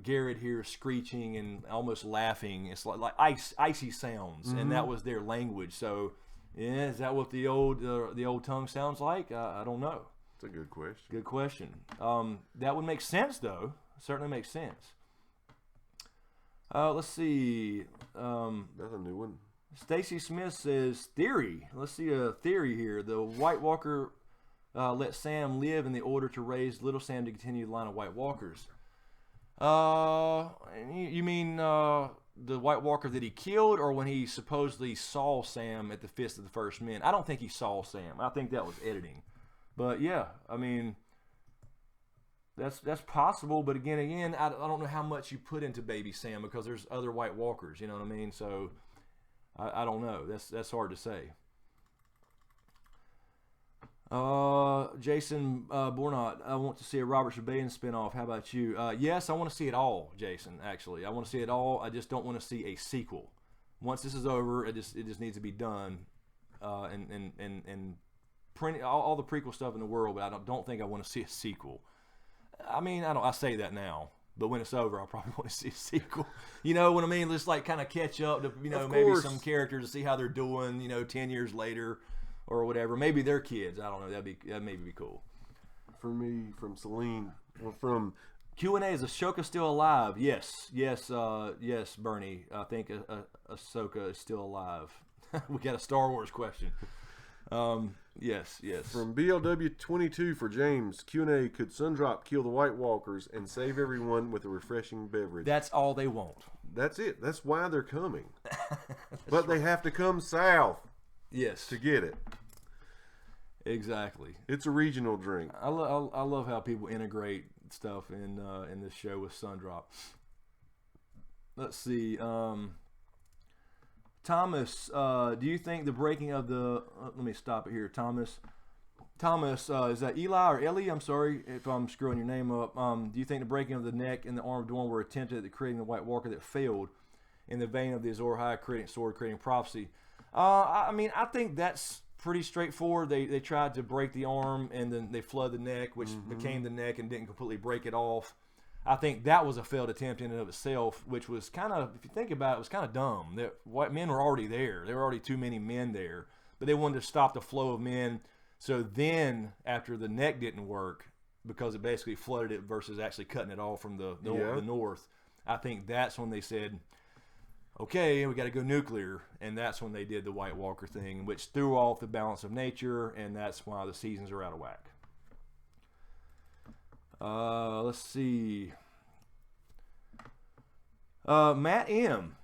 Garrett here screeching and almost laughing. It's like icy sounds, and that was their language. So, yeah, is that what the old tongue sounds like? I don't know. It's a good question. Good question. That would make sense, though. Certainly makes sense. Let's see. That's a new one. Stacy Smith says, theory. Let's see a theory here. The White Walker let Sam live in the order to raise little Sam to continue the line of White Walkers. You mean the White Walker that he killed, or when he supposedly saw Sam at the Fist of the First Men? I don't think he saw Sam. I think that was editing. But yeah, I mean... That's possible, but again, I don't know how much you put into Baby Sam, because there's other White Walkers, you know what I mean? So I don't know. That's hard to say. Jason Bornott, I want to see a Robert's Rebellion spinoff. How about you? Yes, I want to see it all, Jason. Actually, I want to see it all. I just don't want to see a sequel. Once this is over, it just needs to be done, and print all the prequel stuff in the world. But I don't think I want to see a sequel. I mean, I say that now, but when it's over, I'll probably want to see a sequel. You know what I mean? Just like kind of catch up to, maybe some characters to see how they're doing, 10 years later or whatever. Maybe they're kids. I don't know. That maybe be cool. For me, from Celine, or from Q&A, is Ashoka still alive? Yes, Bernie. I think Ahsoka is still alive. We got a Star Wars question. Yes. From BLW22 for James, Q&A, could Sundrop kill the White Walkers and save everyone with a refreshing beverage? That's all they want. That's it. That's why they're coming. But they have to come south. Yes. To get it. Exactly. It's a regional drink. I love how people integrate stuff in this show with Sundrop. Let's see. Thomas, do you think the breaking of the? Let me stop it here, Thomas. Thomas, is that Eli or Ellie? I'm sorry if I'm screwing your name up. Do you think the breaking of the neck and the arm of Dorn were attempted at creating the White Walker that failed in the vein of the Azor Ahai creating prophecy? I mean, I think that's pretty straightforward. They tried to break the arm and then they flood the neck, which became the neck and didn't completely break it off. I think that was a failed attempt in and of itself, which was kind of, if you think about it, it was kind of dumb. The white men were already there. There were already too many men there, but they wanted to stop the flow of men. So then, after the neck didn't work, because it basically flooded it versus actually cutting it off from the north, I think that's when they said, okay, we got to go nuclear. And that's when they did the White Walker thing, which threw off the balance of nature, and that's why the seasons are out of whack. Let's see. Matt M.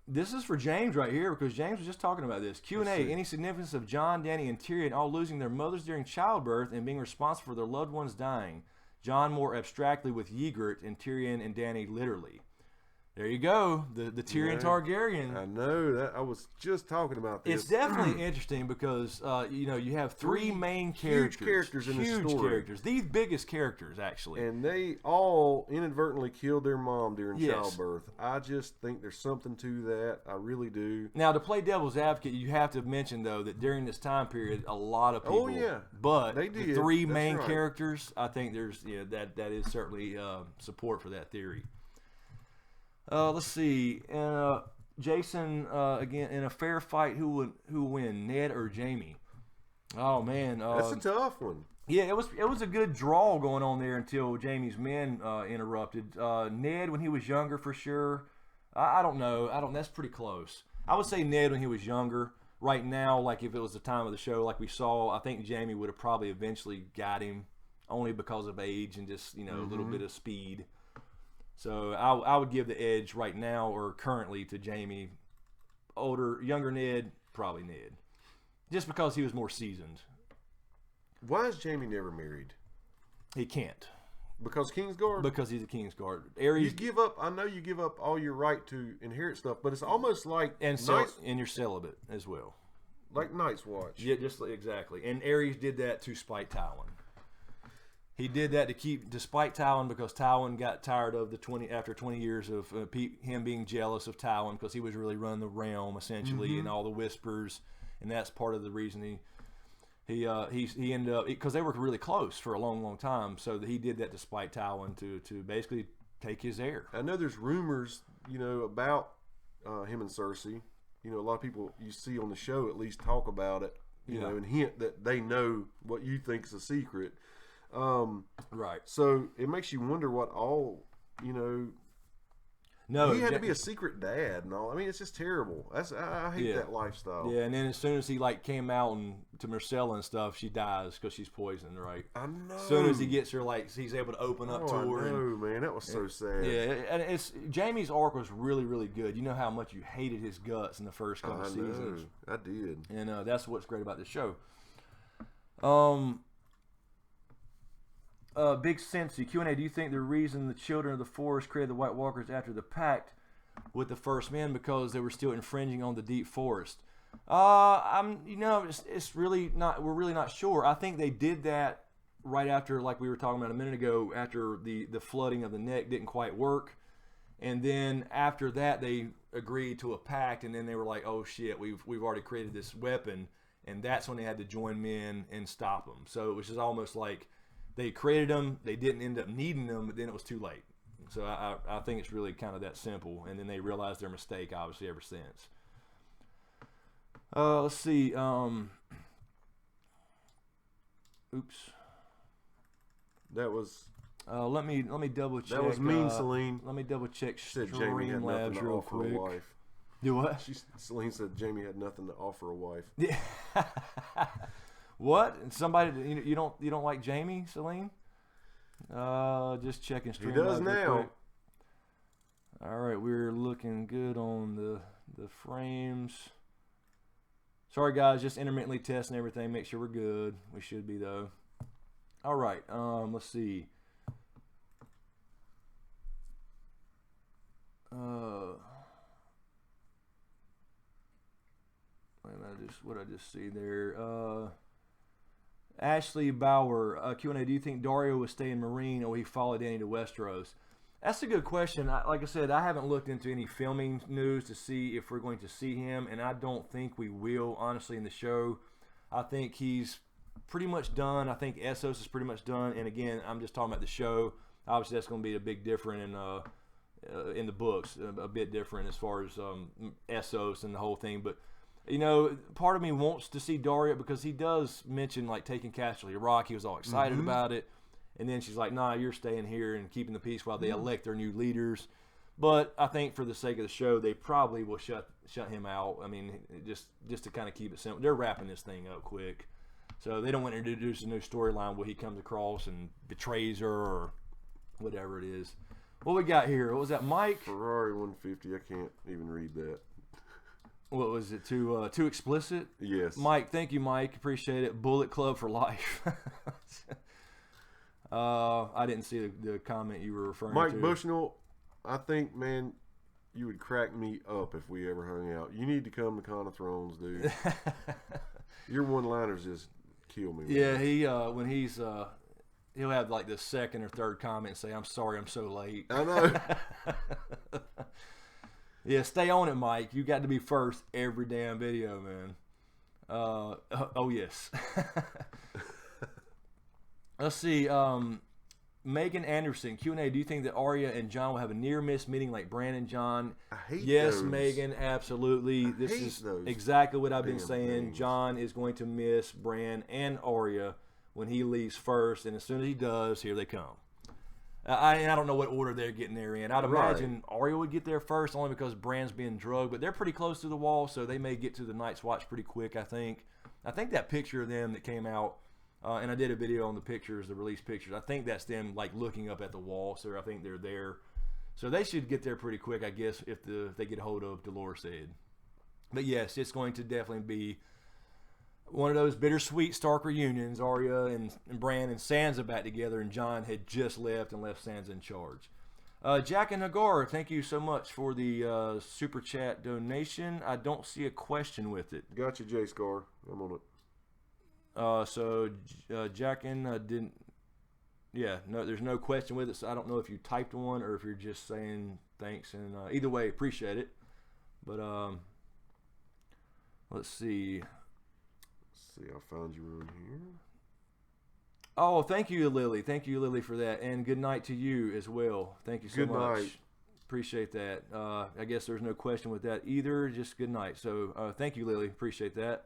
This is for James right here, because James was just talking about this. Q&A, any significance of Jon, Dany, and Tyrion all losing their mothers during childbirth and being responsible for their loved ones dying? Jon more abstractly with Ygritte, and Tyrion and Dany literally. There you go, the Tyrion Targaryen. I know that. I was just talking about this. It's definitely interesting because you have three main characters, huge characters in this story. Huge characters, the biggest characters actually, and they all inadvertently killed their mom during childbirth. I just think there's something to that. I really do. Now, to play devil's advocate, you have to mention though that during this time period, a lot of people. Oh yeah, but they did. The three main characters, I think there's that is certainly support for that theory. Let's see. Jason, again, in a fair fight, who would win, Ned or Jaime? Oh man, that's a tough one. Yeah, it was a good draw going on there until Jaime's men interrupted. Ned, when he was younger, for sure. I don't know. That's pretty close. I would say Ned when he was younger. Right now, like if it was the time of the show, like we saw, I think Jaime would have probably eventually got him, only because of age and just a little bit of speed. So I would give the edge right now or currently to Jaime. Younger Ned, probably Ned, just because he was more seasoned. Why is Jaime never married? He can't. Because Kingsguard? Because he's a Kingsguard. Aerys, you give up. I know you give up all your right to inherit stuff, but it's almost like and you're celibate as well, like Night's Watch. Yeah, just exactly. And Aerys did that to spite Tywin. He did that despite Tywin, because Tywin got tired of after 20 years of him being jealous of Tywin, because he was really running the realm essentially, and all the whispers, and that's part of the reason he ended up, because they were really close for a long time. So that he did that despite Tywin to basically take his heir. I know there's rumors, about him and Cersei. A lot of people you see on the show at least talk about it, and hint that they know what you think is a secret. Right. So it makes you wonder what all, No, he had to be a secret dad and all. I mean, it's just terrible. I hate that lifestyle. Yeah, and then as soon as he came out to Myrcella and stuff, she dies because she's poisoned, right? I know. As soon as he gets her, he's able to open up to her. I know, man. That was so sad. Yeah, and Jaime's arc was really, really good. You know how much you hated his guts in the first couple seasons. I did. And that's what's great about the show. Big Cincy, Q&A, do you think the reason the Children of the Forest created the White Walkers after the pact with the First Men because they were still infringing on the Deep Forest? It's really not, we're really not sure. I think they did that right after, like we were talking about a minute ago, after the flooding of the neck didn't quite work. And then after that, they agreed to a pact, and then they were like, oh shit, we've already created this weapon. And that's when they had to join men and stop them. So it was just almost like, they created them, they didn't end up needing them, but then it was too late. So I think it's really kind of that simple. And then they realized their mistake, obviously, ever since. Let's see. Oops. That was... let me double check. That was mean, Celine. Let me double check Streamlabs real quick. Do what? Celine said Jaime had nothing to offer a wife. Yeah. What? Somebody you don't like Jaime, Celine? Just checking Streamlabs. He does now. All right, we're looking good on the frames. Sorry guys, just intermittently testing everything. Make sure we're good. We should be though. All right. Let's see. what I just see there. Ashley Bauer, Q&A, do you think Dario will stay in Marine or will he follow Danny to Westeros? That's a good question. Like I said, I haven't looked into any filming news to see if we're going to see him, and I don't think we will, honestly, in the show. I think he's pretty much done. I think Essos is pretty much done. And again, I'm just talking about the show. Obviously, that's going to be a big difference in the books, a bit different as far as Essos and the whole thing. But you know, part of me wants to see Daria because he does mention like taking Castle Rock. He was all excited about it. And then she's like, nah, you're staying here and keeping the peace while they elect their new leaders. But I think for the sake of the show, they probably will shut him out. I mean, just to kind of keep it simple. They're wrapping this thing up quick. So they don't want to introduce a new storyline where he comes across and betrays her or whatever it is. What we got here? What was that, Mike? Ferrari 150. I can't even read that. What was it? Too explicit? Yes. Mike, thank you, Mike. Appreciate it. Bullet Club for life. I didn't see the comment you were referring to. Mike Bushnell, I think, man, you would crack me up if we ever hung out. You need to come to Con of Thrones, dude. Your one-liners just kill me. Yeah, he when he's he'll have like the second or third comment and say, "I'm sorry, I'm so late." I know. Yeah, stay on it, Mike. You got to be first every damn video, man. Oh yes. Let's see. Megan Anderson, Q&A, do you think that Arya and Jon will have a near-miss meeting like Bran and Jon? I hate yes, those. Megan, absolutely. This is exactly what I've been saying. Things. Jon is going to miss Bran and Arya when he leaves first, and as soon as he does, here they come. I don't know what order they're getting there in. I'd imagine Arya would get there first only because Bran's being drugged, but they're pretty close to the wall, so they may get to the Night's Watch pretty quick, I think. I think that picture of them that came out, and I did a video on the pictures, the release pictures. I think that's them like looking up at the wall, so I think they're there. So they should get there pretty quick, I guess, if they get a hold of Dolores' head. But yes, it's going to definitely be one of those bittersweet Stark reunions. Arya and Bran and Sansa back together, and Jon had just left and left Sansa in charge. Jack and Hagar, thank you so much for the super chat donation. I don't see a question with it. Got you, J Scar. I'm on it. So Jackin didn't. Yeah, no, there's no question with it. So I don't know if you typed one or if you're just saying thanks. And either way, appreciate it. But let's see. I found you on here. Oh, thank you, Lily. Thank you, Lily, for that. And good night to you as well. Thank you so much. Night. Appreciate that. I guess there's no question with that either. Just good night. So thank you, Lily. Appreciate that.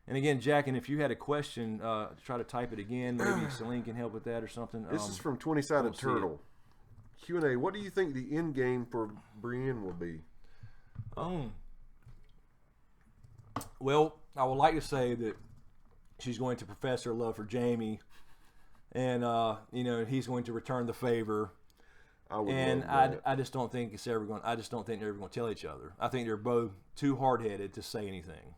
And again, Jack, and if you had a question, try to type it again. Maybe Celine can help with that or something. This is from 20-Sided Turtle. Q&A, what do you think the end game for Brienne will be? Well, I would like to say that she's going to profess her love for Jaime, and he's going to return the favor. I just don't think it's ever going. I just don't think they're ever going to tell each other. I think they're both too hard-headed to say anything.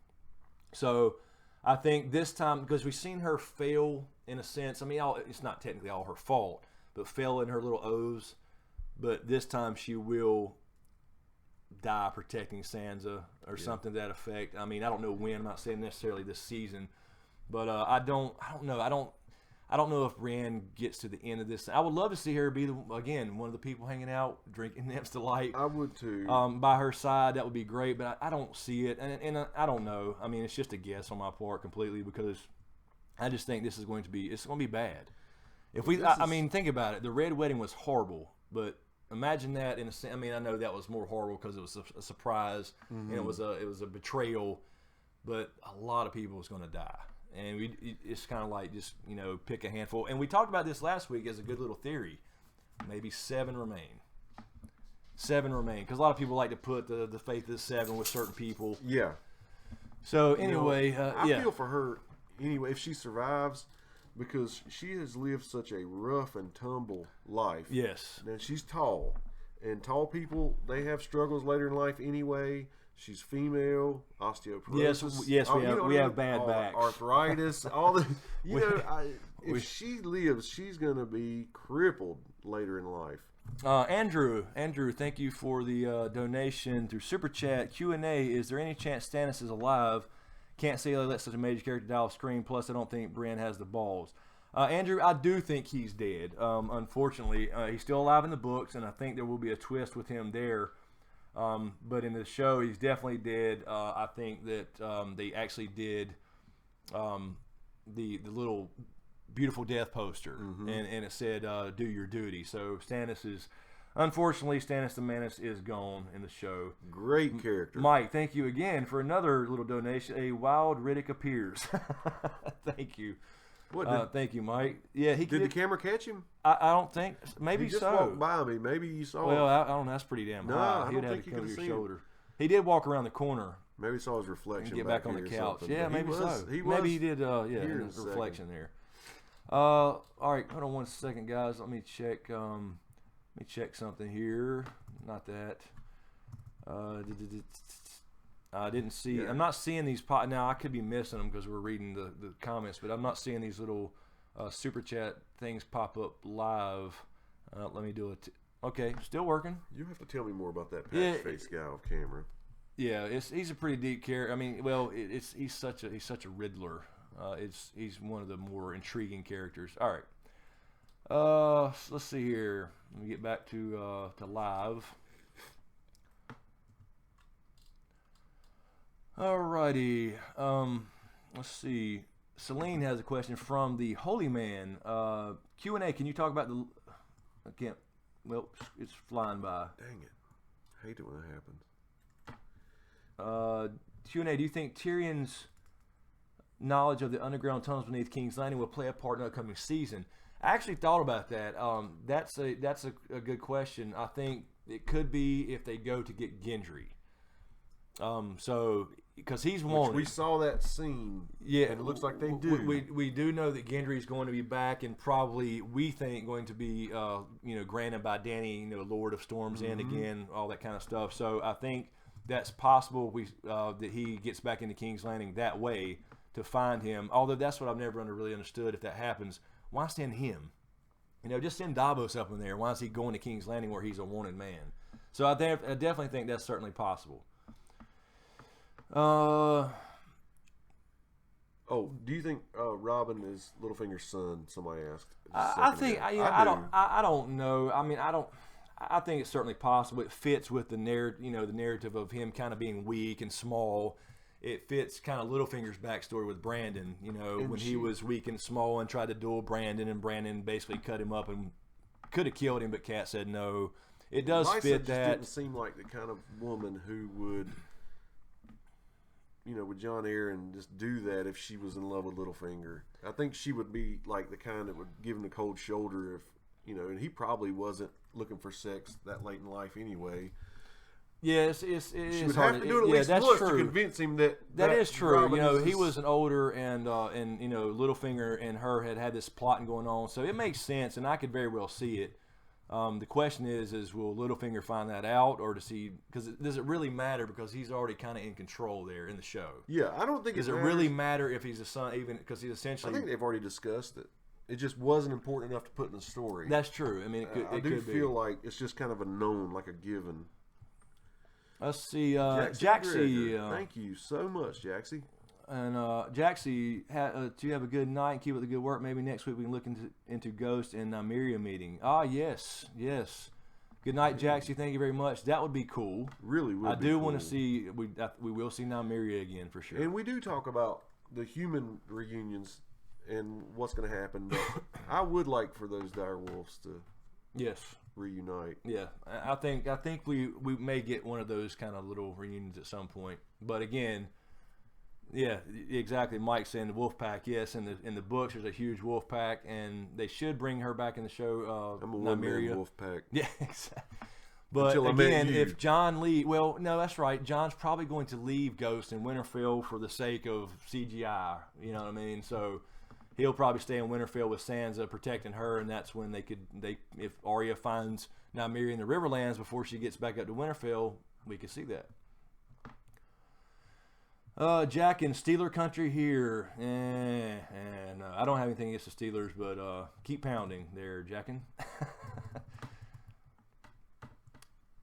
So I think this time, because we've seen her fail in a sense. I mean, it's not technically all her fault, but fail in her little oaths. But this time she will die protecting Sansa or something to that effect. I mean, I don't know when. I'm not saying necessarily this season, but I don't know. I don't know if Brienne gets to the end of this. I would love to see her be again one of the people hanging out, drinking Neps Delight. I would too. By her side, that would be great, but I don't see it, and I don't know. I mean, it's just a guess on my part completely because I just think this is going to be bad. If I mean, think about it. The Red Wedding was horrible, but imagine that in a sense. I mean, I know that was more horrible because it was a surprise and it was a betrayal, but a lot of people was going to die. And it's kind of like just, pick a handful. And we talked about this last week as a good little theory. Maybe 7 remain. 7 remain. Because a lot of people like to put the faith of the 7 with certain people. Yeah. So, anyway, I feel for her anyway if she survives because she has lived such a rough and tumble life. Yes. Now, she's tall. And tall people, they have struggles later in life anyway. She's female, osteoporosis. Yes, we have bad backs, arthritis, all the. If she lives, she's gonna be crippled later in life. Andrew, thank you for the donation through Super Chat. Q&A, is there any chance Stannis is alive? Can't say they let such a major character die off screen. Plus, I don't think Brienne has the balls. Andrew, I do think he's dead. Unfortunately, he's still alive in the books, and I think there will be a twist with him there. But in the show, he's definitely dead. I think that they actually did the little beautiful death poster, and it said "Do your duty." So unfortunately, Stannis the Menace is gone in the show. Great character, Mike. Thank you again for another little donation. A wild Riddick appears. Thank you. Thank you, Mike. Yeah, did the camera catch him? I don't think. Maybe he just so. Walked by me. Maybe you saw. Well, I don't know. That's pretty damn high. He'd have to come to your shoulder. He did walk around the corner. Maybe saw his reflection. And get back on the couch. Yeah, maybe so. Maybe he did. His reflection there. All right, hold on one second, guys. Let me check. Something here. Not that. I didn't see. Yeah. I'm not seeing these now. I could be missing them because we're reading the comments, but I'm not seeing these little super chat things pop up live. Let me do it. Okay, still working. You have to tell me more about that patch face guy off camera. Yeah, he's a pretty deep character. I mean, well, he's such a Riddler. He's one of the more intriguing characters. All right. Let's see here. Let me get back to live. Alrighty. Let's see. Celine has a question from the Holy Man. Q&A. Can you talk about the? I can't. Well, it's flying by. Dang it! I hate it when that happens. Q&A. Do you think Tyrion's knowledge of the underground tunnels beneath King's Landing will play a part in the upcoming season? I actually thought about that. That's a good question. I think it could be if they go to get Gendry. So because he's wanted. We saw that scene. Yeah, and it looks like they do. We do know that Gendry is going to be back, and probably we think going to be granted by Dany, Lord of Storm's End again, all that kind of stuff. So I think that's possible. That he gets back into King's Landing that way to find him. Although that's what I've never really understood. If that happens, why send him? Just send Davos up in there. Why is he going to King's Landing where he's a wanted man? So I definitely think that's certainly possible. Do you think Robin is Littlefinger's son? Somebody asked. I don't know. I mean, I think it's certainly possible. It fits with the narrative of him kind of being weak and small. It fits kind of Littlefinger's backstory with Brandon. When he was weak and small and tried to duel Brandon, and Brandon basically cut him up and could have killed him, but Kat said no. It does fit that. Didn't seem like the kind of woman who would. With Jon Arryn, just do that if she was in love with Littlefinger. I think she would be like the kind that would give him the cold shoulder if, and he probably wasn't looking for sex that late in life anyway. Yes, she would have to do it at least once to convince him that is true. He was an older and Littlefinger and her had this plotting going on, so it makes sense, and I could very well see it. The question is will Littlefinger find that out, or does it really matter because he's already kind of in control there in the show? Yeah, I don't think does it really matter if he's a son, even because he's essentially. I think they've already discussed it. It just wasn't important enough to put in the story. That's true. I mean, I do feel like it's just kind of a known, like a given. Let's see, Jaxie. Thank you so much, Jaxie. And Jaxie, do you have a good night and keep up the good work? Maybe next week we can look into Ghost and Nymeria meeting. Yes. Good night, Jaxie. Thank you very much. That would be cool. Really would. I do want to see. We will see Nymeria again for sure. And we do talk about the human reunions and what's going to happen. But I would like for those direwolves to reunite. Yeah, I think we may get one of those kind of little reunions at some point. But again. Yeah, exactly. Mike saying the wolf pack. Yes, in the books there's a huge wolf pack, and they should bring her back in the show. I'm a one-man wolf pack. Yeah, exactly. But again, if Jon leave, well, no, that's right. Jon's probably going to leave Ghost in Winterfell for the sake of CGI. You know what I mean? So he'll probably stay in Winterfell with Sansa protecting her, and that's when if Arya finds Nymeria in the Riverlands before she gets back up to Winterfell, we could see that. Jack in Steeler country here, and I don't have anything against the Steelers, but keep pounding there, Jackin.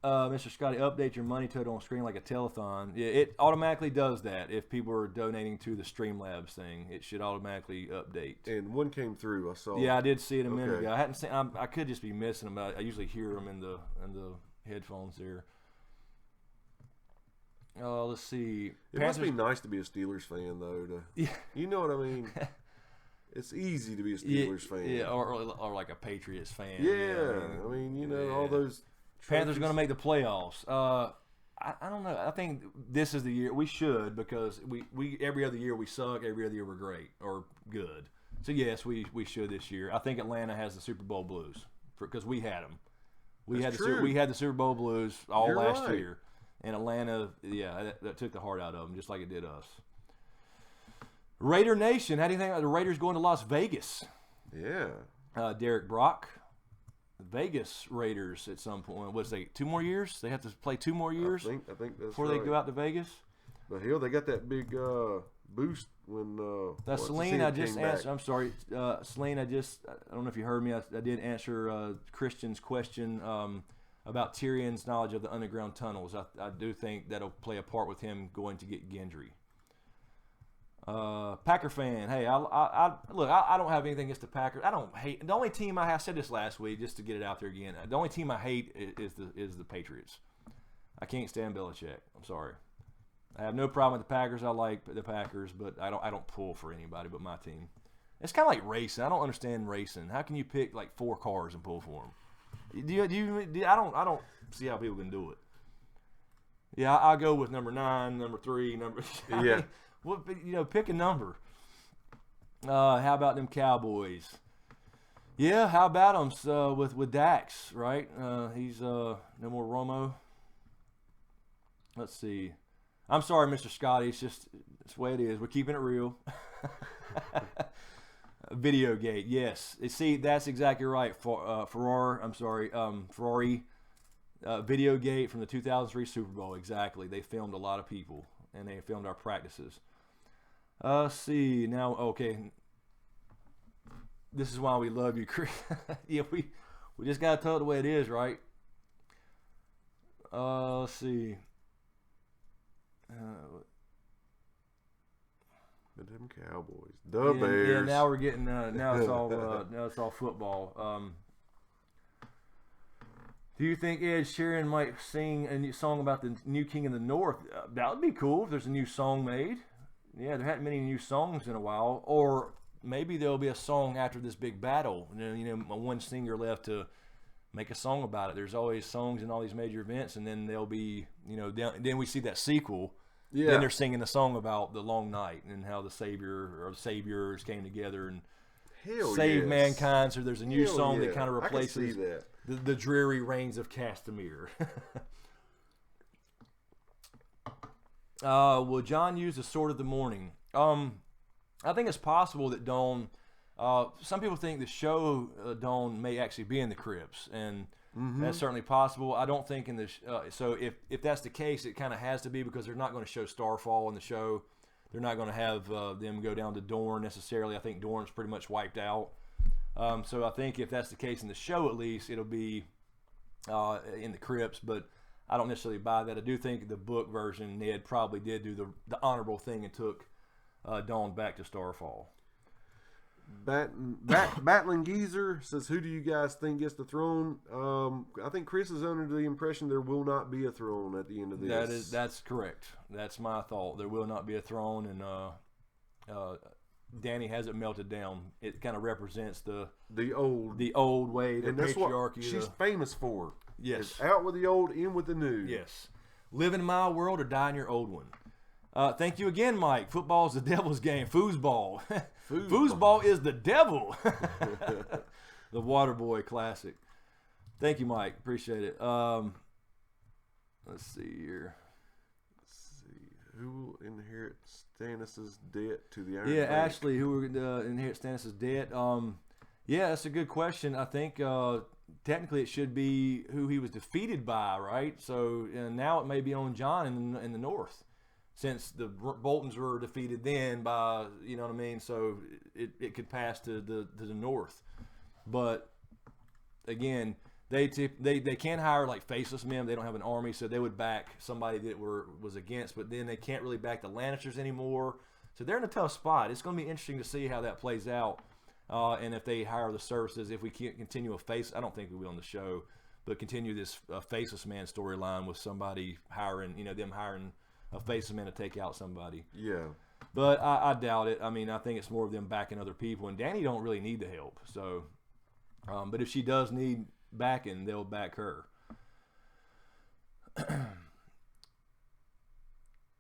Mr. Scotty, update your money total on screen like a telethon. Yeah, it automatically does that if people are donating to the Streamlabs thing. It should automatically update. And one came through. I saw. Yeah, I did see it a minute Okay. ago. I hadn't seen. I could just be missing them. But I usually hear them in the headphones there. Let's see. It must be nice to be a Steelers fan, though. You know what I mean? It's easy to be a Steelers fan. Yeah, or like a Patriots fan. Yeah, I mean, all those. Panthers are going to make the playoffs. I don't know. I think this is the year we should, because we every other year we suck. Every other year we're great or good. So yes, we should this year. I think Atlanta has the Super Bowl blues because we had them. We had the Super Bowl blues all last year. And Atlanta, that took the heart out of them, just like it did us. Raider Nation, how do you think about the Raiders going to Las Vegas? Yeah. Derek Brock, Vegas Raiders at some point. What's they? 2 more years? They have to play 2 more years. I think that's before they go out to Vegas. But hell, they got that big boost when. That's Celine. I just answered. I'm sorry, Celine. I don't know if you heard me. I did answer Christian's question. About Tyrion's knowledge of the underground tunnels. I do think that'll play a part with him going to get Gendry. Packer fan. Hey, I don't have anything against the Packers. I don't hate. The only team I said this last week just to get it out there again. The only team I hate is the Patriots. I can't stand Belichick. I'm sorry. I have no problem with the Packers. I like the Packers, but I don't pull for anybody but my team. It's kind of like racing. I don't understand racing. How can you pick like 4 cars and pull for them? I don't see how people can do it. Yeah, I'll go with number 9, number 3, number. Yeah. Pick a number. How about them Cowboys? Yeah, how about them with Dax? Right? He's no more Romo. Let's see. I'm sorry, Mr. Scotty. It's the way it is. We're keeping it real. Videogate, yes. See, that's exactly right. Ferrari. Videogate from the 2003 Super Bowl. Exactly. They filmed a lot of people, and they filmed our practices. See now. Okay, this is why we love you, Chris. Yeah, we just gotta tell it the way it is, right? Let's see. But them Cowboys, the Bears. Yeah, now we're getting. Now it's all football. Do you think Ed Sheeran might sing a new song about the new King of the North? That would be cool if there's a new song made. Yeah, there hadn't been any new songs in a while. Or maybe there'll be a song after this big battle. One singer left to make a song about it. There's always songs in all these major events, and then there'll be, then we see that sequel. Yeah. Then they're singing the song about the long night and how the saviors came together and saved mankind. So there's a new song that kind of replaces the dreary rains of Castamere. Will John use the sword of the morning? I think it's possible that Dawn. Some people think the show Dawn may actually be in the crypts, and that's certainly possible. I don't think in the so if that's the case, it kind of has to be, because they're not going to show Starfall in the show. They're not going to have them go down to Dorne necessarily. I think Dorne's pretty much wiped out. So I think if that's the case in the show, at least it'll be in the crypts. But I don't necessarily buy that. I do think the book version, Ned probably did do the honorable thing and took Dawn back to Starfall. Battling Geezer says, who do you guys think gets the throne? I think Chris is under the impression there will not be a throne at the end of this. That's correct. That's my thought. There will not be a throne, and Danny has it melted down. It kind of represents the old way, the and that's patriarchy. What she's famous for. Yes, it's out with the old, in with the new. Yes, live in my world or die in your old one. Thank you again, Mike. Football is the devil's game. Foosball. Foosball is the devil. The Waterboy classic. Thank you, Mike. Appreciate it. Let's see here. Who will inherit Stannis' debt to the Iron Yeah, Bank? Ashley, who will inherit Stannis' debt? Yeah, that's a good question. I think technically it should be who he was defeated by, right? So now it may be on Jon in the north, since the Boltons were defeated then by, you know what I mean? So it could pass to the north. But again, They can't hire like faceless men. They don't have an army, so they would back somebody that was against. But then they can't really back the Lannisters anymore. So they're in a tough spot. It's going to be interesting to see how that plays out, and if they hire the services. If we can't continue I don't think we will on the show, but continue this faceless man storyline with somebody hiring a faceless man to take out somebody. Yeah. But I doubt it. I mean, I think it's more of them backing other people, and Danny don't really need the help. So, but if she does need backing, they'll back her.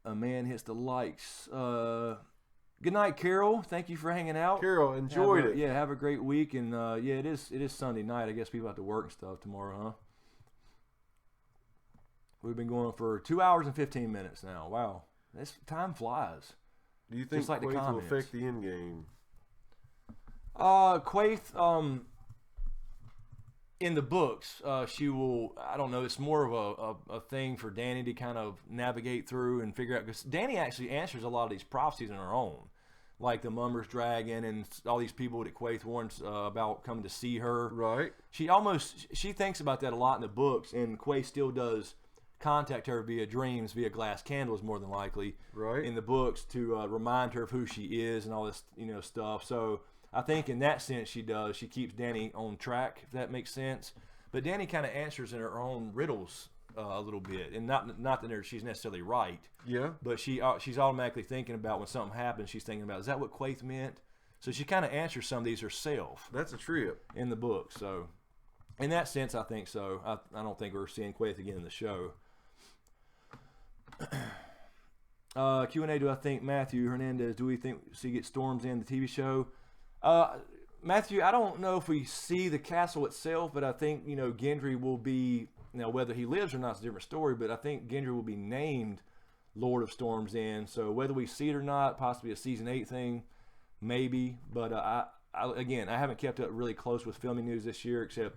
A man hits the likes. Good night, Carol. Thank you for hanging out. Carol, enjoyed it. Yeah, have a great week. And yeah, it is Sunday night. I guess people have to work and stuff tomorrow, huh? We've been going for 2 hours and 15 minutes now. Wow, this time flies. Do you think like Quaith will affect the end game? Quaith, in the books, she will. I don't know. It's more of a thing for Danny to kind of navigate through and figure out. Because Danny actually answers a lot of these prophecies on her own, like the Mummer's Dragon and all these people that Quaith warns about coming to see her. Right. She thinks about that a lot in the books, and Quaith still does contact her via dreams, via glass candles, more than likely. Right. In the books to remind her of who she is and all this, stuff. So I think in that sense she does. She keeps Danny on track, if that makes sense. But Danny kind of answers in her own riddles a little bit, and not that she's necessarily right. Yeah. But she's automatically thinking about when something happens. She's thinking about, is that what Quaith meant? So she kind of answers some of these herself. That's a trip in the book. So in that sense, I think so. I don't think we're seeing Quaith again in the show. Q&A, do I think Matthew Hernandez, do we think she gets Storms in the TV show? Matthew, I don't know if we see the castle itself, but I think, Gendry will be, whether he lives or not is a different story, but I think Gendry will be named Lord of Storms End. So whether we see it or not, possibly a season 8 thing, maybe. But I haven't kept up really close with filming news this year, except,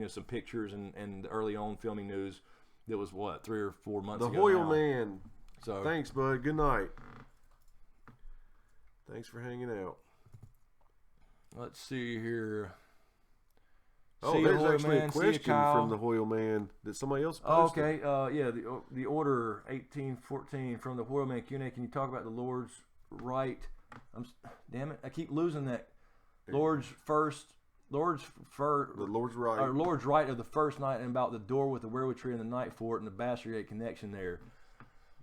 some pictures and the early on filming news. That was 3 or 4 months ago. The Hoyle now. Man. So thanks, bud. Good night. Thanks for hanging out. Let's see here. There's actually a question from the Hoyle Man that somebody else posted. Okay. Yeah. The order 1814 from the Hoyle Man Q&A. Can you talk about the Lord's right? Damn it! I keep losing that. Lord's right of the first night, and about the door with the weirwood tree and the night fort and the Bastard Gate connection there.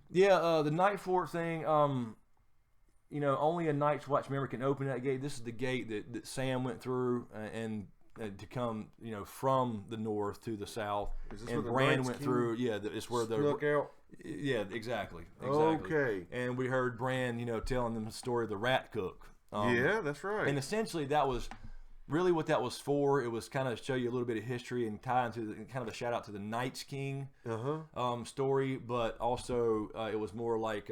Yeah, the night fort thing. Only a Night's Watch member can open that gate. This is the gate that Sam went through and to come, from the north to the south. Is this and where Bran went through. Yeah, it's where the snuck out. Yeah, exactly. Okay. And we heard Bran, telling them the story of the rat cook. Yeah, that's right. And essentially, that was really what that was for. It was kind of show you a little bit of history and tie into kind of a shout out to the Night's King story, but also it was more like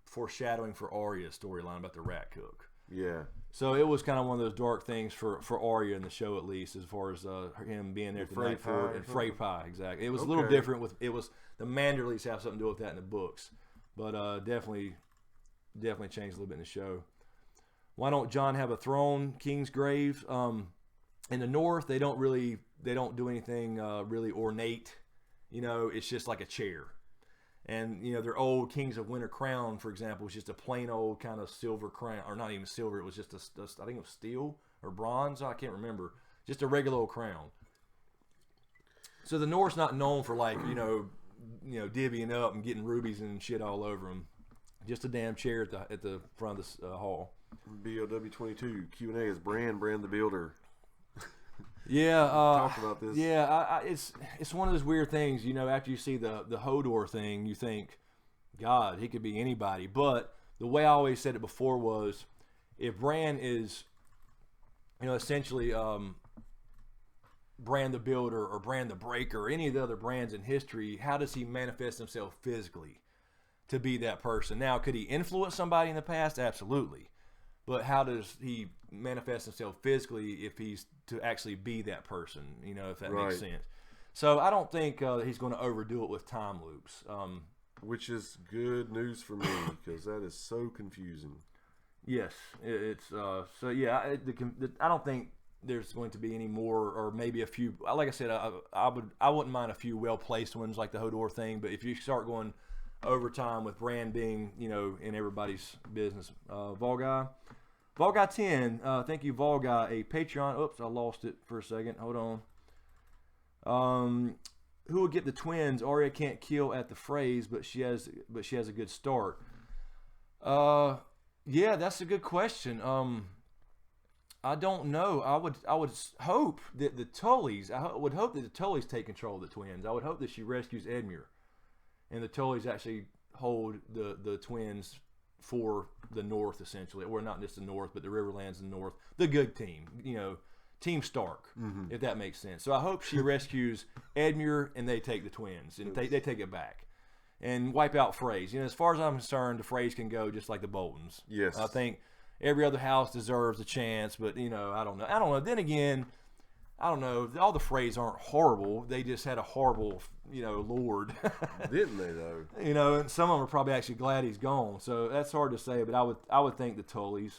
foreshadowing for Arya's storyline about the rat cook. Yeah. So it was kind of one of those dark things for Arya in the show, at least, as far as him being there at the night fort and Frey Pie. Exactly. It was a little different the Manderleys have something to do with that in the books, but definitely changed a little bit in the show. Why don't Jon have a throne, King's Grave? In the North, they don't do anything really ornate. It's just like a chair. And, their old Kings of Winter crown, for example, was just a plain old kind of silver crown. Or not even silver, it was just I think it was steel or bronze, I can't remember. Just a regular old crown. So the North's not known for divvying up and getting rubies and shit all over them. Just a damn chair at the front of the hall. BOW22 Q&A is Bran the Builder. Yeah, talked about this. Yeah, it's one of those weird things. After you see the Hodor thing, you think, God, he could be anybody. But the way I always said it before was, if Bran is, essentially Bran the Builder or Bran the Breaker or any of the other Brans in history, how does he manifest himself physically to be that person? Now, could he influence somebody in the past? Absolutely. But how does he manifest himself physically if he's to actually be that person, if that makes sense? So I don't think he's going to overdo it with time loops. Which is good news for me, because that is so confusing. Yes, it's so yeah. I don't think there's going to be any more, or maybe a few. Like I said, I wouldn't mind a few well placed ones like the Hodor thing. But if you start going overtime with Brand being, in everybody's business, Volguy 10. Thank you, Volguy. A Patreon. Oops, I lost it for a second. Hold on. Who will get the twins? Arya can't kill at the phrase, but she has a good start. Yeah, that's a good question. I don't know. I would hope that the Tullys. Would hope that the Tullys take control of the twins. I would hope that she rescues Edmure, and the Tullys actually hold the twins for the North, essentially. Or not just the North, but the Riverlands and the North. The good team, Team Stark, if that makes sense. So I hope she rescues Edmure and they take the twins and they take it back and wipe out Freys. As far as I'm concerned, the Freys can go just like the Boltons. Yes. I think every other house deserves a chance, but I don't know. Then again, I don't know. All the Freys aren't horrible. They just had a horrible, lord. Didn't they though? And some of them are probably actually glad he's gone. So that's hard to say, but I would think the Tullys.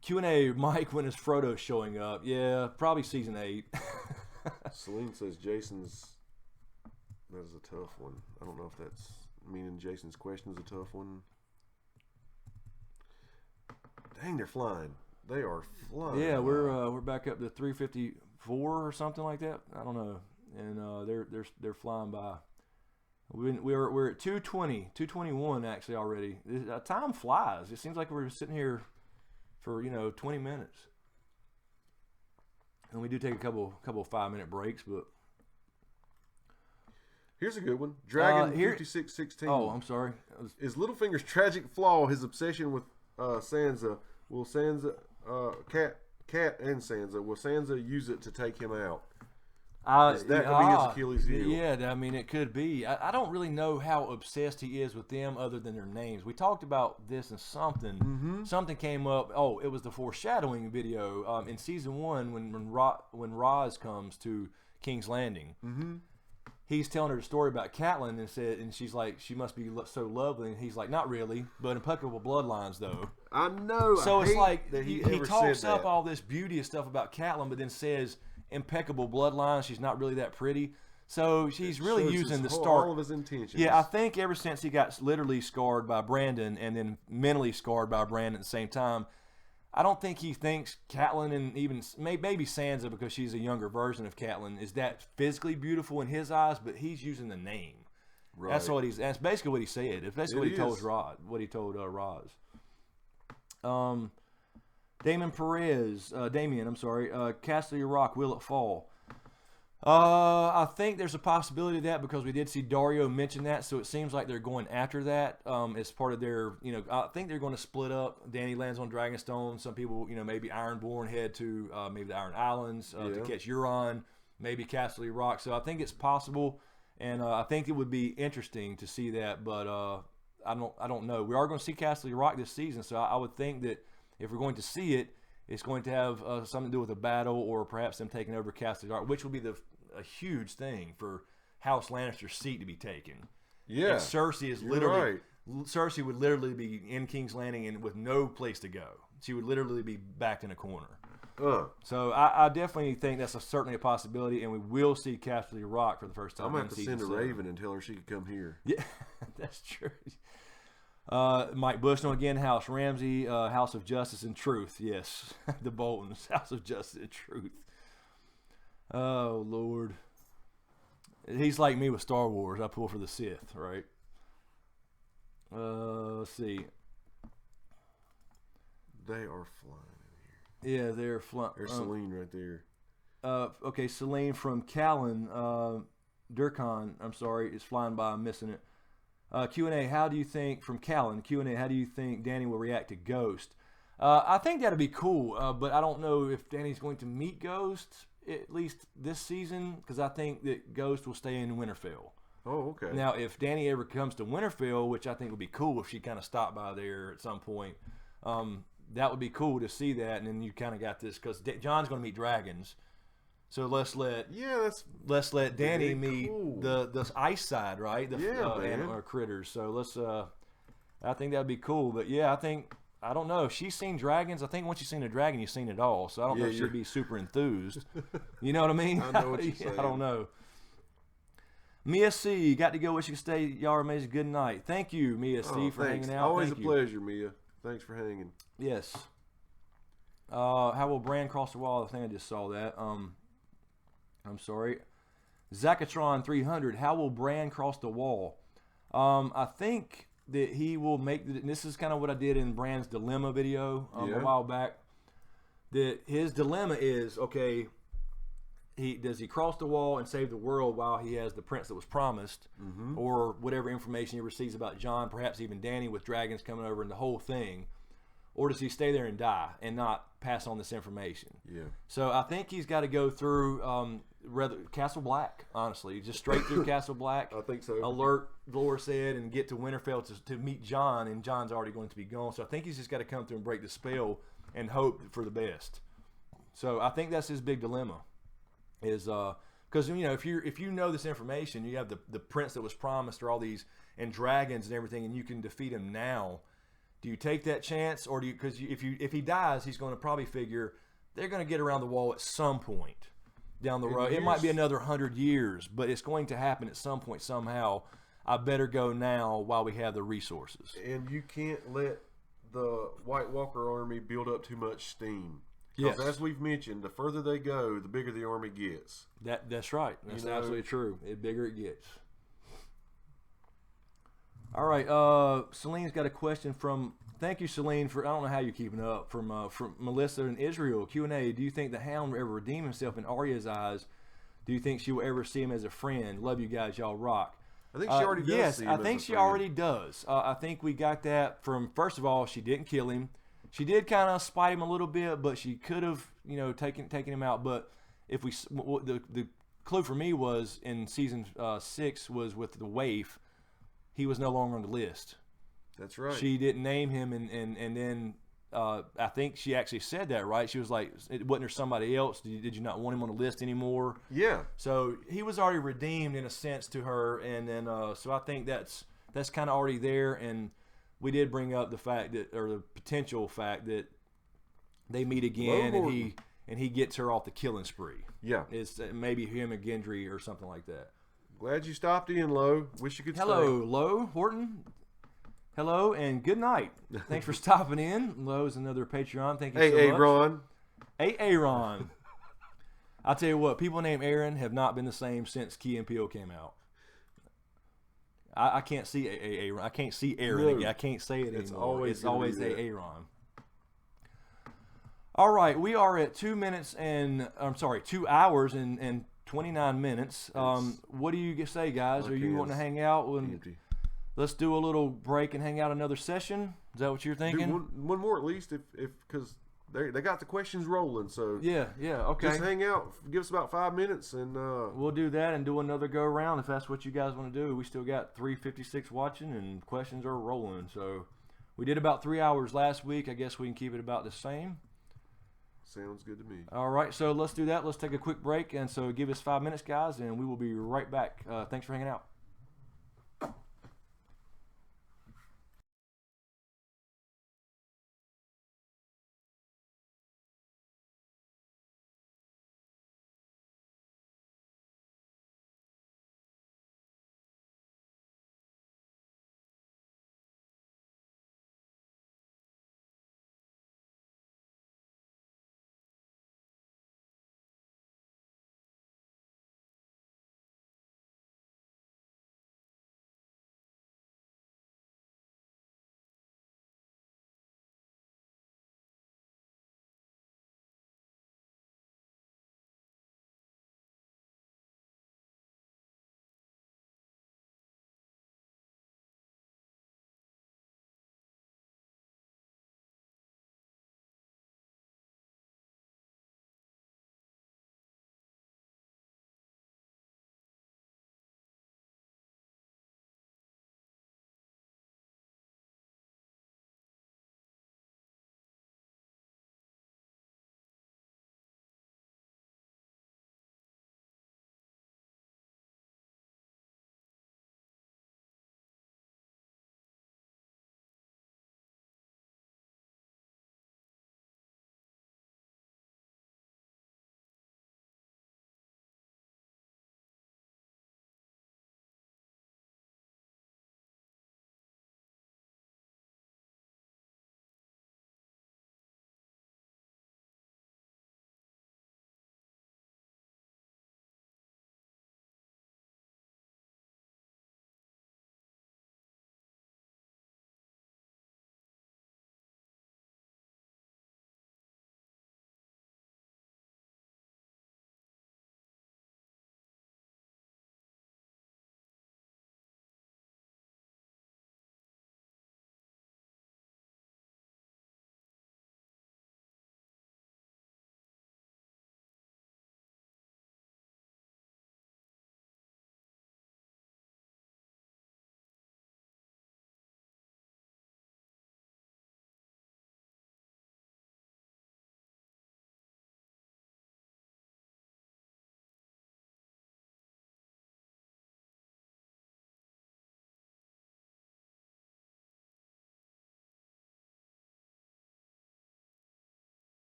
Q&A, Mike, when is Frodo showing up? Yeah, probably season 8. Celine says Jason's. That is a tough one. I don't know if that's meaning Jason's question is a tough one. Dang, they're flying. They are flying. Yeah, we're back up to 354 or something like that. I don't know, and they're flying by. We're at 220, 221 actually already. Time flies. It seems like we're sitting here for 20 minutes, and we do take a couple 5-minute breaks. But here's a good one. Dragon 5616. Oh, I'm sorry. Is Littlefinger's tragic flaw his obsession with Sansa? Will Sansa, Cat and Sansa, will Sansa use it to take him out? Is that going to be his Achilles heel? Yeah, I mean, it could be. I don't really know how obsessed he is with them other than their names. We talked about this in something. Mm-hmm. Something came up. Oh, it was the foreshadowing video in season 1 when Roz comes to King's Landing. Mm-hmm. He's telling her the story about Catelyn and she's like, she must be so lovely. And he's like, not really, but impeccable bloodlines though. I know. So it's like that he talks up all this beauty and stuff about Catelyn, but then says impeccable bloodlines. She's not really that pretty. So he's really using the start. All of his intentions. Yeah, I think ever since he got literally scarred by Brandon and then mentally scarred by Brandon at the same time, I don't think he thinks Catelyn and even maybe Sansa, because she's a younger version of Catelyn, is that physically beautiful in his eyes. But he's using the name. Right. That's basically what he said. It's basically what he told Roz. Damien, I'm sorry. Castle Rock, will it fall? I think there's a possibility of that because we did see Dario mention that, so it seems like they're going after that as part of their, I think they're going to split up. Danny lands on Dragonstone. Some people, maybe Ironborn head to maybe the Iron Islands to catch Euron, maybe Castle Rock. So I think it's possible, and I think it would be interesting to see that, but I don't know. We are going to see Castle Rock this season, so I would think that if we're going to see it, it's going to have something to do with a battle or perhaps them taking over Castle Rock, which will be a huge thing for House Lannister's seat to be taken. Yeah. And Cersei is literally Cersei would literally be in King's Landing and with no place to go. She would literally be backed in a corner. So I definitely think that's certainly a possibility, and we will see Castle Rock for the first time. I'm going to have to send a Raven and tell her she could come here. Yeah, that's true. Mike Bushnell again, House Ramsay, House of Justice and Truth. Yes, the Boltons, House of Justice and Truth. Oh, Lord. He's like me with Star Wars. I pull for the Sith, right? Let's see. They are flying in here. Yeah, they're flying. There's Celine right there. Okay, Celine from Callan, Durkan, I'm sorry, is flying by. I'm missing it. Q&A, how do you think, from Callan, Q&A, how do you think Danny will react to Ghost? I think that'd be cool, but I don't know if Danny's going to meet Ghost, at least this season, because I think that Ghost will stay in Winterfell. Oh, okay. Now, if Danny ever comes to Winterfell, which I think would be cool if she kind of stopped by there at some point, that would be cool to see that, and then you kind of got this, because John's going to meet dragons. So let's let Danny meet the ice side, right? The critters. So let's I think that'd be cool. But yeah, I think I don't know. She's seen dragons. I think once you've seen a dragon, you've seen it all. So I don't know if she'd be super enthused. You know what I mean? I know what you're saying. I don't know. Mia C, got to go. Wish you could stay. Y'all are amazing. Good night. Thank you, Mia C, for hanging out. Always a pleasure, Mia. Thanks for hanging. Yes. How will Brand cross the wall? I think I just saw that. I'm sorry. Zacatron 300. How will Brand cross the wall? I think that he will make. This is kind of what I did in Brand's dilemma video a while back. That his dilemma is, okay, does he cross the wall and save the world while he has the prince that was promised, or whatever information he receives about John, perhaps even Danny with dragons coming over and the whole thing, or does he stay there and die and not pass on this information? Yeah. So I think he's got to go through Castle Black, honestly, just straight through Castle Black. I think so. Alert, Laura said, and get to Winterfell to meet John, and John's already going to be gone. So I think he's just got to come through and break the spell and hope for the best. So I think that's his big dilemma. Is because if you know this information, you have the prince that was promised, or all these and dragons and everything, and you can defeat him now. Do you take that chance, or do you? Because if he dies, he's going to probably figure they're going to get around the wall at some point down the road. It might be another 100 years, but it's going to happen at some point somehow. I better go now while we have the resources. And you can't let the White Walker army build up too much steam. Because as we've mentioned, the further they go, the bigger the army gets. That's right. That's absolutely true. The bigger it gets. All right. Celine's got a question from. Thank you, Celine, for. I don't know how you're keeping up. From Melissa in Israel. Q&A. Do you think the Hound will ever redeem himself in Arya's eyes? Do you think she will ever see him as a friend? Love you guys. Y'all rock. I think she already does. Yes, see him I think she already does. I think we got that from. First of all, she didn't kill him. She did kind of spite him a little bit, but she could have, taken him out. But if we, the clue for me was in season 6 was with the waif, he was no longer on the list. That's right. She didn't name him, and then I think she actually said that, right? She was like, wasn't there somebody else? Did you not want him on the list anymore? Yeah. So he was already redeemed in a sense to her, and then so I think that's kind of already there. And we did bring up the fact that, or the potential fact that they meet again, and he gets her off the killing spree. Yeah, it's maybe him and Gendry or something like that. Glad you stopped in, Lo. Wish you could. Hello, stay. Lo Horton. Hello and good night. Thanks for stopping in. Lo's another Patreon. Thank you so much. Hey, Ron. Hey, Aaron. I'll tell you what, people named Aaron have not been the same since Key and Peele came out. I can't see Aaron. I can't see Aaron again. I can't say it anymore. It's always Aaron. All right, we are at 2 hours and 29 minutes. What do you say, guys? Are you wanting to hang out? Let's do a little break and hang out another session. Is that what you're thinking? One more at least, if because they got the questions rolling. So yeah, okay. Just hang out. Give us about 5 minutes, and we'll do that and do another go around if that's what you guys want to do. We still got 356 watching and questions are rolling. So we did about 3 hours last week. I guess we can keep it about the same. Sounds good to me. All right, so let's do that. Let's take a quick break, and so give us 5 minutes, guys, and we will be right back. Thanks for hanging out.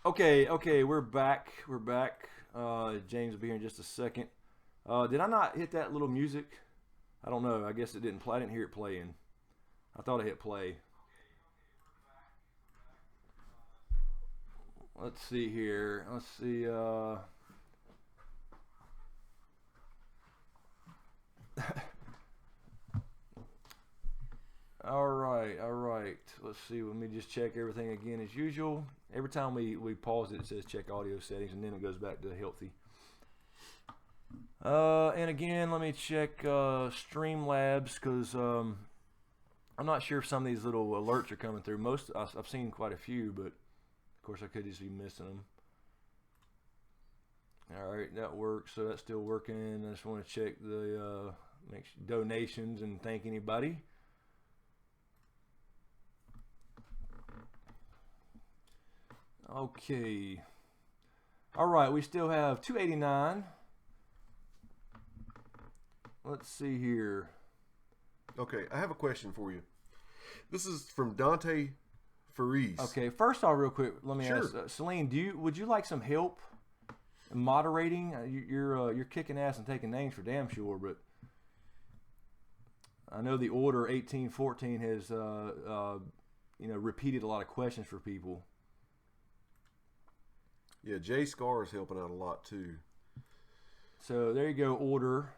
Okay, we're back. James will be here in just a second. Did I not hit that little music? I don't know. I guess it didn't play. I didn't hear it playing. I thought I hit play. Let's see here. Let's see. All right. Let's see. Let me just check everything again as usual. Every time we pause it, it says check audio settings, and then it goes back to healthy. And again, let me check Streamlabs because I'm not sure if some of these little alerts are coming through. Most I've seen quite a few, but of course I could just be missing them. All right, that works. So that's still working. I just want to check the donations and thank anybody. Okay. All right, we still have 289. Let's see here. Okay, I have a question for you. This is from Dante Faris. Okay, first off, real quick, let me ask Celine, would you like some help in moderating? You're kicking ass and taking names for damn sure, but I know the order 1814 has repeated a lot of questions for people. Yeah, Jay Scar is helping out a lot too. So there you go, order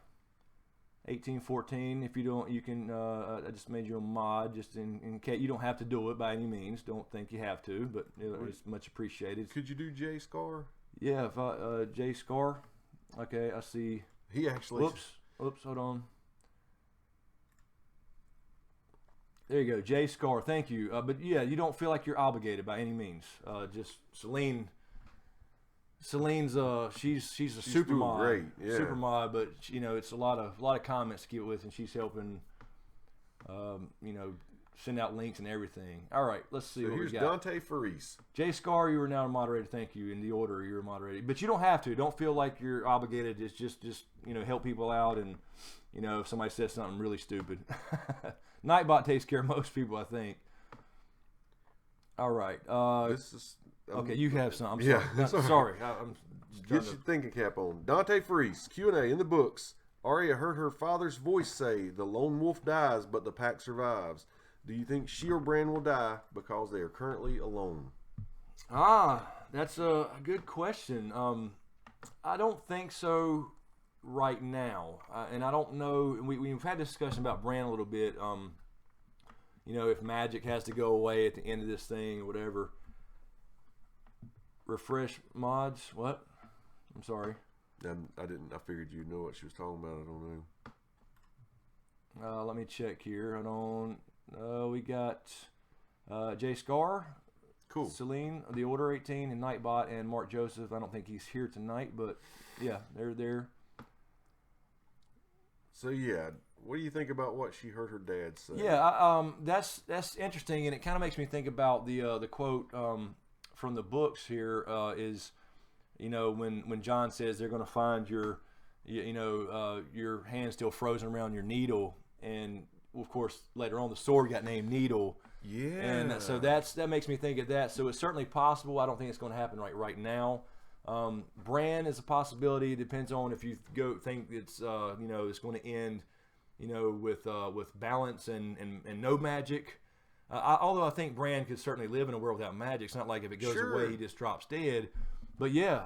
1814. If you don't, you can. I just made you a mod, just in case. You don't have to do it by any means. Don't think you have to, but it's much appreciated. Could you do Jay Scar? Yeah, if Jay Scar. Okay, I see. He actually. Oops, hold on. There you go, Jay Scar. Thank you. But yeah, you don't feel like you're obligated by any means. Just Celine's she's a super mod, great, yeah. Super mod, but it's a lot of comments to keep with, and she's helping, send out links and everything. All right, let's see. So what here's we got. Dante Faris. Jay Scar, you are now moderated. Thank you. In the order you're moderated, but you don't have to. Don't feel like you're obligated. It's just help people out, and if somebody says something really stupid, Nightbot takes care of most people, I think. All right. This is. Okay, you have some. I'm yeah, sorry. I'm Get your thinking cap on. Dante Faris, Q&A in the books. Arya heard her father's voice say, "The lone wolf dies, but the pack survives." Do you think she or Bran will die because they are currently alone? That's a good question. I don't think so right now, and I don't know. We've had a discussion about Bran a little bit. If magic has to go away at the end of this thing or whatever. Refresh mods. What? I'm sorry. I didn't. I figured you'd know what she was talking about. I don't know. Let me check here. Hold on. We got Jay Scar. Cool. Celine, the Order 18, and Nightbot, and Mark Joseph. I don't think he's here tonight, but yeah, they're there. So yeah, what do you think about what she heard her dad say? Yeah, that's interesting, and it kind of makes me think about the quote from the books here is, when John says they're going to find your hand still frozen around your needle, and of course later on the sword got named Needle. Yeah. And so that makes me think of that. So it's certainly possible. I don't think it's going to happen right now. Bran is a possibility. It depends on if you think it's it's going to end with balance and no magic. Although I think Bran could certainly live in a world without magic. It's not like if it goes away, he just drops dead. But yeah,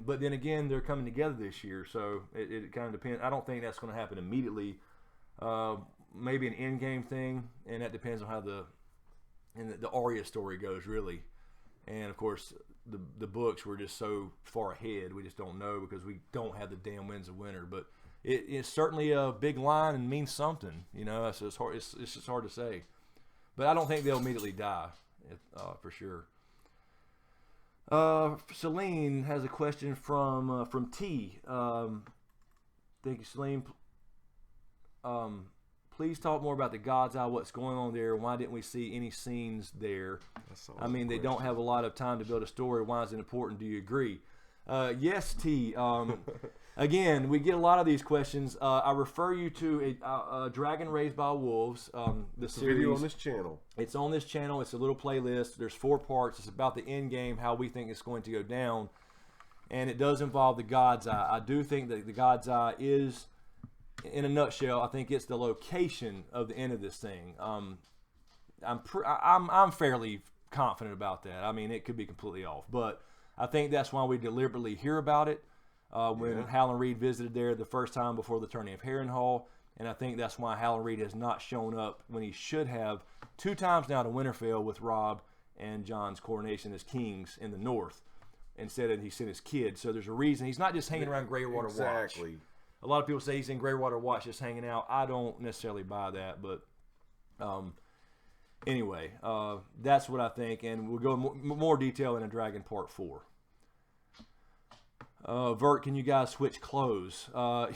but then again, they're coming together this year, so it kind of depends. I don't think that's going to happen immediately. Maybe an in-game thing, and that depends on how the Arya story goes, really. And of course, the books were just so far ahead, we just don't know because we don't have the damn Winds of Winter. But it's certainly a big line and means something, So it's hard. It's just hard to say. But I don't think they'll immediately die, for sure. Celine has a question from T. Thank you, Celine. Please talk more about the God's Eye. What's going on there? Why didn't we see any scenes there? They don't have a lot of time to build a story. Why is it important? Do you agree? Yes, T. Again, we get a lot of these questions. I refer you to a Dragon Raised by Wolves, the series. Video on this channel. It's on this channel. It's a little playlist. There's 4 parts. It's about the end game, how we think it's going to go down. And it does involve the God's Eye. I do think that the God's Eye is, in a nutshell, I think it's the location of the end of this thing. I'm fairly confident about that. I mean, it could be completely off, but I think that's why we deliberately hear about it when Howland Reed visited there the first time before the turning of Harrenhal, and I think that's why Howland Reed has not shown up when he should have 2 times now to Winterfell with Robb and Jon's coronation as kings in the north. Instead of he sent his kid, so there's a reason he's not just hanging around Greywater Watch. A lot of people say he's in Greywater Watch just hanging out. I don't necessarily buy that, but anyway, that's what I think, and we'll go more detail in a Dragon Part 4. Vert, can you guys switch clothes? Well,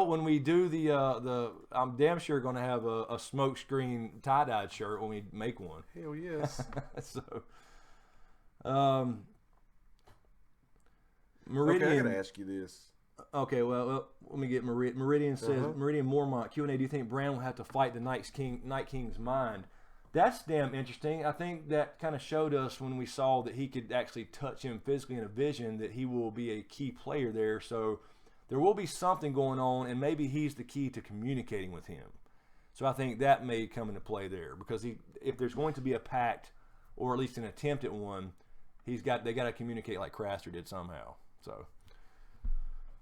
when we do the I'm damn sure going to have a Smokescreen tie-dyed shirt when we make one. Hell yes. So, Meridian. Okay, I gotta ask you this. Okay, well, let me get Meridian says, Meridian Mormont, Q&A, do you think Bran will have to fight the Night King's mind? That's damn interesting. I think that kind of showed us when we saw that he could actually touch him physically in a vision that he will be a key player there. So there will be something going on, and maybe he's the key to communicating with him. So I think that may come into play there, because if there's going to be a pact, or at least an attempt at one, they got to communicate like Craster did somehow. So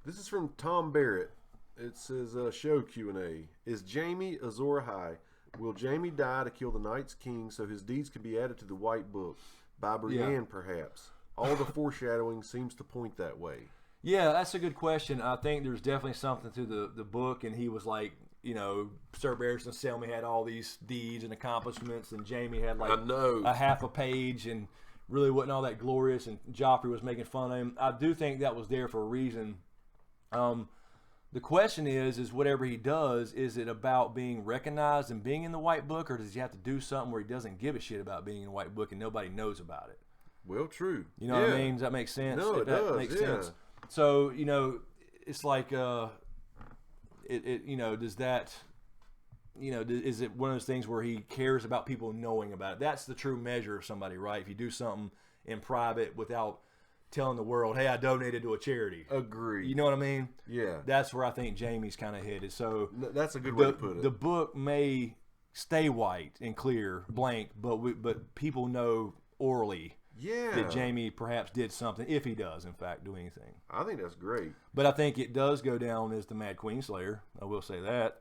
this is from Tom Barrett. It says show Q&A. Is Jaime Azor Ahai? Will Jaime die to kill the Night's King so his deeds could be added to the White Book by Brienne, perhaps? All the foreshadowing seems to point that way. Yeah, that's a good question. I think there's definitely something to the book, and he was like, Sir Barristan Selmy had all these deeds and accomplishments, and Jaime had like a half a page and really wasn't all that glorious, and Joffrey was making fun of him. I do think that was there for a reason. The question is whatever he does, is it about being recognized and being in the White Book, or does he have to do something where he doesn't give a shit about being in the White Book and nobody knows about it? Well, true. You know what I mean? Does that make sense? No, it does. Makes sense. So, it's like, does that, is it one of those things where he cares about people knowing about it? That's the true measure of somebody, right? If you do something in private without telling the world, hey, I donated to a charity. Agree. You know what I mean? Yeah. That's where I think Jaime's kind of headed. So that's a good way to put it. The book may stay white and clear, blank, but people know orally that Jaime perhaps did something, if he does, in fact, do anything. I think that's great. But I think it does go down as the Mad Queenslayer. I will say that.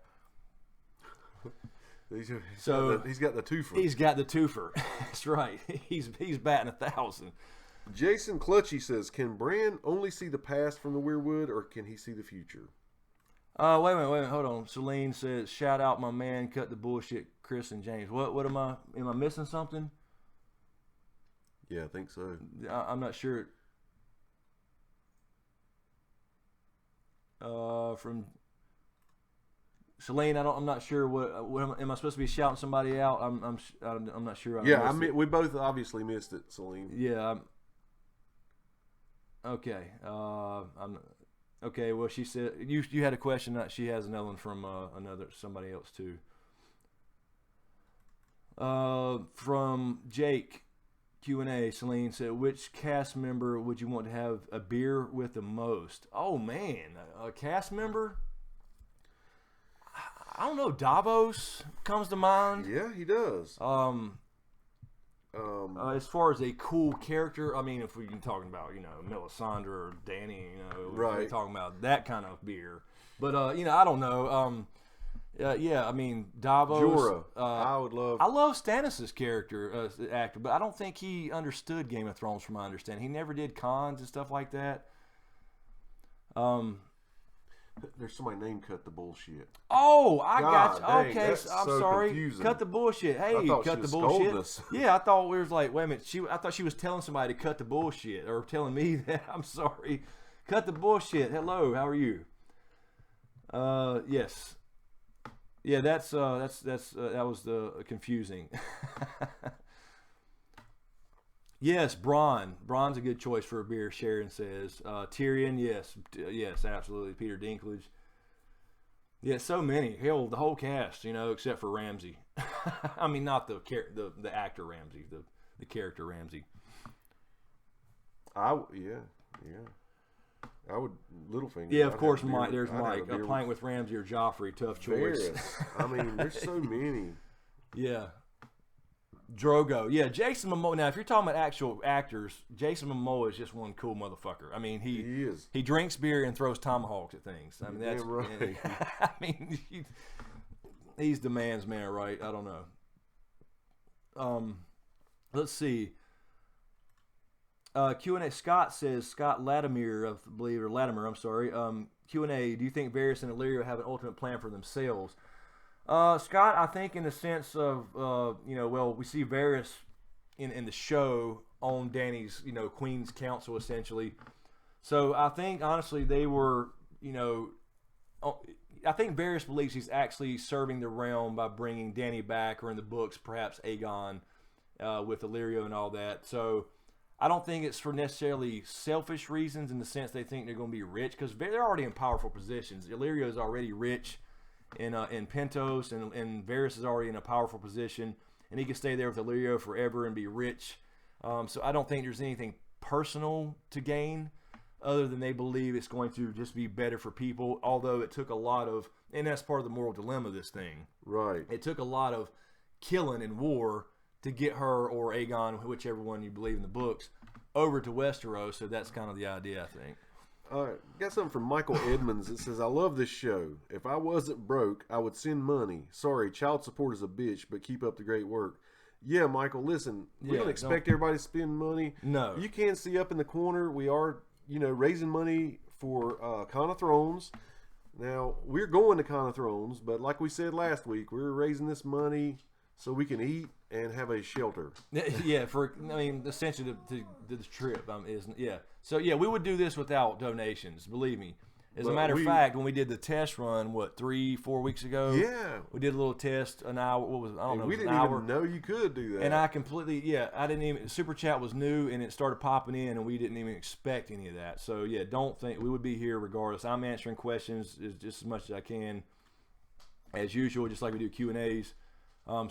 He's got the twofer. He's got the twofer. That's right. He's batting 1,000. Jason Clutchy says, can Bran only see the past from the Weirwood, or can he see the future? Wait a minute, hold on. Celine says, shout out my man, cut the bullshit, Chris and James. What am I missing something? Yeah, I think so. I'm not sure. From Celine, I'm not sure what am I supposed to be shouting somebody out? I'm not sure. We both obviously missed it, Celine. Yeah. Okay. Okay. Well, she said you had a question. She has another one from somebody else too. From Jake Q&A, Celine said, which cast member would you want to have a beer with the most? Oh man, a cast member. I don't know. Davos comes to mind. Yeah, he does. As far as a cool character, I mean, if we're talking about, Melisandre or Dany, right. We're talking about that kind of beer. But, I don't know. I mean, Davos. Jorah. I love Stannis' character, actor, but I don't think he understood Game of Thrones from my understanding. He never did cons and stuff like that. There's somebody named Cut the Bullshit. Oh, I got you. Dang, okay, I'm so sorry. confusing. Cut the bullshit. Hey, cut the bullshit. Yeah, I thought we was like, wait a minute. I thought she was telling somebody to cut the bullshit, or telling me that. I'm sorry. Cut the bullshit. Hello, how are you? Yes. Yeah, that was the confusing. Yes, Bronn. Bronn's a good choice for a beer, Sharon says. Tyrion, yes, absolutely. Peter Dinklage. Yeah, so many. Hell, the whole cast, except for Ramsay. I mean, not the actor Ramsay, the character Ramsay. I would Littlefinger. Yeah, of course, Mike. There's Mike. A pint with Ramsay or Joffrey, tough choice. I mean, there's so many. Yeah. Drogo. Yeah, Jason Momoa. Now, if you're talking about actual actors, Jason Momoa is just one cool motherfucker. I mean, he is. He drinks beer and throws tomahawks at things. I mean, that's right. I mean, he's the man's man, right? I don't know. Let's see. Q&A. Scott says, Scott Latimer, I'm sorry. Q&A. Do you think Varys and Illyrio have an ultimate plan for themselves? Scott, I think in the sense of, we see Varys in the show on Dany's, Queen's Council, essentially. So I think, honestly, they were, I think Varys believes he's actually serving the realm by bringing Dany back, or in the books, perhaps Aegon, with Illyrio and all that. So I don't think it's for necessarily selfish reasons in the sense they think they're going to be rich, because they're already in powerful positions. Illyrio is already rich in Pentos, and Varys is already in a powerful position, and he can stay there with Illyrio forever and be rich. So I don't think there's anything personal to gain, other than they believe it's going to just be better for people. Although it took a lot of, and that's part of the moral dilemma of this thing. Right. It took a lot of killing and war to get her or Aegon, whichever one you believe in the books, over to Westeros. So that's kind of the idea, I think. Got something from Michael Edmonds that says, I love this show. If I wasn't broke, I would send money. Sorry, child support is a bitch, but keep up the great work. Yeah, Michael, listen, we don't expect everybody to spend money. No. You can see up in the corner, we are, raising money for Con of Thrones. Now, we're going to Con of Thrones, but like we said last week, we're raising this money so we can eat and have a shelter. Yeah, essentially the trip So yeah, we would do this without donations. Believe me. As a matter of fact, when we did the test run, 3-4 weeks ago? Yeah, we did a little test, an hour. What was it? I don't know. We didn't even know you could do that. And I didn't even. Super chat was new, and it started popping in, and we didn't even expect any of that. So yeah, don't think we would be here regardless. I'm answering questions just as much as I can, as usual, just like we do Q&As.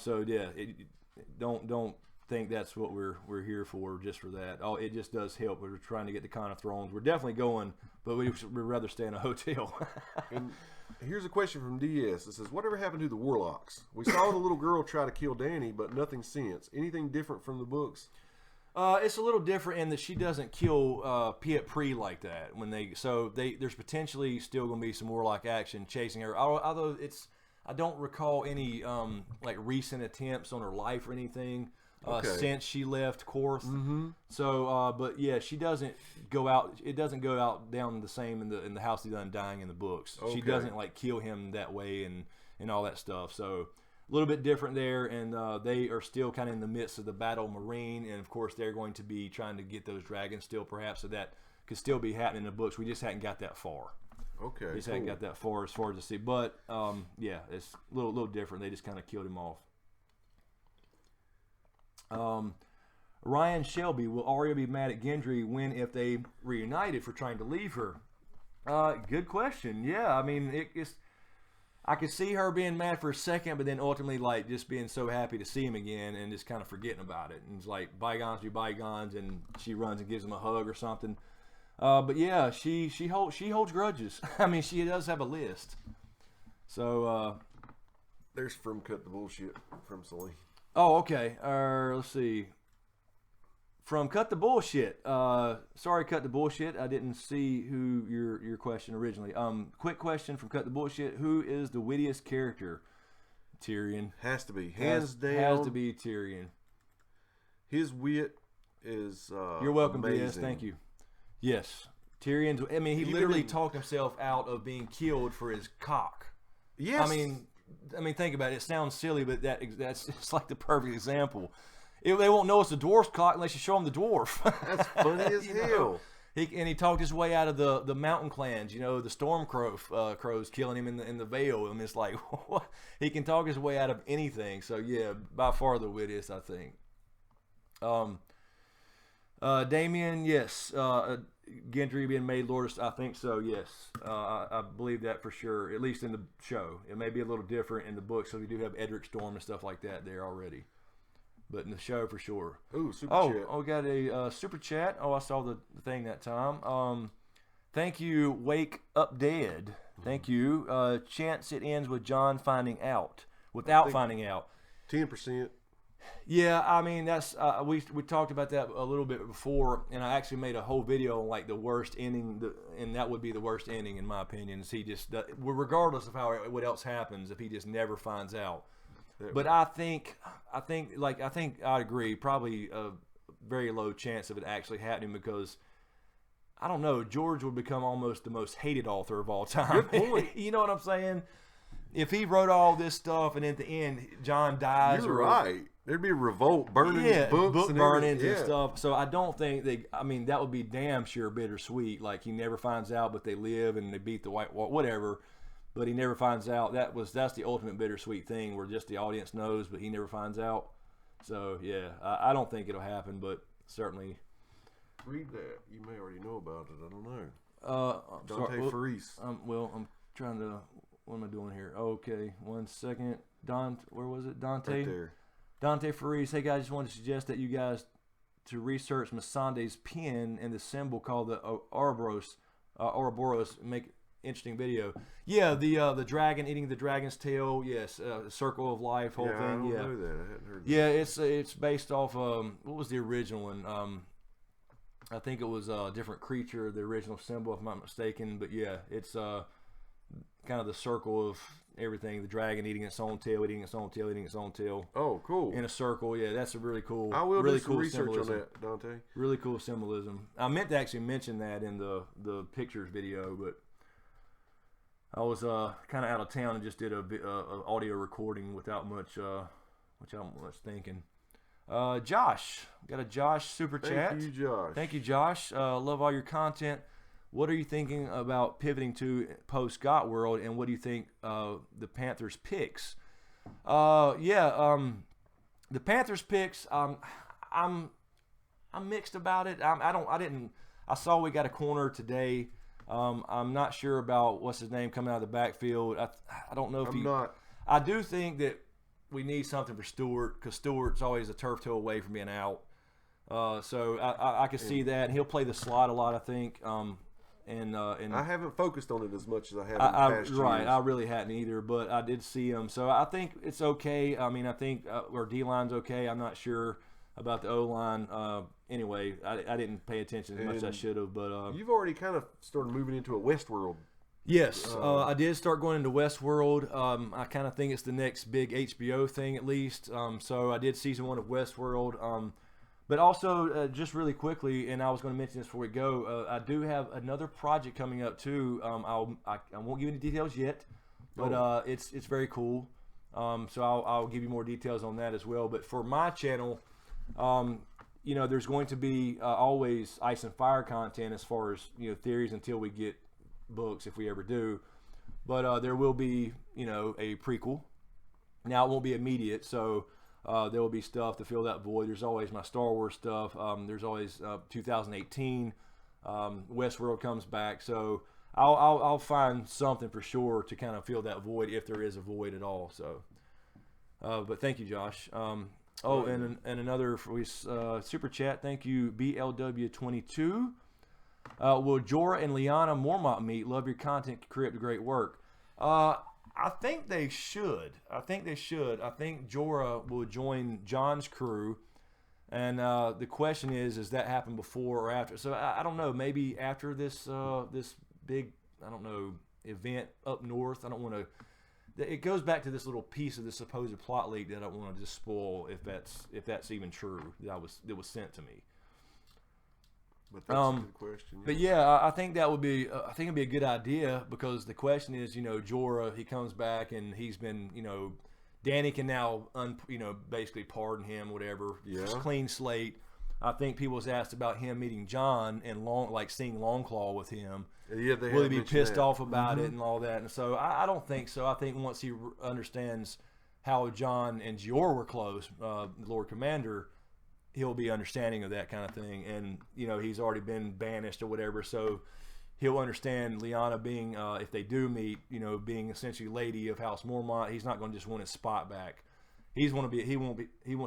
So yeah, don't think that's what we're here for, just for that. Oh, it just does help. We're trying to get the Con of Thrones. We're definitely going, but we'd rather stay in a hotel. And here's a question from DS. It says, whatever happened to the Warlocks? We saw the little girl try to kill Dany, but nothing since. Anything different from the books? It's a little different in that she doesn't kill Piet Pri like that. There's potentially still going to be some Warlock action chasing her. Although I don't recall any recent attempts on her life or anything since she left Korth. Mm-hmm. So, but yeah, she doesn't go out. It doesn't go out down the same in the House of the Undying in the books. Okay. She doesn't kill him that way and all that stuff. So a little bit different there, and they are still kind of in the midst of the Battle Marine, and of course they're going to be trying to get those dragons still, perhaps, so that could still be happening in the books. We just hadn't got that far. Okay, they just hadn't got that far as to see, but yeah, it's a little different. They just kind of killed him off. Ryan Shelby, will Arya be mad at Gendry when if they reunited for trying to leave her? Good question. Yeah, I mean, it's. I could see her being mad for a second, but then ultimately just being so happy to see him again and just kind of forgetting about it. And it's like bygones be bygones, and she runs and gives him a hug or something. But yeah, she holds grudges. I mean, she does have a list. So there's from Cut the Bullshit from Celine. Oh, okay. Let's see. From Cut the Bullshit. Sorry, Cut the Bullshit. I didn't see who your question originally. Quick question from Cut the Bullshit. Who is the wittiest character? Tyrion. Has to be. Hands down. Has to be Tyrion. His wit is You're welcome, amazing. DS. Thank you. Yes. Tyrion's. I mean, he literally talked himself out of being killed for his cock. Yes. I mean, think about it. It sounds silly, but that's it's like the perfect example. They won't know it's a dwarf's cock unless you show them the dwarf. That's funny as hell. He talked his way out of the mountain clans. The storm crows killing him in the Vale. I mean, it's like he can talk his way out of anything. So yeah, by far the wittiest, I think. Damien, yes. Gendry being made Lord of, I think so, yes. I believe that for sure, at least in the show. It may be a little different in the book, so we do have Edric Storm and stuff like that there already. But in the show, for sure. Ooh, super chat. Oh, we got a super chat. Oh, I saw the thing that time. Thank you, Wake Up Dead. Thank you. Chance it ends with John finding out. Without finding out. 10%. Yeah, I mean that's we talked about that a little bit before, and I actually made a whole video on like the worst ending, and that would be the worst ending in my opinion. Is he just regardless of what else happens, if he just never finds out. But I think I'd agree. Probably a very low chance of it actually happening because I don't know. George would become almost the most hated author of all time. Good point. You know what I'm saying? If he wrote all this stuff and at the end John dies, you're right. There'd be a revolt, burning books, book and burnings and yeah. stuff. So I don't think that would be damn sure bittersweet. Like he never finds out, but they live and they beat the White Wall, whatever. But he never finds out. That's the ultimate bittersweet thing, where just the audience knows, but he never finds out. So yeah, I don't think it'll happen, but certainly. Read that. You may already know about it. I don't know. Dante Faris. Well, I'm trying to. What am I doing here? Okay, 1 second. Where was it? Dante. Right there. Dante Faris. Hey guys, just wanted to suggest that you guys to research Masande's pen and the symbol called the Ouroboros. Make interesting video. Yeah, the dragon eating the dragon's tail. Yes, circle of life, whole thing. I don't yeah, know that. I hadn't heard that. Yeah, it's based off. What was the original one? I think it was a different creature, the original symbol, if I'm not mistaken. But yeah, it's kind of the circle of everything. The dragon eating its own tail, eating its own tail, eating its own tail. Oh, cool. In a circle. Yeah, that's a really cool. I will really do some cool research symbolism. on that, Dante. Really cool symbolism. I meant to actually mention that in the pictures video, but I was kind of out of town and just did a audio recording without much thinking. Josh, got a Josh super chat. Thank you, Josh. Thank you, Josh. Love all your content. What are you thinking about pivoting to post Scott World, and what do you think the Panthers picks? The Panthers picks. I'm mixed about it. I saw we got a corner today. I'm not sure about what's his name coming out of the backfield. I don't know if I do think that we need something for Stewart, because Stewart's always a turf toe away from being out. So I can see that. And he'll play the slot a lot, I think. And I haven't focused on it as much as I have in the past years. Right, I really hadn't either, but I did see him. So I think it's okay. I mean, I think our D-line's okay. I'm not sure about the O-line. Anyway, I didn't pay attention as much as I should have. But you've already kind of started moving into a Westworld. Yes, I did start going into Westworld. I kind of think it's the next big HBO thing, at least. So I did season 1 of Westworld. But also, just really quickly, and I was going to mention this before we go, I do have another project coming up too. I won't give any details yet, but it's very cool. So I'll give you more details on that as well. But for my channel, there's going to be always Ice and Fire content as far as theories until we get books, if we ever do. But there will be a prequel. Now it won't be immediate, so. There will be stuff to fill that void. There's always my Star Wars stuff. There's always 2018. Westworld comes back, so I'll find something for sure to kind of fill that void, if there is a void at all. So, but thank you, Josh. And another super chat. Thank you, BLW22. Will Jorah and Lyanna Mormont meet? Love your content. Create the great work. I think they should. I think Jorah will join Jon's crew, and the question is that happen before or after? So I don't know. Maybe after this big event up north. I don't want to. It goes back to this little piece of the supposed plot leak that I don't want to just spoil, if that's even true, that was sent to me. But that's a good question. But yeah, I think that would be. I think it'd be a good idea, because the question is, Jorah, he comes back and he's been, Danny can now, basically pardon him, whatever. Yeah. Just clean slate. I think people was asked about him meeting Jon and seeing Longclaw with him. Yeah, will he be pissed off about it and all that? And so I don't think so. I think once he understands how Jon and Jorah were close, the Lord Commander, he'll be understanding of that kind of thing. And you know, he's already been banished or whatever, so he'll understand Lyanna being, if they do meet, you know, being essentially lady of House Mormont. He's not going to just want his spot back. He wants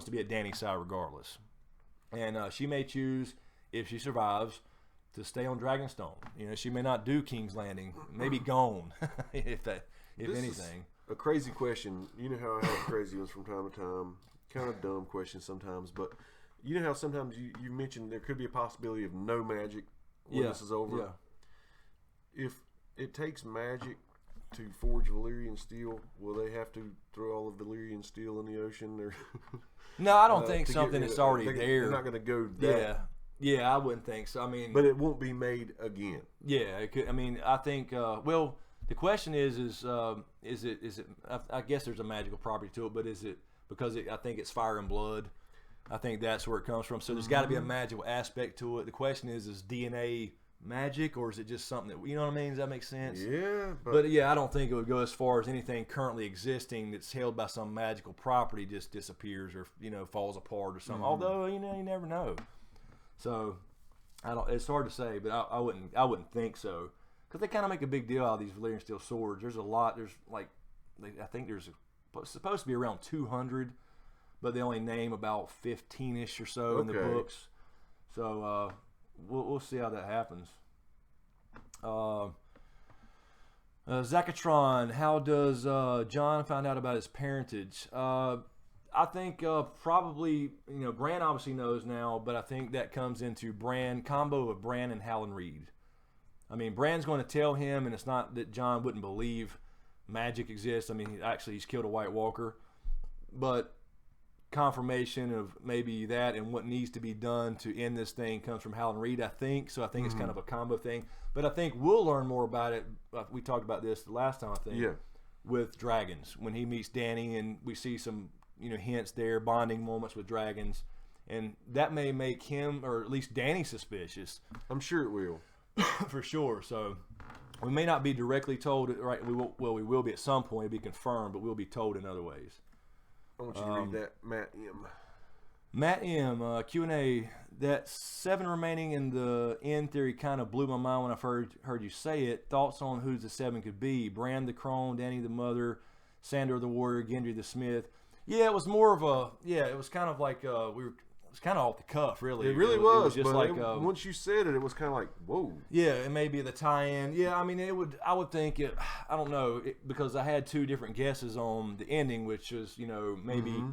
to be at Dany's side regardless. And she may choose, if she survives, to stay on Dragonstone. You know, she may not do King's Landing, maybe gone, if anything. A crazy question. You know how I have crazy ones from time to time. Kind of dumb questions sometimes, but you know how sometimes you mentioned there could be a possibility of no magic when this is over. Yeah. If it takes magic to forge Valyrian steel, will they have to throw all of Valyrian steel in the ocean? Or no, I don't think something that's already there. They're not going to go that. Yeah, I wouldn't think so. I mean, but it won't be made again. Yeah, it could. I mean, I think. Well, the question is it? I guess there's a magical property to it, but is it because I think it's fire and blood? I think that's where it comes from. So there's got to be a magical aspect to it. The question is DNA magic, or is it just something that, you know what I mean? Does that make sense? Yeah. But yeah, I don't think it would go as far as anything currently existing that's held by some magical property just disappears or, you know, falls apart or something. Although, you know, you never know. So I don't. It's hard to say, but I wouldn't think so, because they kind of make a big deal out of these Valyrian steel swords. There's a lot. There's like, I think there's supposed to be around 200, but they only name about 15ish or so in the books. So we'll see how that happens. Zacatron, how does Jon find out about his parentage? I think probably, you know, Bran obviously knows now, but I think that comes into combo of Bran and Howland Reed. I mean, Bran's going to tell him, and it's not that Jon wouldn't believe magic exists. I mean, he's killed a White Walker, but confirmation of maybe that and what needs to be done to end this thing comes from Howland Reed, I think. So I think it's kind of a combo thing. But I think we'll learn more about it. We talked about this the last time, I think, with dragons. When he meets Dany and we see some, you know, hints there, bonding moments with dragons. And that may make him, or at least Dany, suspicious. I'm sure it will. For sure. So we may not be directly told, right? We will be at some point. It'll be confirmed, but we'll be told in other ways. I want you to read that, Matt M. Matt M. Q&A. That 7 remaining in the end theory kind of blew my mind when I heard you say it. Thoughts on who the 7 could be? Bran the Crone, Dany the Mother, Sandor the Warrior, Gendry the Smith. Yeah, it was more of a. Yeah, it was kind of like It was kind of off the cuff, really. It really was. Just but like once you said it, it was kind of like, whoa. Yeah, it may be the tie-in. Yeah, I mean, I would think it. I don't know, because I had 2 different guesses on the ending, which is, you know, maybe,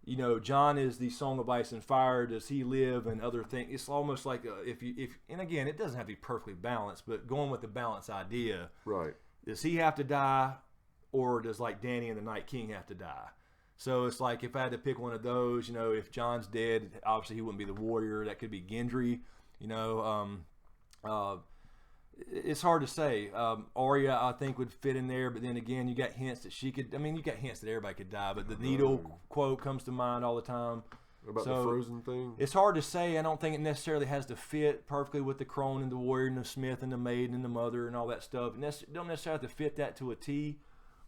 you know, Jon is the Song of Ice and Fire. Does he live and other things? It's almost like and again, it doesn't have to be perfectly balanced, but going with the balance idea. Right. Does he have to die, or does like Dany and the Night King have to die? So it's like, if I had to pick one of those, you know, if Jon's dead, obviously he wouldn't be the warrior. That could be Gendry, you know. It's hard to say. Arya, I think, would fit in there, but then again, you got hints that she could. I mean, you got hints that everybody could die, but the needle quote comes to mind all the time. About the frozen thing? It's hard to say. I don't think it necessarily has to fit perfectly with the Crone and the Warrior and the Smith and the Maiden and the Mother and all that stuff. Don't necessarily have to fit that to a T,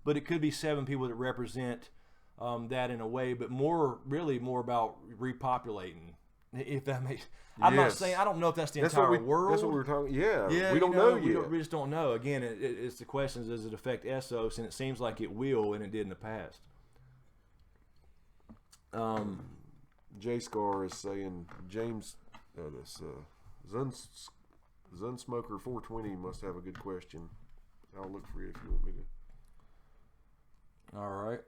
but it could be 7 people that represent that in a way, but really more about repopulating. If that makes, I'm not saying, I don't know if that's the entire world. That's what we were talking. Yeah, we don't know yet. We just don't know. Again, it's the question: does it affect Essos? And it seems like it will, and it did in the past. J Scar is saying James, this Zunsmoker 420 must have a good question. I'll look for you if you want me to. All right.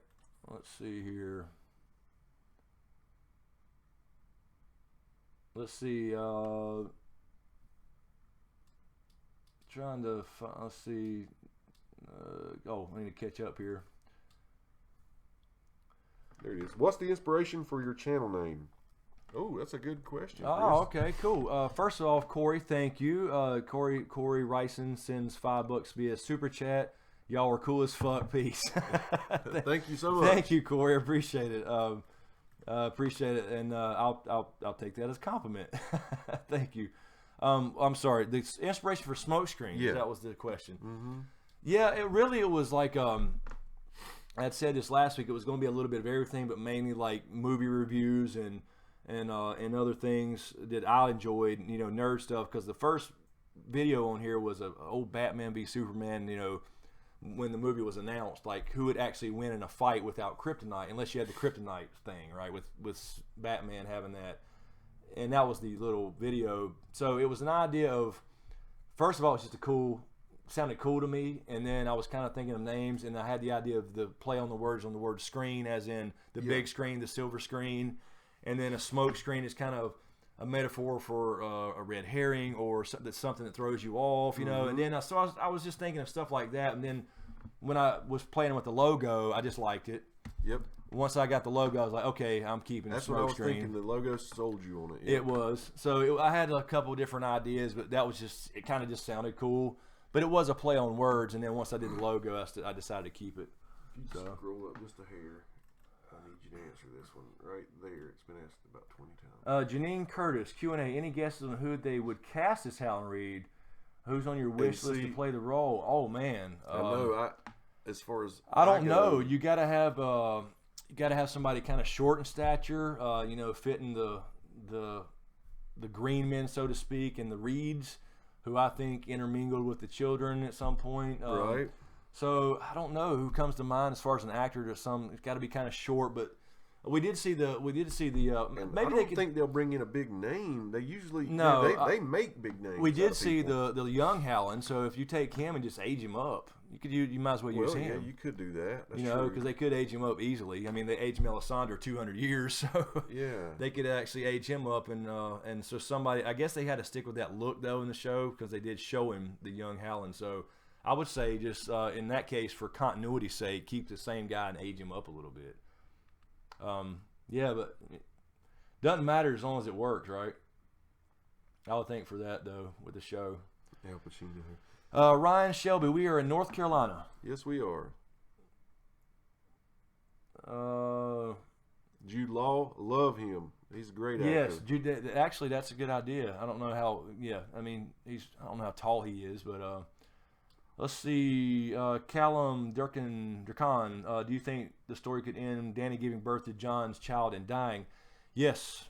Let's see here. Let's see. Trying to find, let's see. I need to catch up here. There it is. What's the inspiration for your channel name? Oh, that's a good question. Oh, okay, cool. First of all, Corey, thank you. Corey Ryson sends $5 via super chat. Y'all are cool as fuck. Peace. Thank you so much. Thank you, Corey. Appreciate it. Appreciate it, and I'll take that as a compliment. Thank you. I'm sorry. The inspiration for Smokescreen. Yeah. That was the question. Yeah, it was like I had said this last week. It was going to be a little bit of everything, but mainly like movie reviews and and other things that I enjoyed, you know, nerd stuff. Because the first video on here was a old Batman v Superman, you know, when the movie was announced, like who would actually win in a fight without kryptonite, unless you had the kryptonite thing, right? With Batman having that, and that was the little video. So it was an idea of, first of all, it's just sounded cool to me, and then I was kind of thinking of names, and I had the idea of the play on the word screen, as in the big screen, the silver screen, and then a smoke screen is kind of a metaphor for a red herring, or something that throws you off, you know. And then I was just thinking of stuff like that, and then when I was playing with the logo, I just liked it. Yep. Once I got the logo, I was like, okay, I'm keeping That's the what I smoke was screen. thinking. The logo sold you on it. Yeah. It was. So I had a couple different ideas, but that was just, it kind of just sounded cool. But it was a play on words, and then once I did the logo, I decided to keep it. If you scroll up just a hair, I need you to answer this one right there. It's been asked about 20 times. Janine Curtis, Q&A. Any guesses on who they would cast as Howland Reed? Who's on your wish list to play the role? Oh man, I know. As far as I don't know. You gotta have somebody kind of short in stature. You know, fitting the green men, so to speak, and the Reeds, who I think intermingled with the children at some point. Right. So I don't know who comes to mind as far as an actor. It's got to be kind of short, but we did see the. Maybe I don't think they'll bring in a big name. They usually they make big names. We did see the young Howland. So if you take him and just age him up, you might as well use him. Yeah, you could do that. That's you know, because they could age him up easily. I mean, they aged Melisandre 200 years, so yeah, they could actually age him up, and so somebody. I guess they had to stick with that look though in the show, because they did show him the young Howland. So I would say just in that case, for continuity's sake, keep the same guy and age him up a little bit. Yeah, but it doesn't matter as long as it works, right? I would think for that though with the show. Yeah, Pacino. Ryan Shelby, we are in North Carolina. Yes, we are. Jude Law, love him. He's a great actor. Yes, Jude. Actually, that's a good idea. I don't know how. Yeah, I mean, I don't know how tall he is, but let's see. Callum Durkin, do you think the story could end Danny giving birth to John's child and dying? Yes,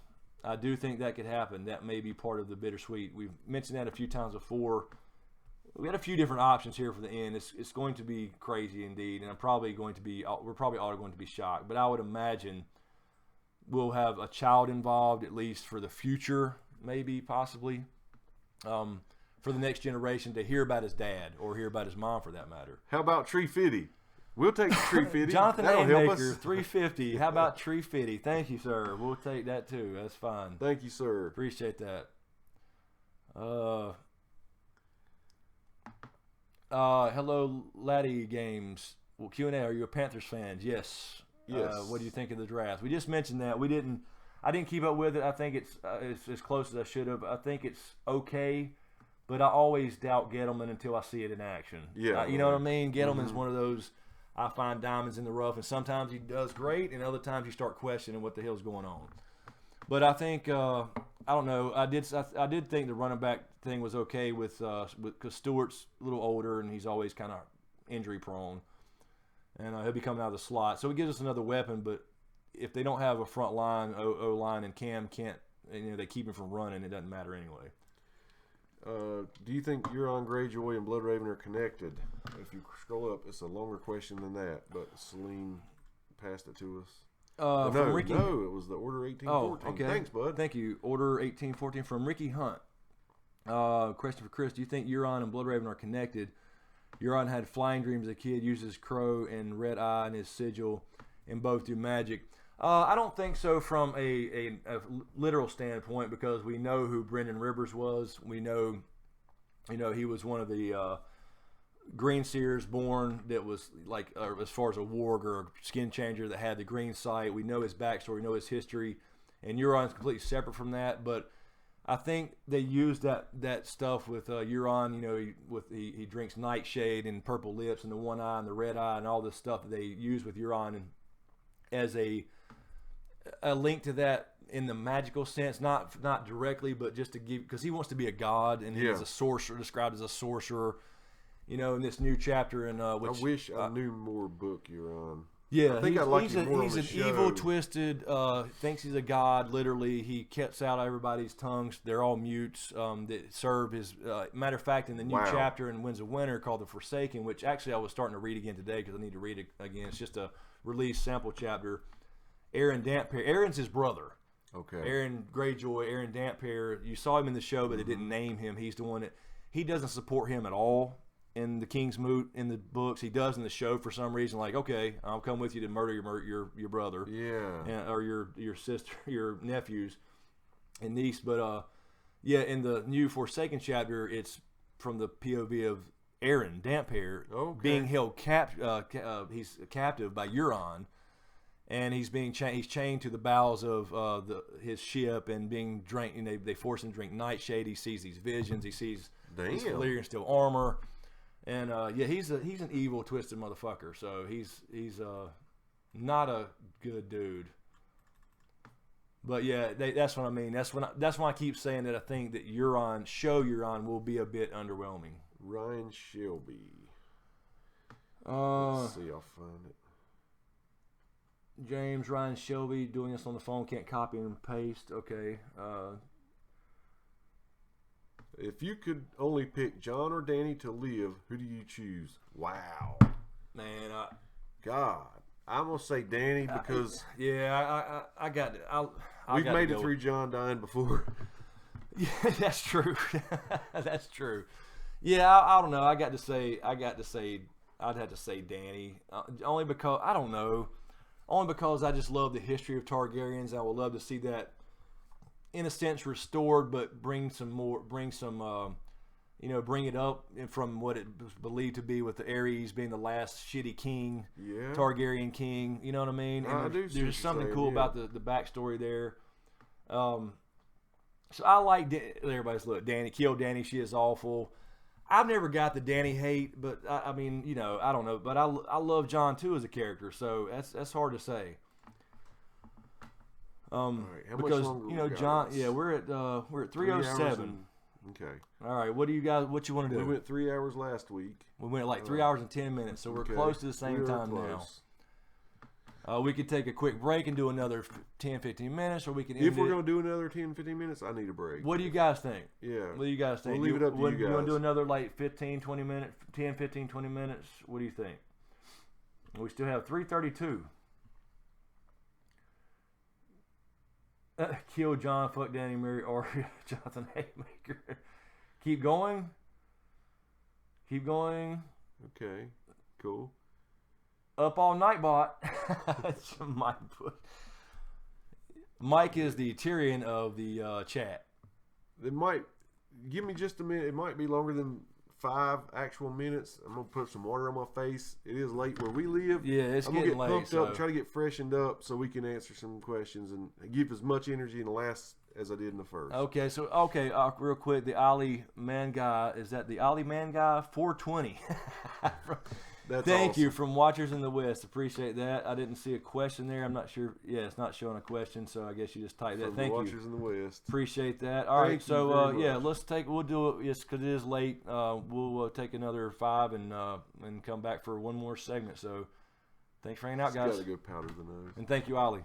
I do think that could happen. That may be part of the bittersweet. We've mentioned that a few times before. We had a few different options here for the end. It's going to be crazy indeed, and we're probably all going to be shocked. But I would imagine we'll have a child involved, at least for the future, maybe, possibly, for the next generation to hear about his dad or hear about his mom, for that matter. How about Tree Fitty? We'll take Tree Fitty. Jonathan Haymaker, 350. How about Tree Fitty? Thank you, sir. We'll take that too. That's fine. Thank you, sir. Appreciate that. Hello, Laddie Games. Well, Q&A. Are you a Panthers fan? Yes. Yes. What do you think of the draft? We just mentioned that. I didn't keep up with it. I think it's as close as I should have. I think it's okay, but I always doubt Gettleman until I see it in action. Yeah. You know what I mean? Gettleman's one of those I find diamonds in the rough, and sometimes he does great, and other times you start questioning what the hell's going on. But I think I don't know. I did think the running back thing was okay with because Stewart's a little older and he's always kind of injury prone, and he'll be coming out of the slot, so it gives us another weapon. But if they don't have a front line, O line, and Cam can't, they keep him from running, it doesn't matter anyway. Do you think Euron Greyjoy and Blood Raven are connected? If you scroll up, it's a longer question than that, but Celine passed it to us. No, it was the Order 1814. Oh, okay. Thanks, bud. Thank you. Order 1814 from Ricky Hunt. Question for Chris. Do you think Euron and Blood Raven are connected? Euron had flying dreams as a kid, uses crow and red eye in his sigil, and both do magic. I don't think so from a literal standpoint, because we know who Brendan Rivers was. We know, he was one of the green seers born that was like, as far as a warg or a skin changer that had the green sight. We know his backstory, we know his history, and Euron's completely separate from that. But I think they used that stuff with Euron. He drinks nightshade and purple lips and the one eye and the red eye and all this stuff that they use with Euron, and as a link to that in the magical sense, not directly, but just to give, because he wants to be a god, and he's a sorcerer, described as a sorcerer. In this new chapter, in which I wish I knew more book Euron. Yeah, I think I'd like he's you more on he's the an show. evil, twisted. Thinks he's a god. Literally, he cuts out everybody's tongues. They're all mutes. That serve his. Matter of fact, in the new Wow. chapter in Winds of Winter called the Forsaken, which actually I was starting to read again today because I need to read it again. It's just a release sample chapter. Aaron Dampere. Aaron's his brother. Okay. Aaron Greyjoy. Aaron Dampere. You saw him in the show, but they didn't name him. He's the one that he doesn't support him at all. In the King's Moot in the books, he does in the show for some reason. Like, okay, I'll come with you to murder your brother, or your sister, your nephews and niece. But yeah, in the new Forsaken chapter, it's from the POV of Aaron Dampere being held he's captive by Euron, and he's being he's chained to the bows of his ship and being drank. And they force him to drink nightshade. He sees these visions. He sees these Valyrian steel armor. And yeah, he's an evil, twisted motherfucker. So he's not a good dude. But yeah, that's what I mean. That's why I keep saying that I think that Euron will be a bit underwhelming. Ryan Shelby. Let's see, I'll find it. James Ryan Shelby doing this on the phone, can't copy and paste. Okay. If you could only pick Jon or Dany to live, who do you choose? Wow. Man, God. I'm going to say Dany because... I got it. We've made it through Jon dying before. Yeah, that's true. That's true. Yeah, I don't know. I'd have to say Dany. Only because, I don't know. Only because I just love the history of Targaryens. I would love to see that, in a sense, restored, but bring it up from what it was believed to be with the Aerys being the last shitty king, Targaryen king. You know what I mean? And there's something cool about the backstory there. So I like everybody's look. Dany, kill Dany. She is awful. I've never got the Dany hate, but I mean, I don't know. But I love Jon too as a character, so that's hard to say. All right, how because much longer Jon, we're at 3:07. Okay. All right, what you want to do? We went 3 hours last week. We went like 3 hours and 10 minutes, so we're close to the same time now. We could take a quick break and do another 10-15 minutes, or we can. If we're going to do another 10-15 minutes, I need a break. What do you guys think? Yeah. What do you guys think? We'll leave it up to you guys. You want to do another like 15-20 minutes, 10-15-20 minutes? What do you think? We still have 3:32. Kill Jon, fuck Dany, marry Arya, Jonathan Haymaker. Keep going. Keep going. Okay, cool. Up all night, bot. Mike is the Tyrion of the chat. It might give me just a minute. It might be longer than 5 actual minutes. I'm gonna put some water on my face. It is late where we live. Yeah, I'm gonna get late, pumped up, try to get freshened up so we can answer some questions and give as much energy in the last as I did in the first. Okay, so real quick, the Ali Man Guy, is that the Ali Man Guy 420? Thank you from Watchers in the West. Appreciate that. I didn't see a question there. I'm not sure. Yeah, it's not showing a question, so I guess you just typed that. Thank you. Watchers in the West. Appreciate that. All right, so we'll do it. Yes, because it is late. We'll take another 5 and come back for one more segment. So thanks for hanging out, guys. Gotta go powder the nose. And thank you, Ali.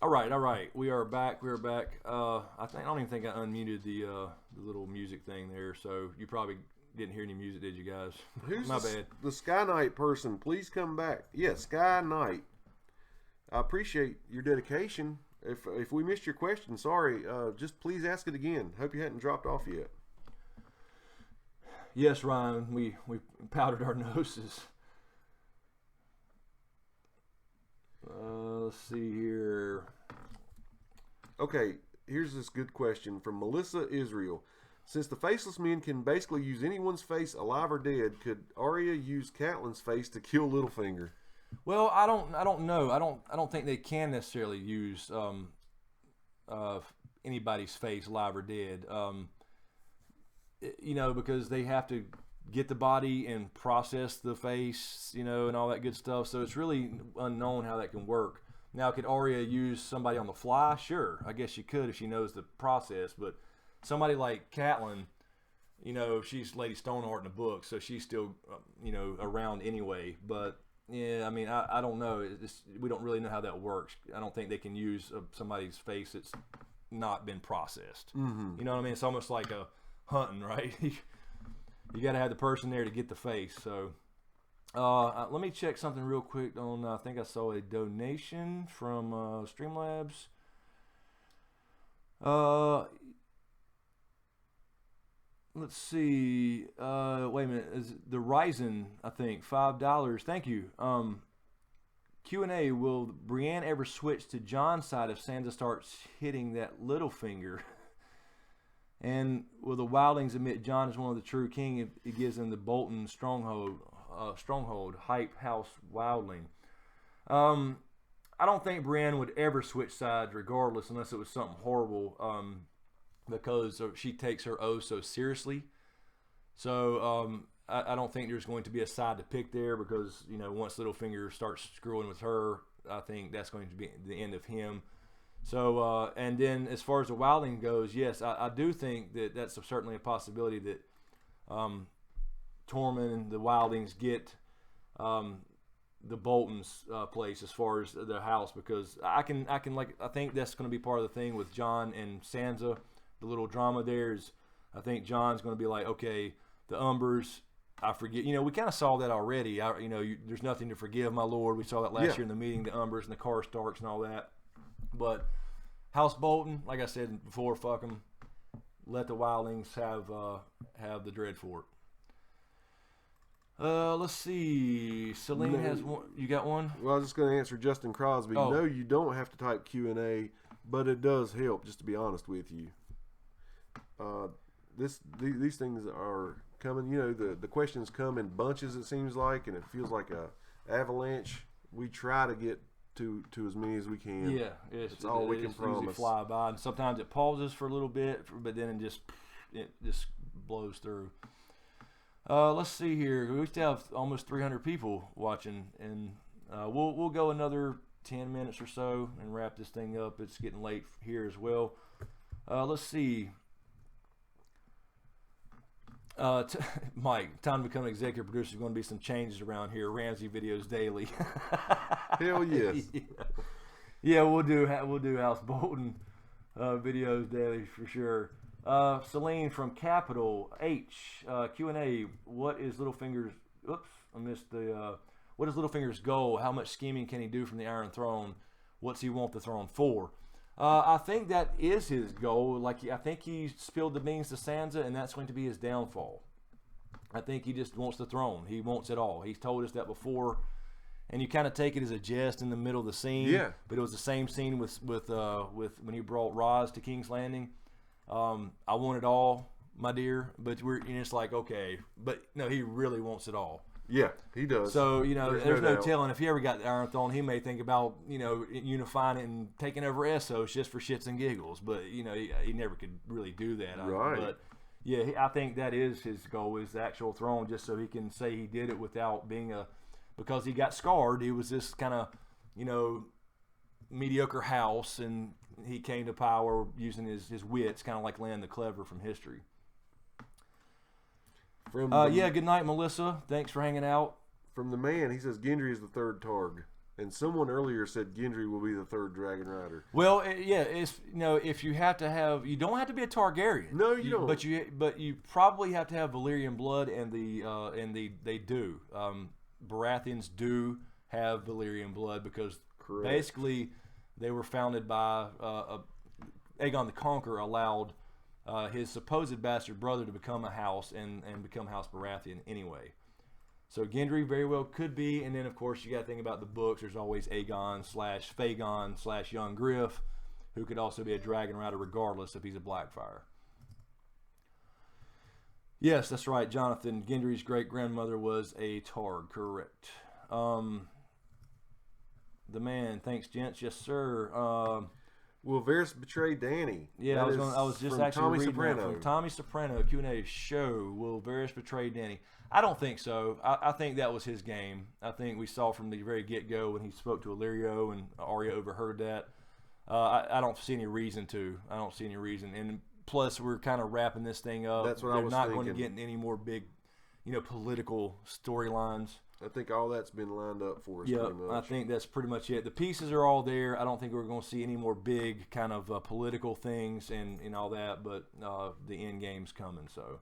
All right. We are back. I don't even think I unmuted the little music thing there, so you probably didn't hear any music, did you guys? Who's My bad. The Sky Knight person? Please come back. Yeah, Sky Knight. I appreciate your dedication. If we missed your question, sorry. Just please ask it again. Hope you hadn't dropped off yet. Yes, Ryan. We powdered our noses. Let's see here. Okay, here's this good question from Melissa Israel. Since the Faceless Men can basically use anyone's face, alive or dead, could Arya use Catelyn's face to kill Littlefinger? Well, I don't know. I don't think they can necessarily use anybody's face, alive or dead. Because they have to get the body and process the face, and all that good stuff. So it's really unknown how that can work. Now, could Arya use somebody on the fly? Sure, I guess she could if she knows the process. But somebody like Catelyn, she's Lady Stoneheart in the book, so she's still, around anyway. But yeah, I mean, I don't know. We don't really know how that works. I don't think they can use somebody's face that's not been processed. Mm-hmm. You know what I mean? It's almost like a hunting, right? You got to have the person there to get the face. So let me check something real quick on, I think I saw a donation from Streamlabs. Let's see. Wait a minute. Is the Ryzen, I think, $5. Thank you. Q&A, will Brienne ever switch to Jon's side if Sansa starts hitting that Littlefinger? And will the Wildlings admit Jon is one of the true king if it gives them the Bolton stronghold hype house Wildling? I don't think Brienne would ever switch sides regardless unless it was something horrible, because she takes her oath so seriously. So I don't think there's going to be a side to pick there because, once Littlefinger starts screwing with her, I think that's going to be the end of him. So, and then as far as the Wildling goes, yes, I do think that that's certainly a possibility that Tormund and the Wildlings get the Bolton's place as far as the house, because I think that's going to be part of the thing with Jon and Sansa. The little drama there is, I think Jon's going to be like, okay, the Umbers, I forget. We kind of saw that already. There's nothing to forgive, my lord. We saw that last year in the meeting, the Umbers and the Karstarks and all that. But House Bolton, like I said before, fuck them. Let the Wildlings have the Dreadfort. Let's see. Celine has one. You got one? Well, I was just going to answer Justin Crosby. Oh. No, you don't have to type Q&A, but it does help, just to be honest with you. These things are coming. The questions come in bunches, it seems like, and it feels like a avalanche. We try to get to as many as we can. Yeah, it's all we can promise. Fly by, and sometimes it pauses for a little bit, but then it just blows through. Let's see here. We still have almost 300 people watching, and we'll go another 10 minutes or so and wrap this thing up. It's getting late here as well. Let's see. Mike, time to become an executive producer. There's going to be some changes around here. Ramsey videos daily. Hell yes. Yeah, we'll do House Bolton videos daily for sure. Celine from Capital H Q&A. What is Littlefinger's? Oops, I missed the. What is Littlefinger's goal? How much scheming can he do from the Iron Throne? What's he want the throne for? I think that is his goal. I think he spilled the beans to Sansa, and that's going to be his downfall. I think he just wants the throne. He wants it all. He's told us that before, and you kind of take it as a jest in the middle of the scene. Yeah. But it was the same scene with when he brought Roz to King's Landing. I want it all, my dear. But it's like, okay, but no, he really wants it all. Yeah, he does. So, there's no telling. If he ever got the Iron Throne, he may think about, unifying it and taking over Essos just for shits and giggles. But, he never could really do that. Right. But, yeah, I think that is his goal, is the actual throne, just so he can say he did it without being because he got scarred. He was this kind of, mediocre house, and he came to power using his wits, kind of like Land the Clever from history. Good night, Melissa. Thanks for hanging out. From the man, he says Gendry is the third Targ, And someone earlier said Gendry will be the third Dragon Rider. Well, yeah, it's if you have to have, you don't have to be a Targaryen. No, you don't. But you probably have to have Valyrian blood, and they do. Baratheons do have Valyrian blood because basically they were founded by Aegon the Conqueror allowed his supposed bastard brother to become a house and become House Baratheon anyway. So Gendry very well could be, and then of course you got to think about the books. There's always Aegon / Fagon / Young Griff, who could also be a Dragon Rider regardless if he's a Blackfire. Yes, that's right, Jonathan. Gendry's great grandmother was a Targ, correct. The man, thanks, gents. Yes, sir. Will Varys betray Dany? Yeah, I was just actually reading that from Tommy Soprano, Q&A show. Will Varys betray Dany? I don't think so. I think that was his game. I think we saw from the very get-go when he spoke to Illyrio and Arya overheard that. I don't see any reason to. I don't see any reason. And plus, we're kind of wrapping this thing up. That's what I was thinking. They're not going to get any more big, political storylines. I think all that's been lined up for us pretty much. I think that's pretty much it. The pieces are all there. I don't think we're going to see any more big kind of political things and all that, but the end game's coming, so.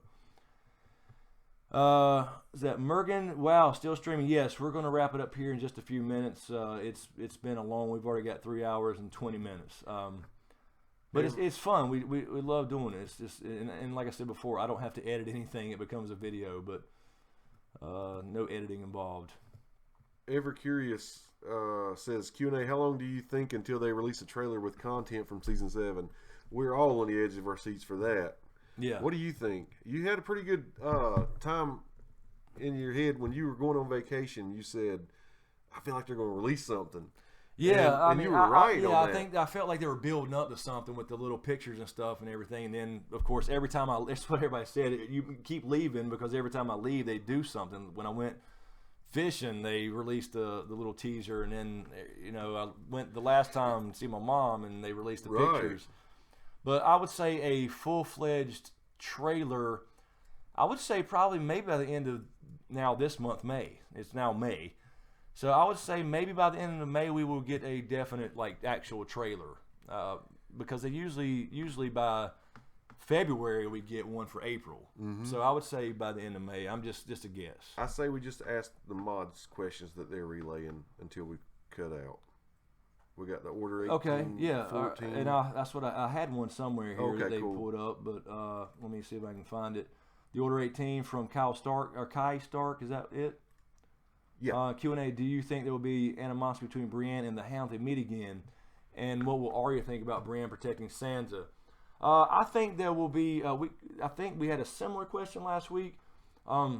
Is that Mergen? Wow, still streaming. Yes, we're going to wrap it up here in just a few minutes. It's been a long. We've already got 3 hours and 20 minutes. But it's fun. We love doing it. It's just and like I said before, I don't have to edit anything. It becomes a video, but no editing involved. Ever Curious says Q&A. How long do you think until they release a trailer with content from season 7? We're all on the edge of our seats for that. Yeah. What do you think? You had a pretty good time in your head when you were going on vacation. You said, "I feel like they're going to release something." Yeah, and you were right on that. I think I felt like they were building up to something with the little pictures and stuff and everything. And then, of course, every time that's what everybody said. You keep leaving because every time I leave, they do something. When I went fishing, they released the little teaser, and then I went the last time to see my mom, and they released the pictures. But I would say a full-fledged trailer, I would say probably maybe by the end of this month, May. It's now May. So I would say maybe by the end of May we will get a definite actual trailer. Because they usually by February we get one for April. Mm-hmm. So I would say by the end of May. I'm just a guess. I say we just ask the mods questions that they're relaying until we cut out. We got the order 18, okay, yeah, 14. And that's what I had one somewhere here that they pulled up, but let me see if I can find it. The order 18 from Kai Stark, is that it? Yeah. Q&A, do you think there will be animosity between Brienne and the Hound if they meet again? And what will Arya think about Brienne protecting Sansa? I think there will be, I think we had a similar question last week. I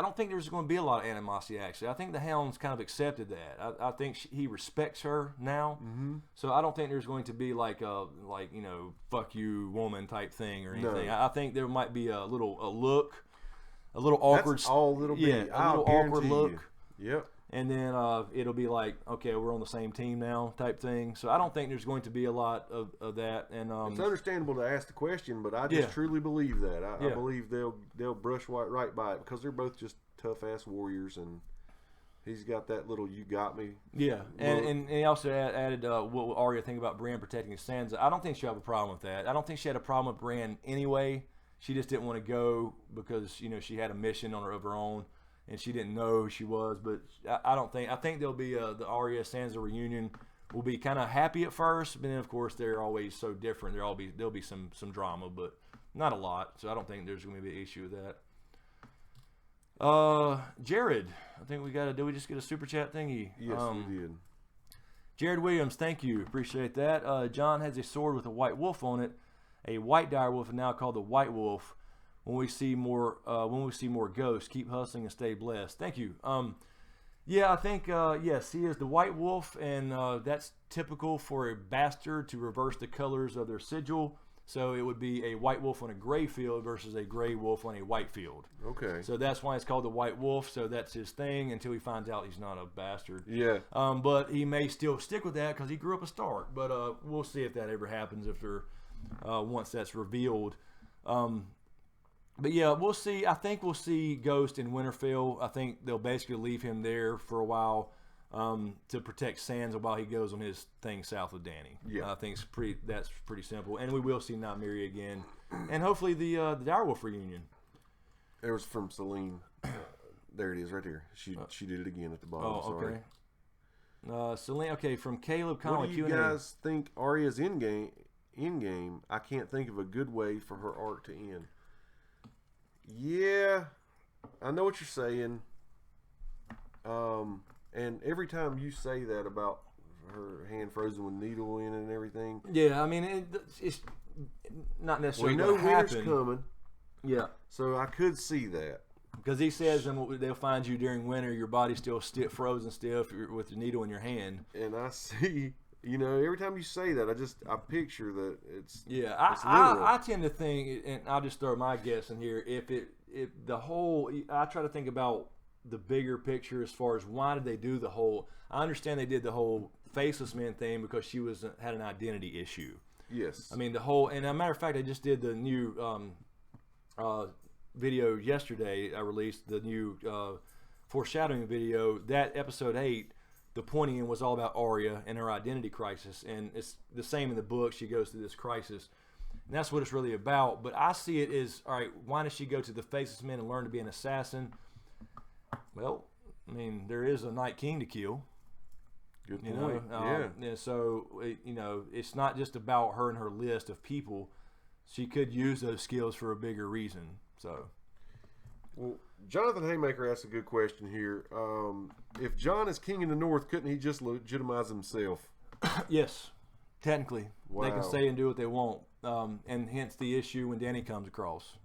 don't think there's going to be a lot of animosity, actually. I think the Hound's kind of accepted that. I think he respects her now. Mm-hmm. So I don't think there's going to be fuck you woman type thing or anything. No. I think there might be a little awkward. That's all it'll be. Yeah, a little awkward look. Yep. And then it'll be like, okay, we're on the same team now type thing. So I don't think there's going to be a lot of that. And it's understandable to ask the question, but I just truly believe that. I believe they'll brush right by it because they're both just tough ass warriors, and he's got that little "you got me." Yeah, and he also added what will Arya think about Brienne protecting Sansa. I don't think she'll have a problem with that. I don't think she had a problem with Brienne anyway. She just didn't want to go because she had a mission of her own. And she didn't know who she was, but I think there'll be the Arya Sansa reunion will be kind of happy at first, but then of course they're always so different. There'll be some drama, but not a lot. So I don't think there's going to be an issue with that. Jared, I think did we just get a super chat thingy? Yes, we did. Jared Williams, thank you, appreciate that. John has a sword with a white wolf on it, a white dire wolf, and now called the White Wolf. When we see more ghosts, keep hustling and stay blessed. Thank you. Yeah, I think yes, he is the White Wolf, and that's typical for a bastard to reverse the colors of their sigil. So it would be a white wolf on a gray field versus a gray wolf on a white field. Okay. So that's why it's called the White Wolf. So that's his thing until he finds out he's not a bastard. Yeah. But he may still stick with that because he grew up a Stark. But we'll see if that ever happens once that's revealed. But yeah, we'll see. I think we'll see Ghost in Winterfell. I think they'll basically leave him there for a while to protect Sansa while he goes on his thing south of Dany. Yeah. I think that's pretty simple. And we will see Nymeria again, and hopefully the Direwolf reunion. It was from Celine. There it is, right here. She did it again at the bottom. Oh, sorry. okay. Celine. Okay, from Caleb Connolly. What do you guys think Arya's in game? I can't think of a good way for her arc to end. Yeah, I know what you're saying. And every time you say that about her hand frozen with needle in it and everything. Yeah, I mean, it's not necessarily we know winter's happen. coming. Yeah. So I could see that. Because he says they'll find you during winter, your body's still frozen stiff with your needle in your hand. And I see, every time you say that, I picture that it's yeah. I I tend to think, and I'll just throw my guess in here. If the whole, I try to think about the bigger picture as far as why did they do the whole. I understand they did the whole faceless man thing because she had an identity issue. Yes. I mean the whole, and as a matter of fact, I just did the new video yesterday. I released the new foreshadowing video. That episode 8, the pointing was all about Arya and her identity crisis, and it's the same in the book. She goes through this crisis, and that's what it's really about. But I see it as, all right, why does she go to the Faceless Men and learn to be an assassin? Well, I mean, there is a Night King to kill. Good point. Yeah. So it's not just about her and her list of people. She could use those skills for a bigger reason. So, well, Jonathan Haymaker asked a good question here. If Jon is king in the North, couldn't he just legitimize himself? Yes, technically. Wow. They can say and do what they want. And hence the issue when Dany comes across.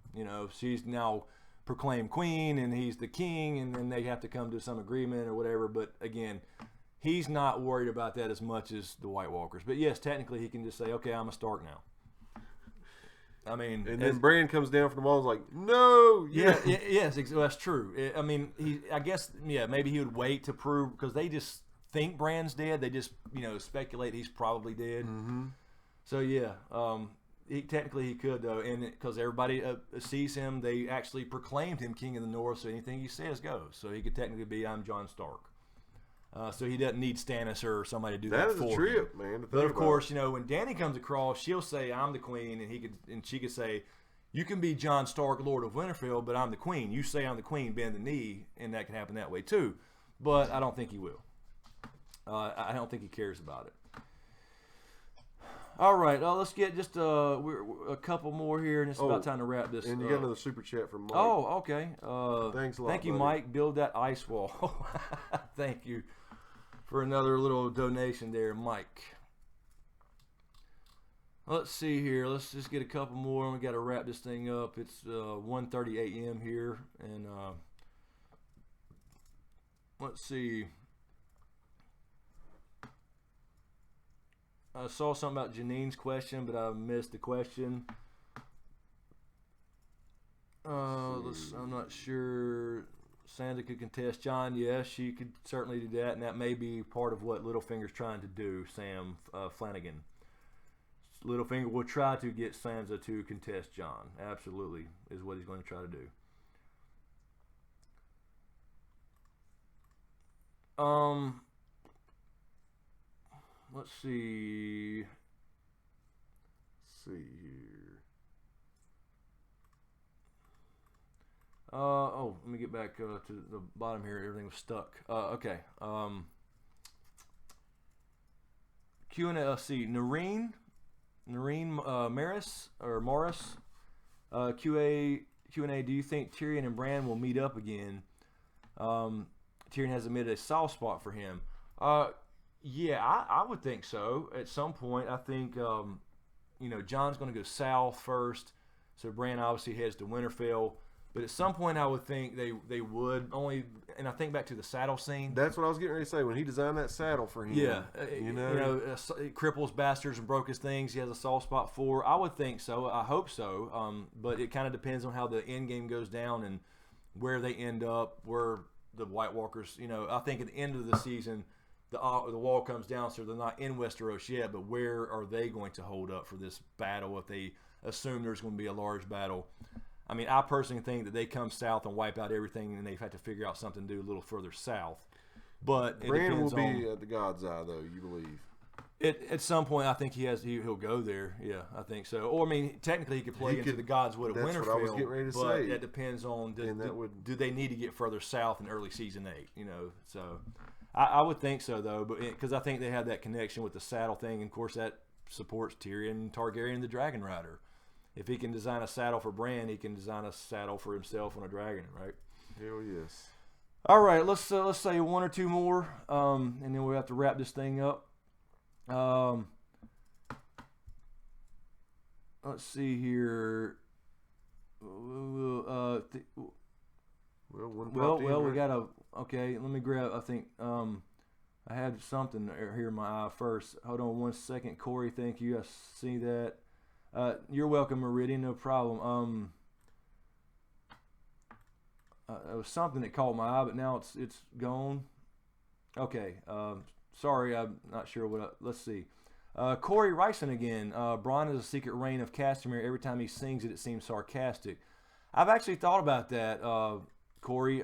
She's now proclaimed queen and he's the king, and then they have to come to some agreement or whatever. But again, he's not worried about that as much as the White Walkers. But yes, technically he can just say, okay, I'm a Stark now. I mean, and then Bran comes down from the wall and is like, no. Yes, that's true. I mean, maybe he would wait to prove, because they just think Bran's dead. They just, speculate he's probably dead. Mm-hmm. So yeah, technically he could though, and because everybody sees him, they actually proclaimed him king of the North. So anything he says goes. So he could technically be, I'm Jon Stark. So he doesn't need Stannis or somebody to do that for him. That is a trip, man. But of course, when Dany comes across, she'll say, "I'm the queen," and she could say, "You can be Jon Stark, Lord of Winterfell, but I'm the queen. You say I'm the queen, bend the knee," and that can happen that way too. But I don't think he will. I don't think he cares about it. All right, let's get just a couple more here, and it's about time to wrap this. And you got another super chat from Mike. Oh, okay. Thanks a lot. Thank you, buddy. Mike. Build that ice wall. Thank you for another little donation there, Mike. Let's see here. Let's just get a couple more, and we got to wrap this thing up. It's 1:30 a.m. here, and let's see. I saw something about Janine's question, but I missed the question. I'm not sure. Sansa could contest Jon. Yes, she could certainly do that, and that may be part of what Littlefinger's trying to do, Sam Flanagan. Littlefinger will try to get Sansa to contest Jon. Absolutely, is what he's going to try to do. Let's see. Let's see here. Let me get back to the bottom here. Everything was stuck. Okay. Q&A. Let's see. Noreen Maris or Morris. Q&A. Do you think Tyrion and Bran will meet up again? Tyrion has admitted a soft spot for him. Yeah, I would think so. At some point, I think Jon's going to go south first, so Bran obviously heads to Winterfell. But at some point, I would think they would only. And I think back to the saddle scene. That's what I was getting ready to say when he designed that saddle for him. Yeah, it cripples bastards and broke his things. He has a soft spot for. I would think so. I hope so. But it kind of depends on how the end game goes down and where they end up. Where the White Walkers. I think at the end of the season, the wall comes down, so they're not in Westeros yet. But where are they going to hold up for this battle if they assume there's going to be a large battle? I mean, I personally think that they come south and wipe out everything, and they've had to figure out something to do a little further south. But it Brand depends will be on, at the God's Eye, though, you believe? at some point, I think he'll go there. Yeah, I think so. Or, I mean, technically he could play into the Godswood of Winterfell. That's what I was getting ready to but say. That depends on, do they need to get further south in early Season 8, you know? So, I would think so, though, but because I think they have that connection with the saddle thing. And, of course, that supports Tyrion Targaryen, the Dragon Rider. If he can design a saddle for Bran, he can design a saddle for himself on a dragon, right? Hell yes. All right, let's say one or two more, and then we'll have to wrap this thing up. Let's see here. Well, We got a. Okay, let me grab. I think I had something here in my eye first. Hold on 1 second, Corey. Thank you. I see that. You're welcome, Meridian. No problem. It was something that caught my eye, but now it's gone. Okay. Sorry, I'm not sure what. Let's see. Corey Ryson again. Bronn is a secret reign of Castamere. Every time he sings it, it seems sarcastic. I've actually thought about that, Corey.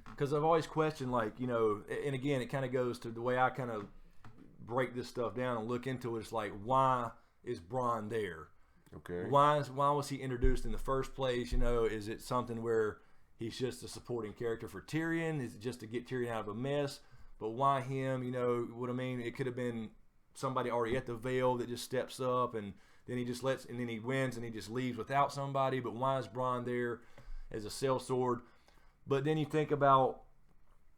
Because I've always questioned, like, you know, and again, it kind of goes to the way I kind of break this stuff down and look into it. It's like, why is Bronn there? Okay. Why was he introduced in the first place? You know, is it something where he's just a supporting character for Tyrion? Is it just to get Tyrion out of a mess? But why him? You know what I mean? It could have been somebody already at the Vale that just steps up, and then he just and then he wins and he just leaves without somebody. But why is Bronn there as a sellsword? But then you think about,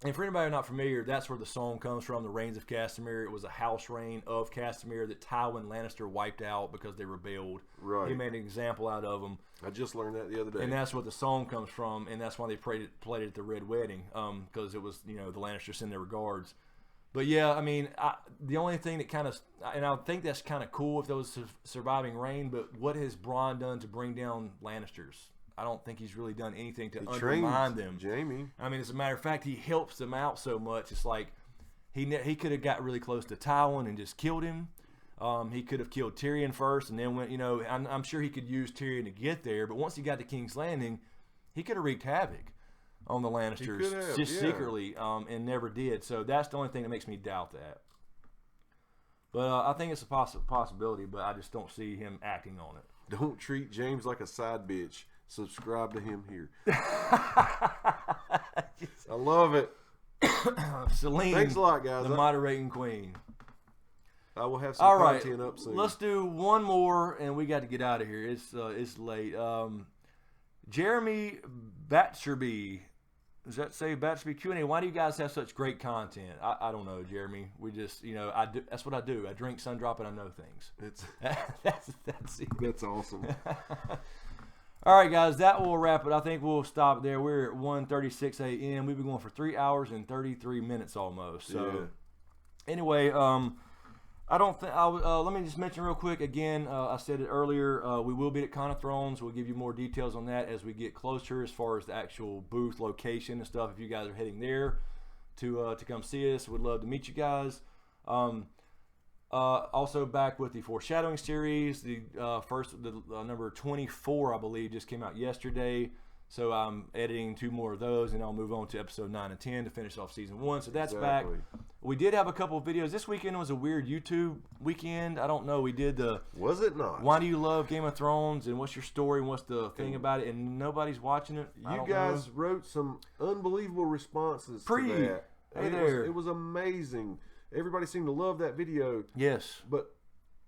and for anybody not familiar, that's where the song comes from, the Reigns of Castamere. It was a house reign of Castamere that Tywin Lannister wiped out because they rebelled. Right. He made an example out of them. I just learned that the other day. And that's what the song comes from, and that's why they played it at the Red Wedding, because it was, you know, the Lannisters send their regards. But yeah, I mean, the only thing that kind of, and I think that's kind of cool if there was a surviving reign, but what has Bronn done to bring down Lannisters? I don't think he's really done anything to undermine them. Jaime. I mean, as a matter of fact, he helps them out so much. It's like he could have got really close to Tywin and just killed him. He could have killed Tyrion first, and then went. You know, I'm sure he could use Tyrion to get there. But once he got to King's Landing, he could have wreaked havoc on the Lannisters secretly, and never did. So that's the only thing that makes me doubt that. But I think it's a possibility, but I just don't see him acting on it. Don't treat James like a side bitch. Subscribe to him here. I love it. Celine, thanks a lot, guys. The moderating queen. I will have some content up soon. Let's do one more, and we got to get out of here. It's late. Jeremy Batcherby. Does that say Batcherby Q&A? Why do you guys have such great content? I don't know, Jeremy. We just, you know, that's what I do. I drink Sundrop and I know things. That's it. That's awesome. All right, guys, that will wrap it. I think we'll stop there. We're at 1:36 a.m. We've been going for 3 hours and 33 minutes almost. So, anyway, I don't think let me just mention real quick again. I said it earlier. We will be at Con of Thrones. We'll give you more details on that as we get closer, as far as the actual booth location and stuff. If you guys are heading there to come see us, we'd love to meet you guys. Also back with the foreshadowing series. The number 24, I believe, just came out yesterday. So I'm editing 2 more of those, and I'll move on to episode 9 and 10 to finish off season 1. So that's back. We did have a couple of videos. This weekend was a weird YouTube weekend. I don't know. We did Was it not? Why do you love Game of Thrones, and what's your story, and what's the thing about it, and nobody's watching it. You guys wrote some unbelievable responses to that. Hey there. It was amazing. Everybody seemed to love that video. Yes. But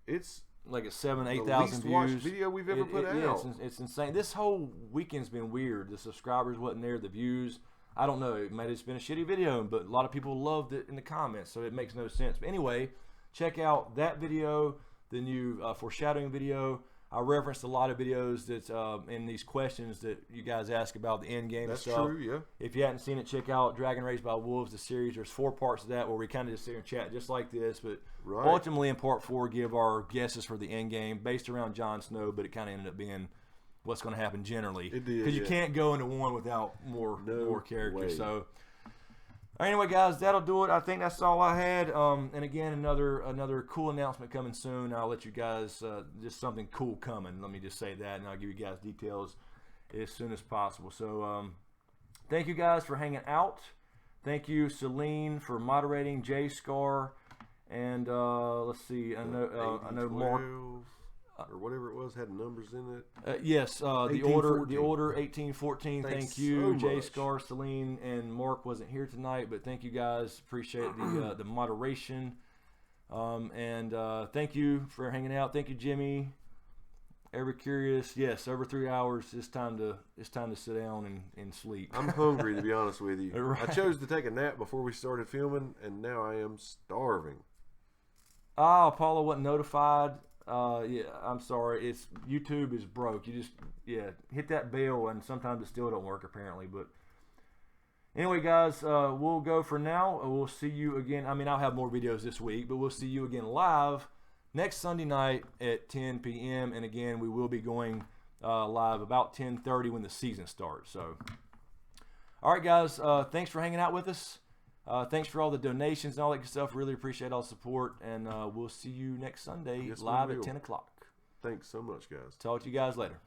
it's like a 7,000-8,000 least watched video we've ever put out. Yeah, it's insane. This whole weekend's been weird. The subscribers wasn't there. The views, I don't know. It might have just been a shitty video, but a lot of people loved it in the comments, so it makes no sense. But anyway, check out that video, the new foreshadowing video. I referenced a lot of videos that's in these questions that you guys ask about the end game and stuff. That's true, yeah. If you hadn't seen it, check out Dragon Raised by Wolves, the series. There's 4 parts of that where we kind of just sit here and chat just like this. But ultimately in part 4, give our guesses for the end game based around Jon Snow, but it kind of ended up being what's going to happen generally. It did, because you can't go into one without more characters. So Anyway, guys, that'll do it. I think that's all I had. And again, another cool announcement coming soon. I'll let you guys just something cool coming. Let me just say that, and I'll give you guys details as soon as possible. So, thank you guys for hanging out. Thank you, Celine, for moderating. Jay Scar, and let's see. I know Mark. Or whatever it was had numbers in it. Yes, the order 1814. Thanks Thank you, so Jay much. Scar, Celine, and Mark wasn't here tonight, but thank you guys. Appreciate the moderation, and thank you for hanging out. Thank you, Jimmy. Ever curious? Yes, over 3 hours. It's time to sit down and sleep. I'm hungry, to be honest with you. Right. I chose to take a nap before we started filming, and now I am starving. Apollo wasn't notified. Yeah, I'm sorry. It's YouTube is broke. You just hit that bell, and sometimes it still don't work apparently. But anyway, guys, we'll go for now. We'll see you again. I mean, I'll have more videos this week, but we'll see you again live next Sunday night at 10 p.m. And again, we will be going live about 10:30 when the season starts. So, all right, guys, thanks for hanging out with us. Thanks for all the donations and all that good stuff. Really appreciate all the support, and we'll see you next Sunday Yes, we live at will. 10 o'clock. Thanks so much, guys. Talk to you guys later.